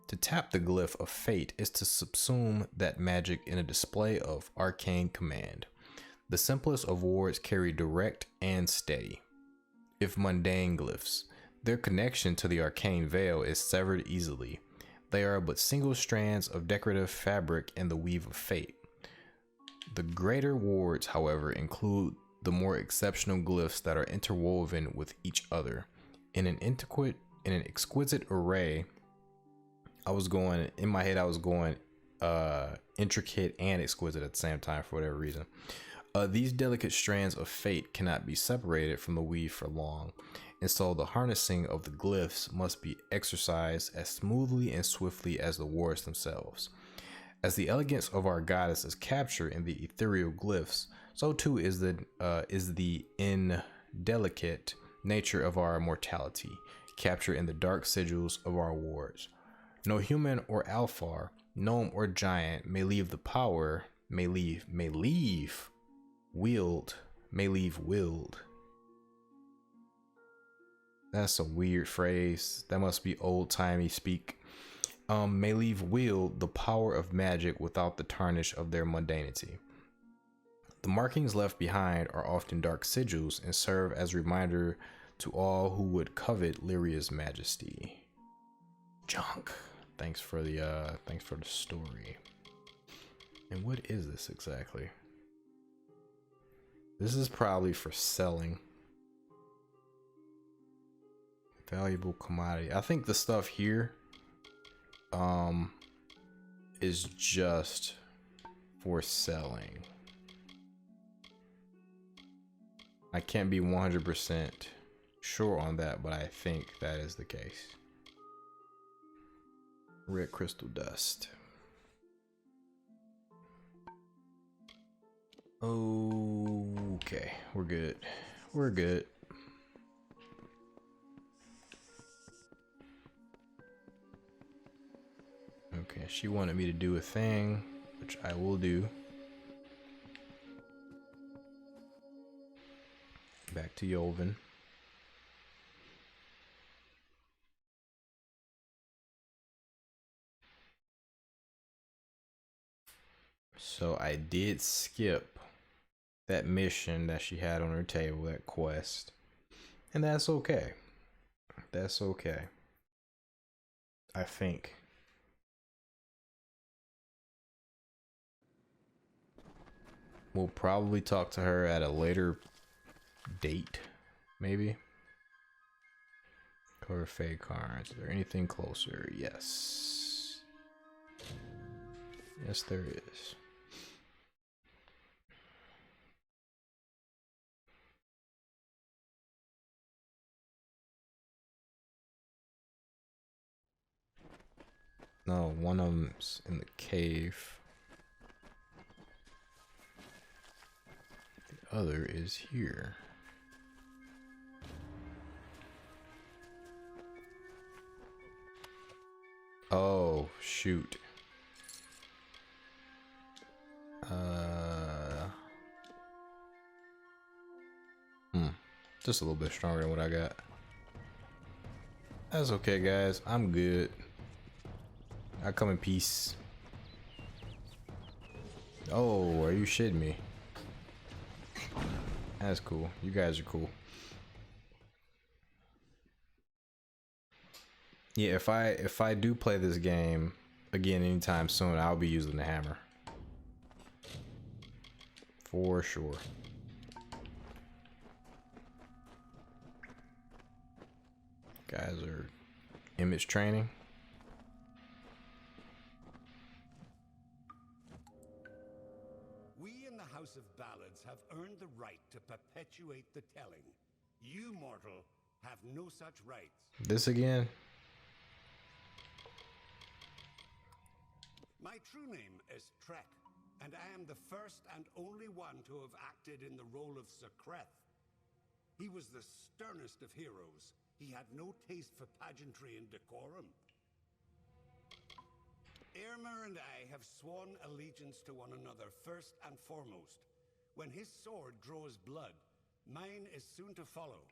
To tap the glyph of fate is to subsume that magic in a display of arcane command. The simplest of wards carry direct and steady. If mundane glyphs, their connection to the arcane veil is severed easily. They are but single strands of decorative fabric in the weave of fate. The greater wards, however, include the more exceptional glyphs that are interwoven with each other in an exquisite array. In my head I was going intricate and exquisite at the same time for whatever reason. These delicate strands of fate cannot be separated from the weave for long, and so the harnessing of the glyphs must be exercised as smoothly and swiftly as the wards themselves. As the elegance of our goddess is captured in the ethereal glyphs, so too is the indelicate nature of our mortality captured in the dark sigils of our wards. No human or alfar, gnome or giant may leave willed. That's a weird phrase. That must be old-timey speak. May leave willed the power of magic without the tarnish of their mundanity. The markings left behind are often dark sigils and serve as a reminder to all who would covet Lyria's majesty. Junk. Thanks for the story. And what is this exactly? This is probably for selling. Valuable commodity. I think the stuff here is just for selling. I can't be 100% sure on that, but I think that is the case. Red crystal dust. Okay, we're good. We're good. Okay, she wanted me to do a thing, which I will do. Back to Yolvan. So I did skip that mission that she had on her table, that quest. And that's okay. That's okay. I think. We'll probably talk to her at a later date, maybe. Cover fade cards. Is there anything closer? Yes. Yes, there is. No, one of them's in the cave. The other is here. Oh, shoot. Just a little bit stronger than what I got. That's okay, guys. I'm good. I come in peace. Oh, are you shitting me? That's cool. You guys are cool. Yeah, if I do play this game again anytime soon, I'll be using the hammer. For sure. Guys are image training. We in the House of Ballads have earned the right to perpetuate the telling. You, mortal, have no such rights. This again? My true name is Trek, and I am the first and only one to have acted in the role of Sir Kreth. He was the sternest of heroes. He had no taste for pageantry and decorum. Irmer and I have sworn allegiance to one another first and foremost. When his sword draws blood, mine is soon to follow.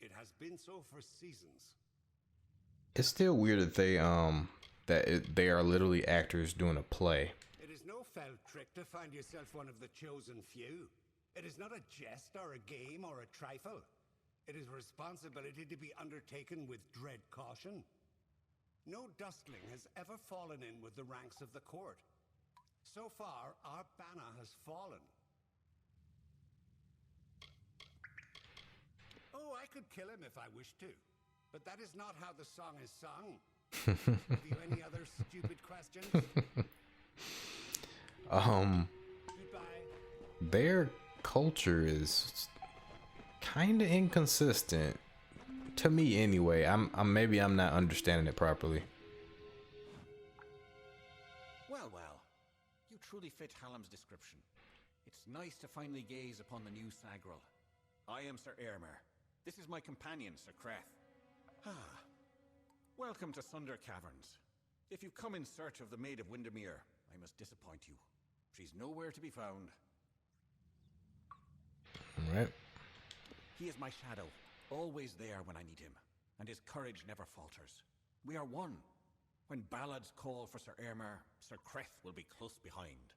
It has been so for seasons. It's still weird that they are literally actors doing a play. It is no foul trick to find yourself one of the chosen few. It is not a jest or a game or a trifle. It is a responsibility to be undertaken with dread caution. No dustling has ever fallen in with the ranks of the court. So far, our banner has fallen. Oh, I could kill him if I wished to, but that is not how the song is sung. Have you any other stupid questions? Goodbye. Their culture is kind of inconsistent to me anyway. Maybe I'm not understanding it properly. Well, you truly fit Hallam's description. It's nice to finally gaze upon the new Sagril. I am Sir Irmer. This is my companion, Sir Kreth. Welcome to Sunder Caverns. If you've come in search of the Maid of Windermere, I must disappoint you. She's nowhere to be found. Alright. He is my shadow, always there when I need him, and his courage never falters. We are one. When ballads call for Sir Irmer, Sir Kreth will be close behind.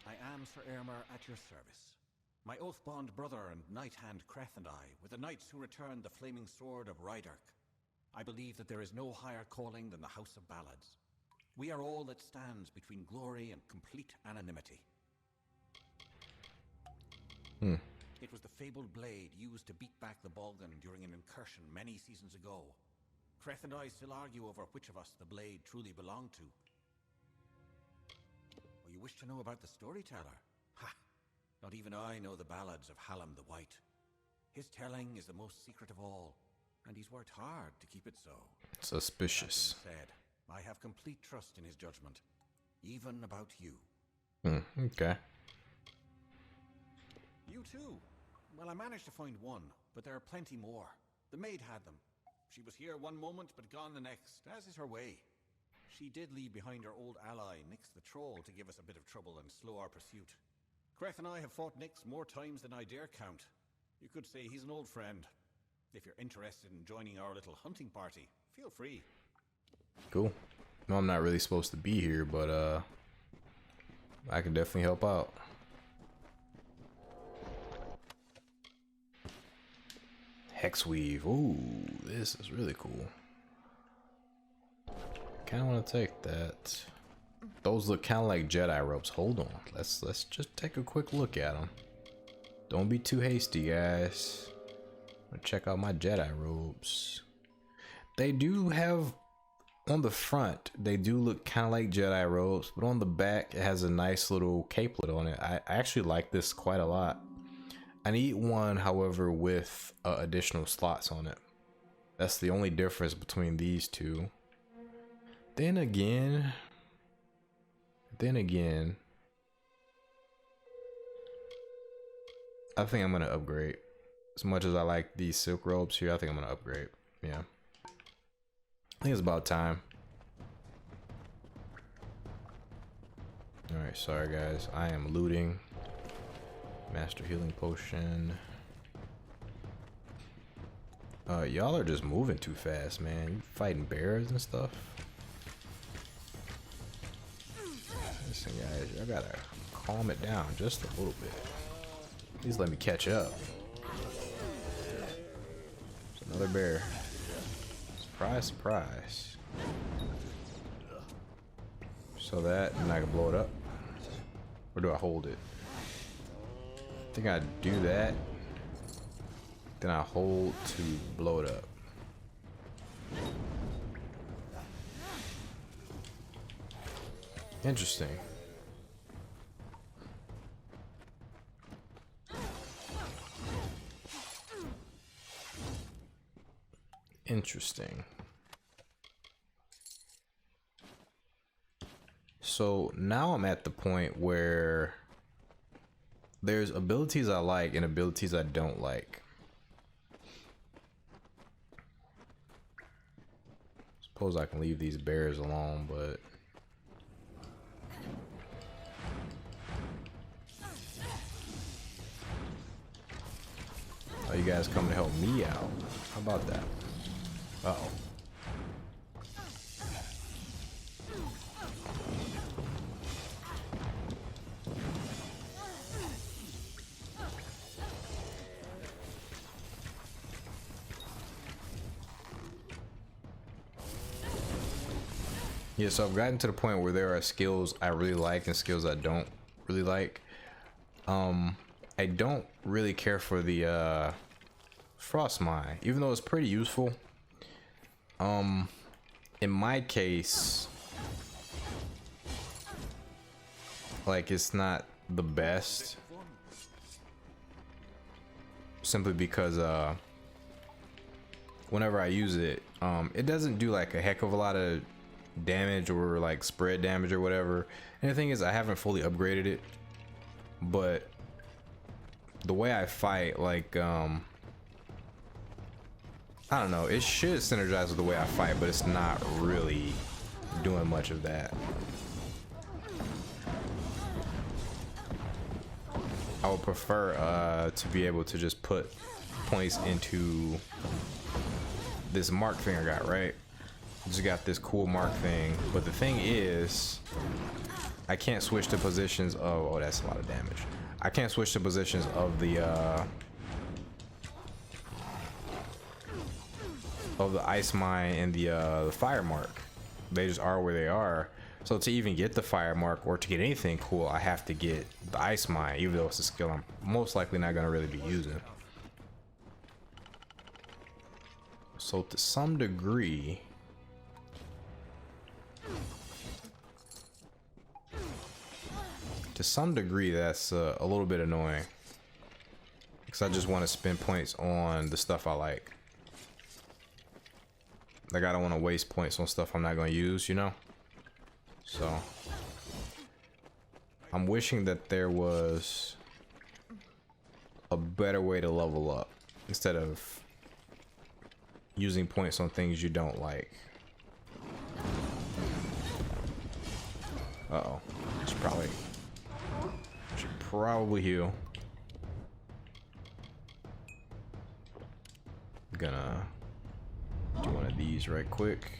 I am Sir Irmer at your service. My oath-bond brother and knight-hand Kreth and I were the knights who returned the flaming sword of Rydark. I believe that there is no higher calling than the House of Ballads. We are all that stands between glory and complete anonymity. It was the fabled blade used to beat back the Balgan during an incursion many seasons ago. Kreth and I still argue over which of us the blade truly belonged to. Oh, you wish to know about the storyteller? Ha! Not even I know the ballads of Hallam the White. His telling is the most secret of all, and he's worked hard to keep it so. Suspicious. That being said, I have complete trust in his judgment, even about you. Okay. You too? Well, I managed to find one, but there are plenty more. The maid had them. She was here one moment, but gone the next, as is her way. She did leave behind her old ally, Nyx the Troll, to give us a bit of trouble and slow our pursuit. Kreth and I have fought Nyx more times than I dare count. You could say he's an old friend. If you're interested in joining our little hunting party, feel free. Cool. No, I'm not really supposed to be here, but I can definitely help out. Hexweave. Ooh, this is really cool. Kind of want to take that. Those look kind of like Jedi ropes. Hold on. Let's just take a quick look at them. Don't be too hasty, guys. I'm gonna check out my Jedi robes. They do have, on the front, they do look kind of like Jedi robes, but on the back, it has a nice little capelet on it. I actually like this quite a lot. I need one, however, with additional slots on it. That's the only difference between these two. Then again, I think I'm gonna upgrade. As much as I like these silk robes here, I think I'm gonna upgrade. Yeah, I think it's about time. All right, sorry guys, I am looting. Master healing potion. Y'all are just moving too fast, man. You fighting bears and stuff. Listen, guys, I gotta calm it down just a little bit. Please let me catch up. There's another bear. Surprise, surprise. So that, and I can blow it up. Or do I hold it? I think I do that. Then I hold to blow it up. Interesting. Interesting. So now I'm at the point where there's abilities I like and abilities I don't like. Suppose I can leave these bears alone, but oh, you guys come to help me out. How about that? Uh-oh. Yeah, so I've gotten to the point where there are skills I really like and skills I don't really like. I don't really care for the Frost Mine, even though it's pretty useful. In my case, like, it's not the best, simply because whenever I use it, it doesn't do like a heck of a lot of damage or like spread damage or whatever. And the thing is, I haven't fully upgraded it, but the way I fight, like, I don't know, it should synergize with the way I fight, but it's not really doing much of that. I would prefer to be able to just put points into this mark thing I got, right? Just got this cool mark thing, but the thing is, I can't switch to positions of, oh, that's a lot of damage. I can't switch to positions of the ice mine and the fire mark. They just are where they are. So to even get the fire mark or to get anything cool, I have to get the ice mine, even though it's a skill I'm most likely not gonna really be using. So to some degree, that's a little bit annoying, because I just want to spend points on the stuff I like. Like, I don't want to waste points on stuff I'm not going to use, you know? So I'm wishing that there was a better way to level up instead of using points on things you don't like. Uh-oh. Should probably heal. Gonna do one of these right quick.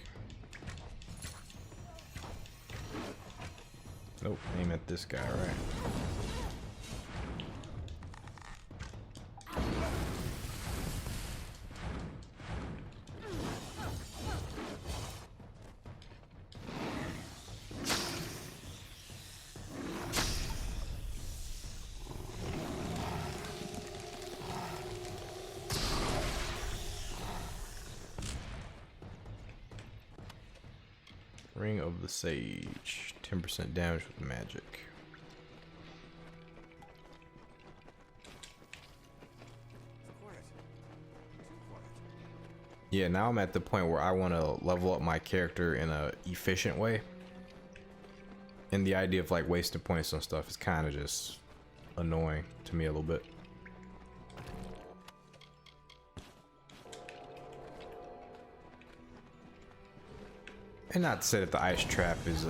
Nope, aim at this guy, right? Ring of the Sage, 10% damage with magic. Yeah, now I'm at the point where I want to level up my character in a efficient way. And the idea of like wasting points on stuff is kind of just annoying to me a little bit. And not to say that the ice trap is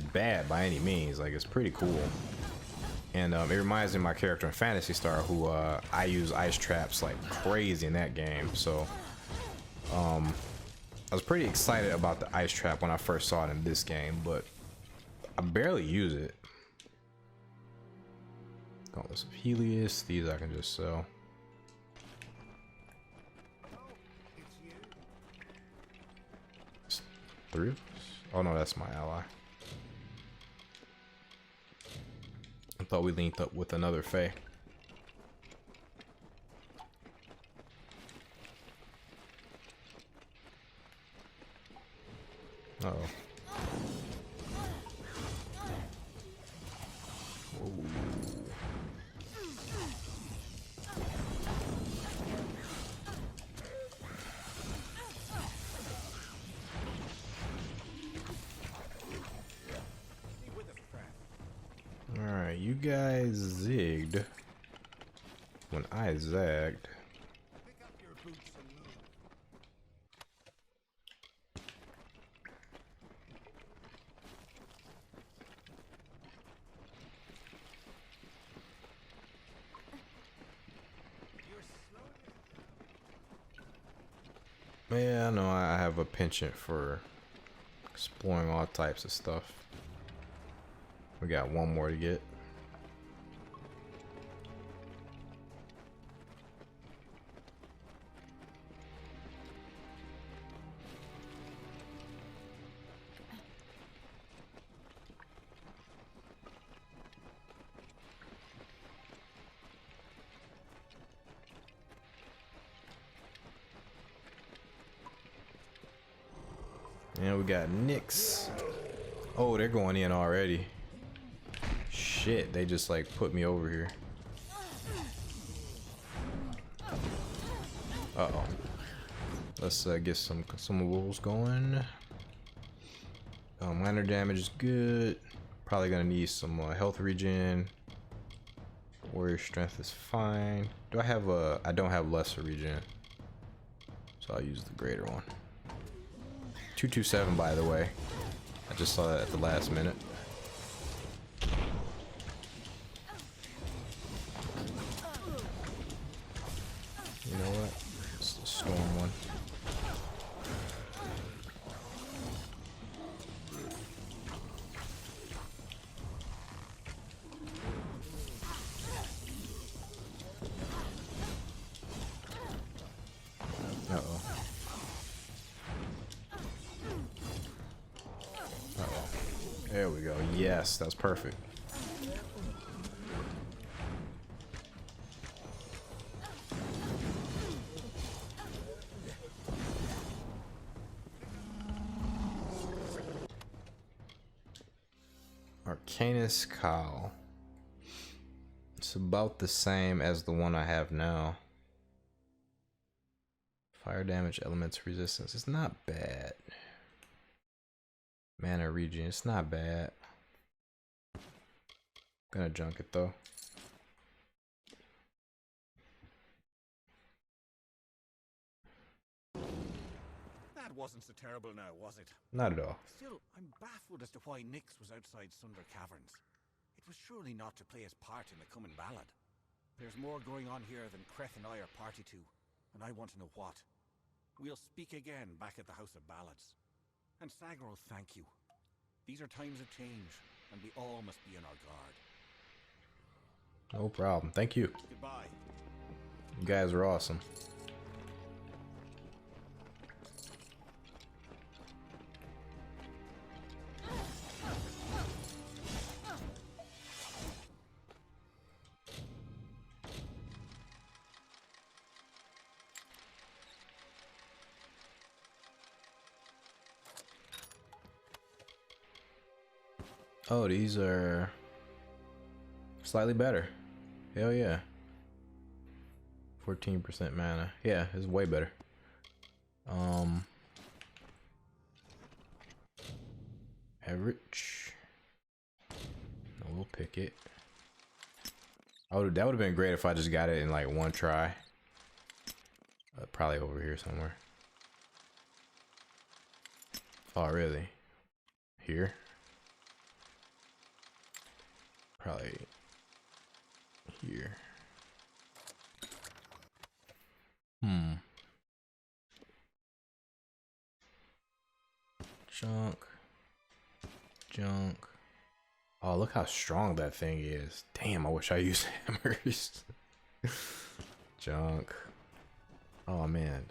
bad by any means. Like, it's pretty cool. And it reminds me of my character in Phantasy Star, who I use ice traps like crazy in that game. So I was pretty excited about the ice trap when I first saw it in this game, but I barely use it. Gauntlets of Helios. These I can just sell. It's 3 of us? Oh no, that's my ally. I thought we linked up with another Fae. Uh-oh. Whoa. Alright, you guys zigged when I zagged. Pick up your boots and move. Yeah, I know I have a penchant for exploring all types of stuff. We got one more to get. And we got Nyx. Oh, they're going in already. Shit, they just like put me over here. Uh-oh. Let's get some consumables going. Minor damage is good. Probably gonna need some health regen. Warrior strength is fine. Do I have a... I don't have lesser regen. So I'll use the greater one. 227 by the way. I just saw that at the last minute. You know what? It's the storm one. Uh-oh. Uh-oh. There we go. Yes, that's perfect. Arcanus Cowl. It's about the same as the one I have now. Fire damage, elements resistance. It's not bad. Mana regen. It's not bad. Gonna junk it though. That wasn't so terrible now, was it? Not at all. Still, I'm baffled as to why Nyx was outside Sunder Caverns. It was surely not to play his part in the coming ballad. There's more going on here than Creth and I are party to, and I want to know what. We'll speak again back at the House of Ballads. And Sagro, thank you. These are times of change, and we all must be on our guard. No problem. Thank you. Goodbye. You guys are awesome. Oh, these are slightly better. Hell yeah. 14% mana. Yeah, it's way better. Average. No, we'll pick it. Oh, that would have been great if I just got it in like one try. Probably over here somewhere. Oh, really? Here? Probably here. Junk. Junk. Oh, look how strong that thing is. Damn, I wish I used hammers. Junk. Oh man,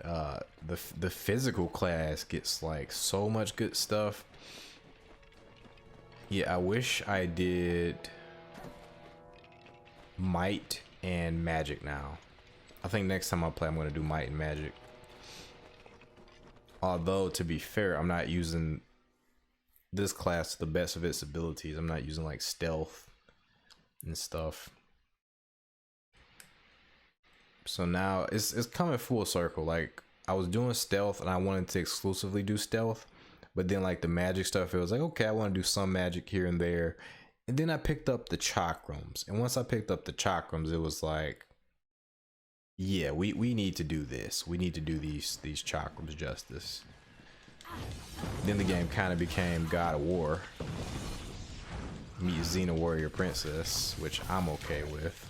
the physical class gets like so much good stuff. Yeah, I wish I did might and magic now. I think next time I play, I'm gonna do might and magic. Although, to be fair, I'm not using this class to the best of its abilities. I'm not using like stealth and stuff. So now it's coming full circle. Like, I was doing stealth and I wanted to exclusively do stealth, but then like the magic stuff, it was like, okay, I want to do some magic here and there. And then I picked up the chakrams, and once I picked up the chakrams, it was like, yeah, we need to do this. We need to do these chakrams justice. Then the game kind of became God of War. Meet Xena Warrior Princess, which I'm okay with.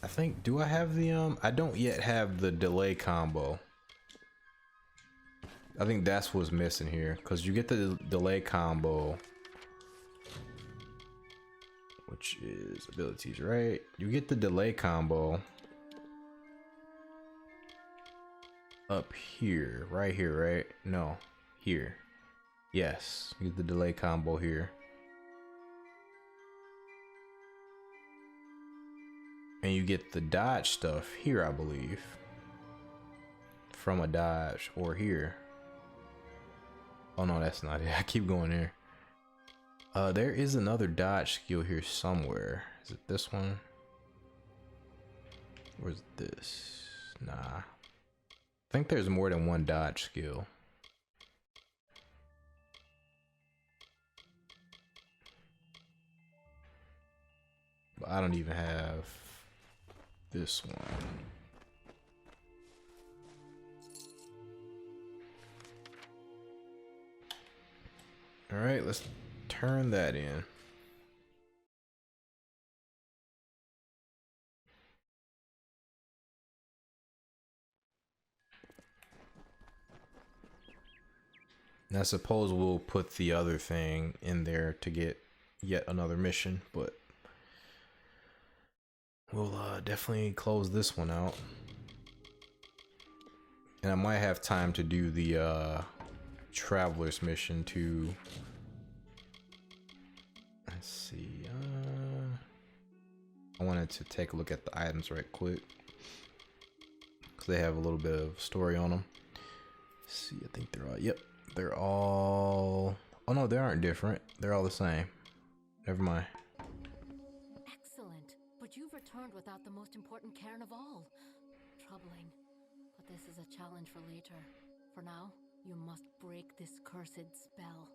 I think, do I have the I don't yet have the delay combo. I think that's what's missing here, because you get the delay combo, which is abilities, right? You get the delay combo up here, right here, right? No, here. Yes, you get the delay combo here. And you get the dodge stuff here, I believe. From a dodge, or here. Oh no, that's not it. I keep going there. There is another dodge skill here somewhere. Is it this one? Where's this? Nah. I think there's more than one dodge skill. But I don't even have this one. All right, let's turn that in. And I suppose we'll put the other thing in there to get yet another mission, but we'll definitely close this one out. And I might have time to do the Traveler's mission too. Let's see. I wanted to take a look at the items right quick, because they have a little bit of story on them. Let's see, I think they're all, yep, they're all, oh no, they aren't different. They're all the same. Never mind. Excellent, but you've returned without the most important cairn of all. Troubling, but this is a challenge for later. For now, you must break this cursed spell.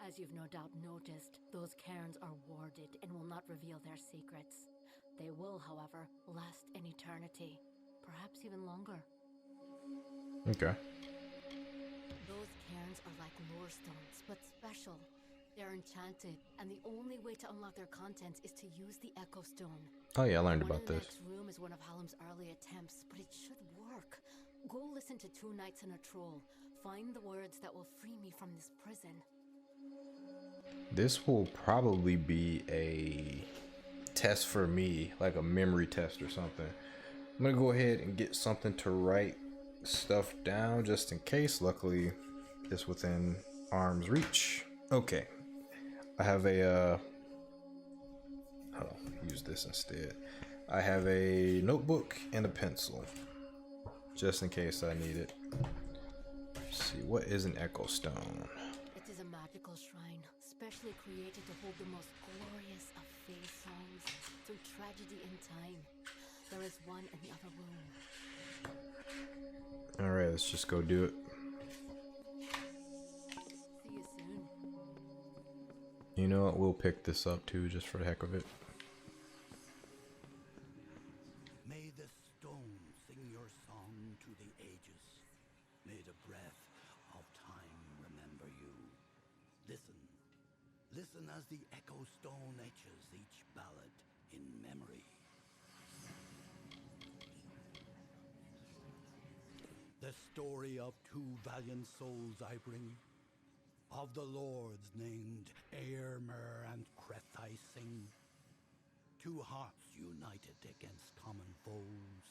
As you've no doubt noticed, those cairns are warded and will not reveal their secrets. They will, however, last an eternity, perhaps even longer. Okay. Those cairns are like lore stones, but special. They're enchanted, and the only way to unlock their contents is to use the Echo Stone. Oh yeah, I learned about this. The next room is one of Hallam's early attempts, but it should work. Go listen to Two Knights and a Troll. Find the words that will free me from this prison. This will probably be a test for me, like a memory test or something. I'm gonna go ahead and get something to write stuff down just in case. Luckily, it's within arm's reach. Okay, I have a use this instead. I have a notebook and a pencil, just in case I need it. Let's see, what is an Echo Stone? It is a magical shrine, specially created to hold the most glorious of fae songs through tragedy and time. There is one in the other room. All right, let's just go do it. See you soon. You know what? We'll pick this up too, just for the heck of it. May the stone sing your song to the ages. May the breath of time remember you. Listen. Listen as the Echo Stone etches each ballad in memory. The The story of two valiant souls I bring, of the lords named Aermer and Creth I sing. Two hearts united against common foes,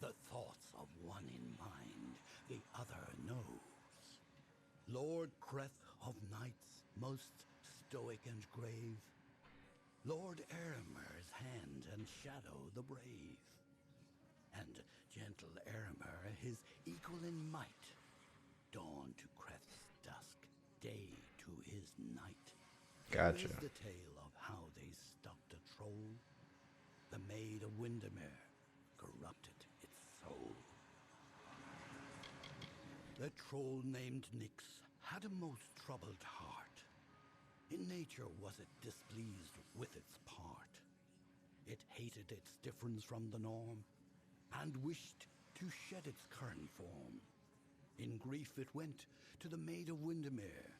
the thoughts of one in mind, the other knows. Lord Creth of knights, most stoic and grave, Lord Aermer's hand and shadow the brave, and gentle Aermer his equal in might, dawn to Creth's dusk, day to his night. Gotcha. Here is the tale of how they stopped a troll. The maid of Windermere corrupted its soul. The troll named Nyx had a most troubled heart. In nature was it displeased with its part. It hated its difference from the norm, and wished to shed its current form. In grief it went to the maid of Windermere.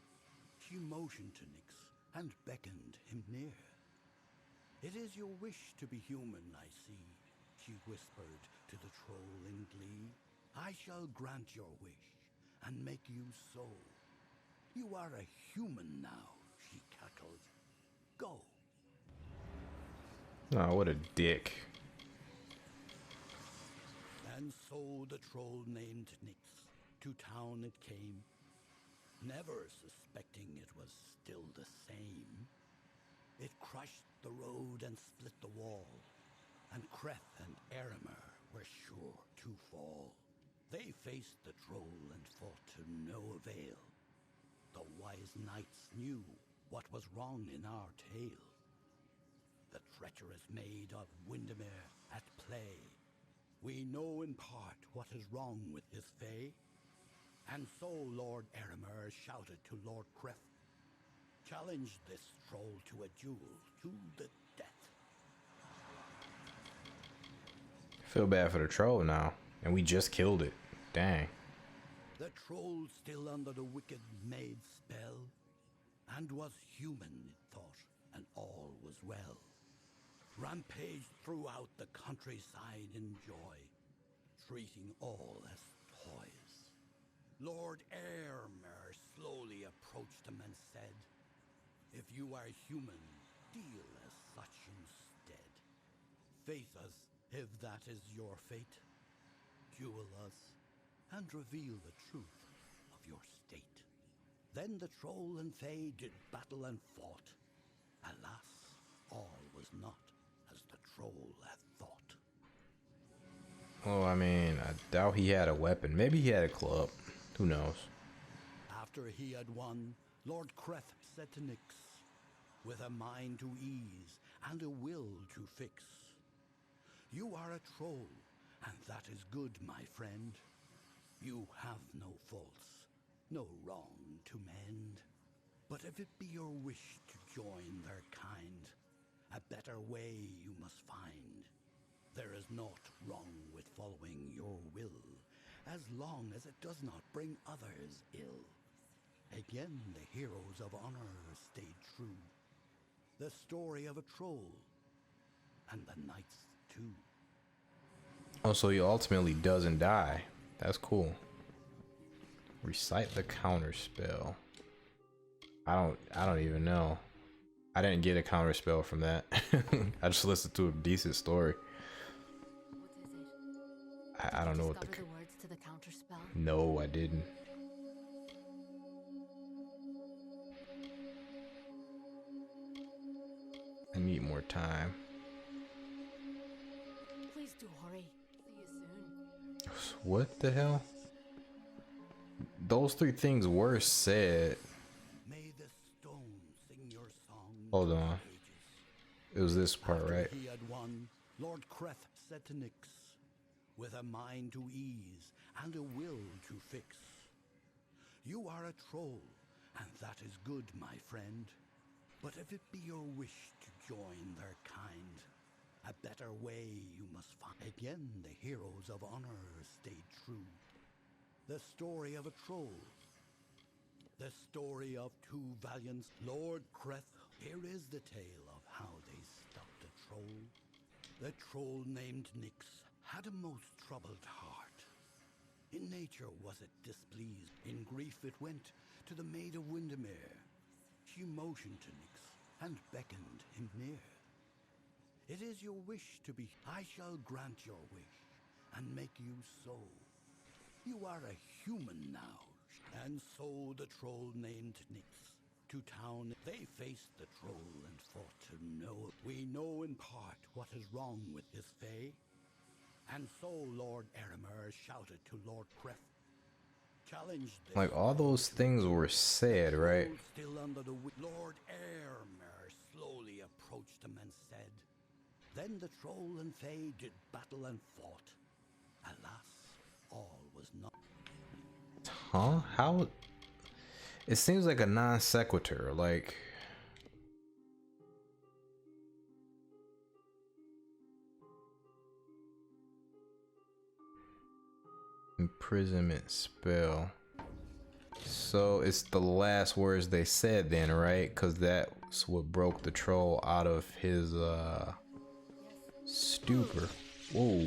She motioned to Nyx and beckoned him near. "It is your wish to be human, I see," she whispered to the troll in glee. "I shall grant your wish and make you so. You are a human now," she cackled. "Go." Oh, what a dick. And so the troll named Nyx to town it came, never suspecting it was still the same. It crushed the road and split the wall, and Creth and Aermer were sure to fall. They faced the troll and fought to no avail. The wise knights knew what was wrong in our tale. The treacherous maid of Windermere at play. We know in part what is wrong with his fay. And so Lord Aermer shouted to Lord Creth, "Challenge this troll to a duel to the death." Feel bad for the troll now, and we just killed it. Dang. The troll still under the wicked maid's spell, and was human, it thought, and all was well. Rampaged throughout the countryside in joy, treating all as toys. Lord Aermer slowly approached him and said, "If you are human, deal as such instead. Face us, if that is your fate. Duel us, and reveal the truth of your state." Then the troll and fae did battle and fought. Alas, all was not as the troll had thought. Oh, I mean, I doubt he had a weapon. Maybe he had a club. Who knows? After he had won, Lord Creth said to Nyx, with a mind to ease and a will to fix, "You are a troll, and that is good, my friend. You have no faults, no wrong to mend. But if it be your wish to join their kind, a better way you must find. There is naught wrong with following your will, as long as it does not bring others ill." Again the heroes of honor stayed true. The story of a troll, and the knights too. Oh, so he ultimately doesn't die. That's cool. Recite the counter spell. I don't even know. I didn't get a counter spell from that. I just listened to a decent story. What is it? I don't know what Discover the words to the counter spell? No, I didn't. I need more time. Please do hurry. See you soon. What the hell? Those three things were said. May the stone sing your song. Hold to on. the ages. It was this part, After right? he had won, Lord Creth said to Nyx, with a mind to ease and a will to fix, "You are a troll, and that is good, my friend. But if it be your wish to join their kind, a better way you must find." Again the heroes of honor stayed true. The story of a troll, the story of two valiant Lord Creth. Here is the tale of how they stopped a troll. The troll named Nyx had a most troubled heart. In nature was it displeased, in grief it went to the Maid of Windermere. She motioned to Nyx and beckoned him near. It is your wish to be, I shall grant your wish, and make you so. You are a human now. And so the troll named Nyx to town. They faced the troll and fought to know. We know in part what is wrong with his fay. And so Lord Eremer shouted to Lord Cref. Challenged this Like all those things were said, right? Still under the Lord Eremer slowly approached him and said, then the troll and fay did battle and fought. Alas, all was not. Huh? How? It seems like a non sequitur. Like, imprisonment spell. So it's the last words they said then, right? Because that's what broke the troll out of his stupor. Whoa.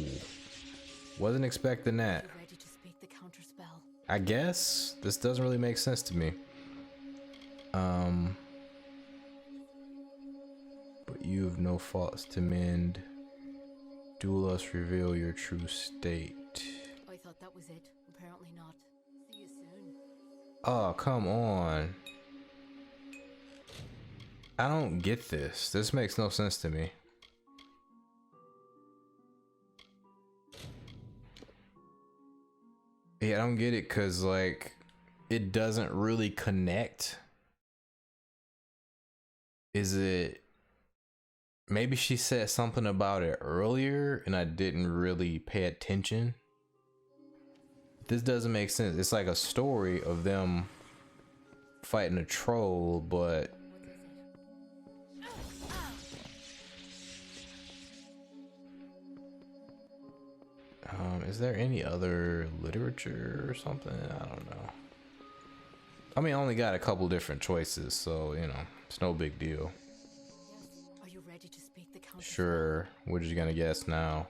Wasn't expecting that. Ready to speak the counterspell. I guess this doesn't really make sense to me. But you've no faults to mend. Do us reveal your true state. I thought that was it. Apparently not. See you soon. Oh, come on. I don't get this. This makes no sense to me. Yeah, I don't get it because, like, it doesn't really connect. Is it... Maybe she said something about it earlier and I didn't really pay attention. This doesn't make sense. It's like a story of them fighting a troll, but... is there any other literature or something? I don't know. I mean, I only got a couple different choices, so, you know, it's no big deal. Are you ready to speak the counterspell? Sure. We're just gonna guess now.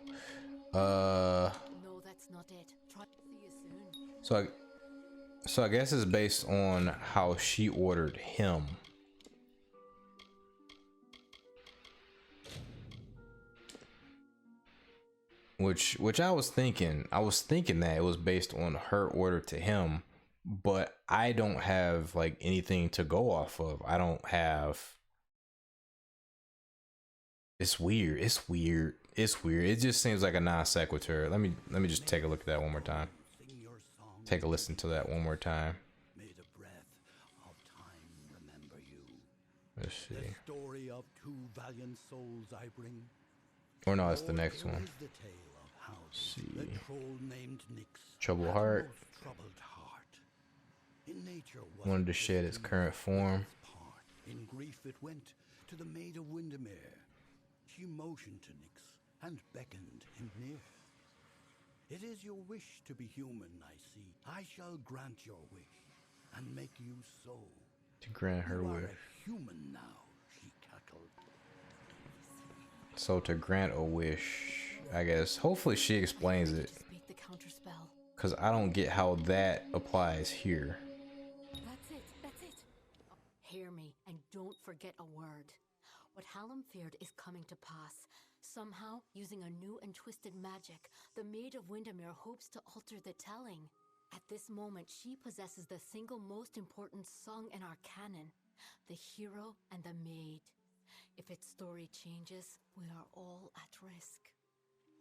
No, that's not it. Try. See you soon. So I guess it's based on how she ordered him. Which I was thinking that it was based on her order to him, but I don't have like anything to go off of. I don't have. It's weird. It just seems like a non sequitur. Let me just take a look at that one more time. Take a listen to that one more time. May the breath of time remember you. Let's see. The story of two valiant souls I bring. Or no, it's the next one. The tale of how See. the troll named Nyx Troubled had a heart. most troubled heart. In nature was Wanted to it shed its destined current form. part. In grief it went to the Maid of Windermere. She motioned to Nyx and beckoned him near. It is your wish to be human, I see. I shall grant your wish and make you so. To grant her You are wish. a human now, she cackled. So to grant a wish, I guess. Hopefully she explains it, To speak the counterspell. because I don't get how that applies here. That's it. That's it. Hear me and don't forget a word. What Hallam feared is coming to pass. Somehow, using a new and twisted magic, the Maid of Windermere hopes to alter the telling. At this moment, she possesses the single most important song in our canon, the hero and the maid. If its story changes, we are all at risk.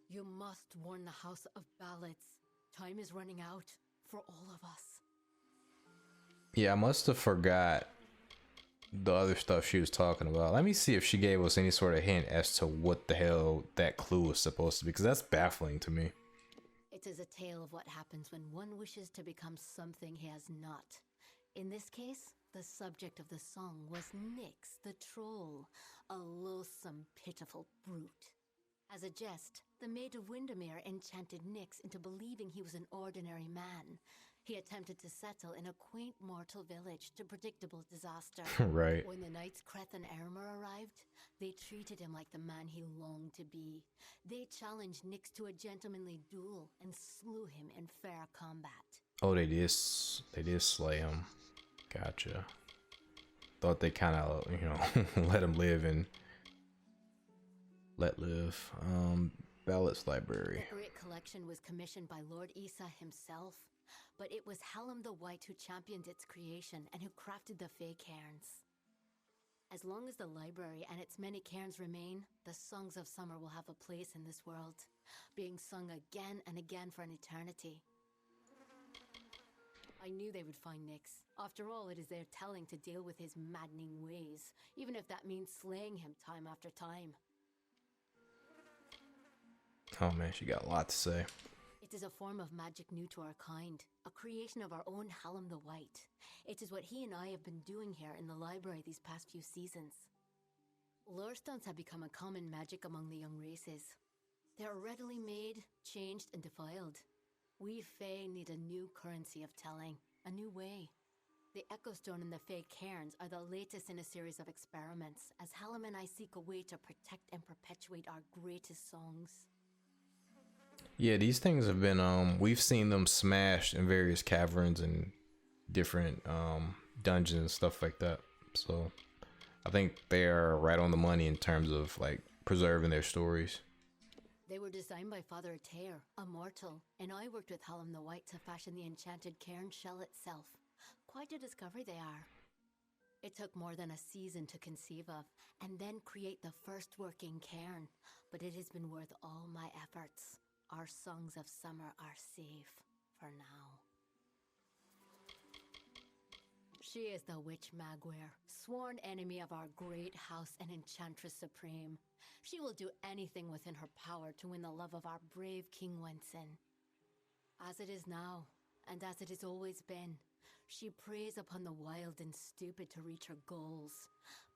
You must warn the House of Ballads. Time is running out for all of us. Yeah, I must have forgot the other stuff she was talking about. Let me see if she gave us any sort of hint as to what the hell that clue was supposed to be, because that's baffling to me. It is a tale of what happens when one wishes to become something he has not. In this case, the subject of the song was Nyx, the troll, a loathsome, pitiful brute. As a jest, the Maid of Windermere enchanted Nyx into believing he was an ordinary man. He attempted to settle in a quaint mortal village to predictable disaster. Right. When the knights Kreth and Ermer arrived, they treated him like the man he longed to be. They challenged Nyx to a gentlemanly duel and slew him in fair combat. Oh, they did slay him. Gotcha. Thought they kind of, you know, let him live and let live. Ballots library. The great collection was commissioned by Lord Issa himself, but it was Helluva the White who championed its creation and who crafted the Fey cairns. As long as the library and its many cairns remain, the songs of summer will have a place in this world, being sung again and again for an eternity. I knew they would find Nyx. After all, it is their telling to deal with his maddening ways, even if that means slaying him time after time. Oh man, she got a lot to say. It is a form of magic new to our kind, a creation of our own Helluva the White. It is what he and I have been doing here in the library these past few seasons. Lore stones have become a common magic among the young races. They are readily made, changed, and defiled. We Fae need a new currency of telling, a new way. The Echo Stone and the Fey cairns are the latest in a series of experiments, as Helluva and I seek a way to protect and perpetuate our greatest songs. Yeah, these things have been, we've seen them smashed in various caverns and different dungeons and stuff like that. So I think they are right on the money in terms of like preserving their stories. They were designed by Father Teir, a mortal, and I worked with Helluva the White to fashion the enchanted cairn shell itself. Quite a discovery they are. It took more than a season to conceive of, and then create the first working cairn, but it has been worth all my efforts. Our songs of summer are safe for now. She is the Witch Magware, sworn enemy of our great house and enchantress supreme. She will do anything within her power to win the love of our brave King Wenson. As it is now, and as it has always been, she preys upon the wild and stupid to reach her goals.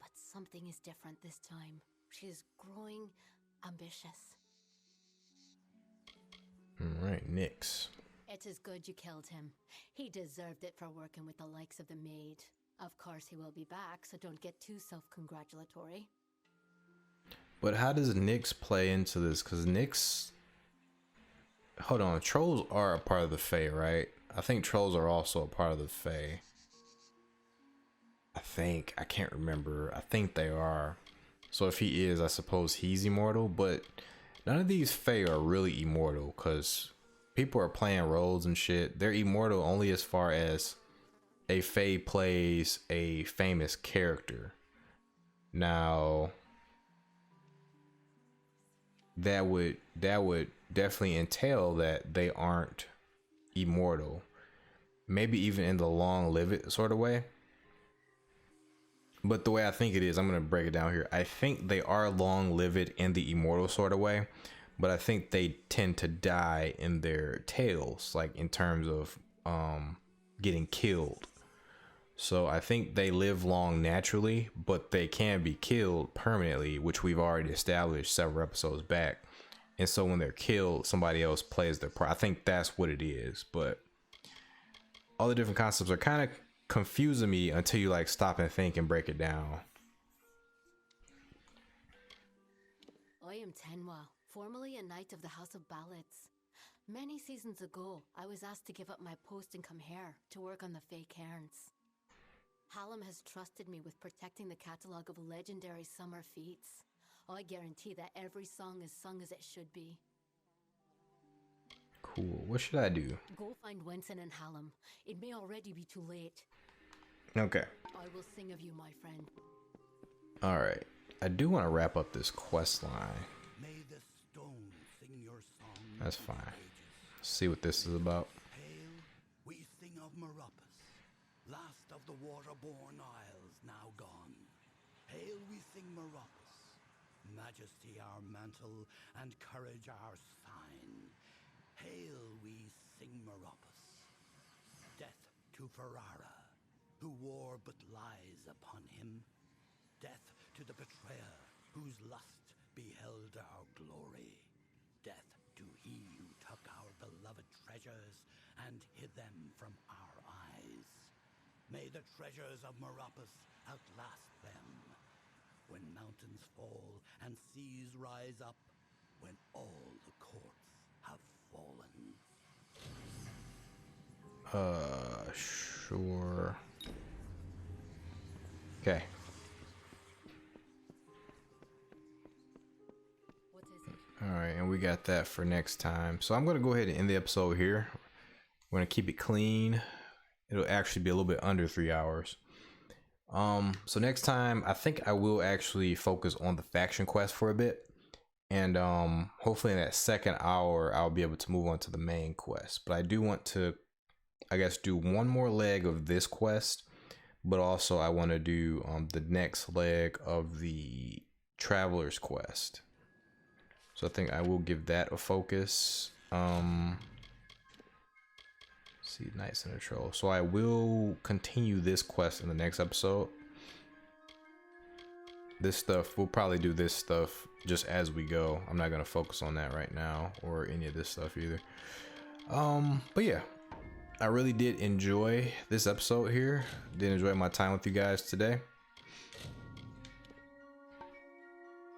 But something is different this time. She is growing ambitious. Alright, Nyx. It is good you killed him. He deserved it for working with the likes of the maid. Of course he will be back, so don't get too self-congratulatory. But how does Nyx play into this? Because Nyx... Hold on, trolls are a part of the Fae, right? I think trolls are also a part of the Fae. I can't remember. I think they are. So if he is, I suppose he's immortal, but none of these Fae are really immortal, because people are playing roles and shit. They're immortal only as far as a Fae plays a famous character. Now, that would definitely entail that they aren't immortal. Maybe even in the long-lived sort of way. But the way I think it is, I'm going to break it down here. I think they are long-lived in the immortal sort of way, but I think they tend to die in their tales, like in terms of getting killed. So I think they live long naturally, but they can be killed permanently, which we've already established several episodes back. And so when they're killed, somebody else plays their part. I think that's what it is, but all the different concepts are kind of confusing me until you like stop and think and break it down. I am Tenwa, formerly a knight of the House of Ballads. Many seasons ago, I was asked to give up my post and come here to work on the Fey cairns. Helluva has trusted me with protecting the catalogue of legendary summer feats. I guarantee that every song is sung as it should be. Cool. What should I do? Go find Wenson and Helluva. It may already be too late. Okay. I will sing of you, my friend. Alright. I do want to wrap up this quest line. May the stone sing your song. That's fine. See what this is about. Hail, we sing of Meropis, last of the water-born isles now gone. Hail, we sing Meropis, majesty our mantle and courage our sign. Hail, we sing Meropis. Death to Ferrara, who wore but lies upon him. Death to the betrayer, whose lust beheld our glory. Death to he who took our beloved treasures and hid them from our eyes. May the treasures of Meropis outlast them. When mountains fall and seas rise up, when all the courts have fallen. Sure. Okay. What is it? All right, and we got that for next time. So I'm going to go ahead and end the episode here. We're going to keep it clean. It'll actually be a little bit under 3 hours. So next time, I think I will actually focus on the faction quest for a bit. And hopefully in that second hour, I'll be able to move on to the main quest. But I do want to, I guess, do one more leg of this quest. But also I want to do the next leg of the Traveler's Quest. So I think I will give that a focus. See, Knights in the Troll. So I will continue this quest in the next episode. This stuff, we'll probably do this stuff just as we go. I'm not going to focus on that right now or any of this stuff either. But yeah, I really did enjoy this episode here. Did enjoy my time with you guys today.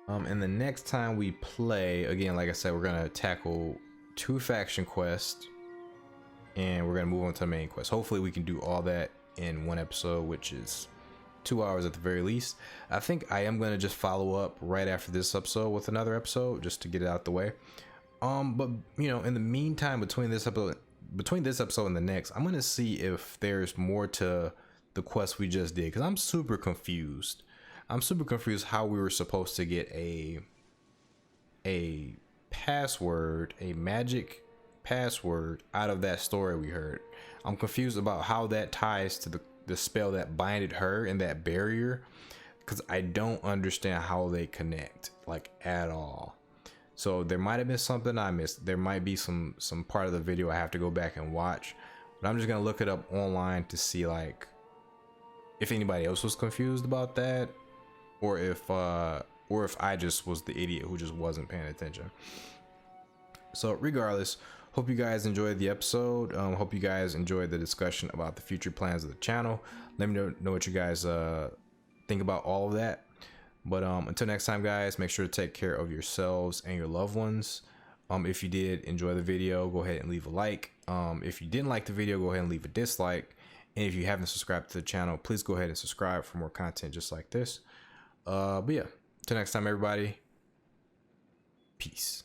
And the next time we play, again, like I said, we're going to tackle 2 faction quests. And we're going to move on to the main quest. Hopefully we can do all that in one episode, which is 2 hours at the very least. I think I am going to just follow up right after this episode with another episode just to get it out the way. But you know, in the meantime, between this episode and the next, I'm going to see if there's more to the quest we just did, because I'm super confused. I'm super confused how we were supposed to get a password, a magic password out of that story we heard. I'm confused about how that ties to the spell that binded her and that barrier, because I don't understand how they connect, like, at all. So there might have been something I missed. There might be some part of the video I have to go back and watch, but I'm just gonna look it up online to see, like, if anybody else was confused about that, or if I just was the idiot who just wasn't paying attention. So regardless, hope you guys enjoyed the episode. Hope you guys enjoyed the discussion about the future plans of the channel. Let me know what you guys think about all of that. But until next time, guys, make sure to take care of yourselves and your loved ones. If you did enjoy the video, go ahead and leave a like. If you didn't like the video, go ahead and leave a dislike. And if you haven't subscribed to the channel, please go ahead and subscribe for more content just like this. But yeah, until next time, everybody. Peace.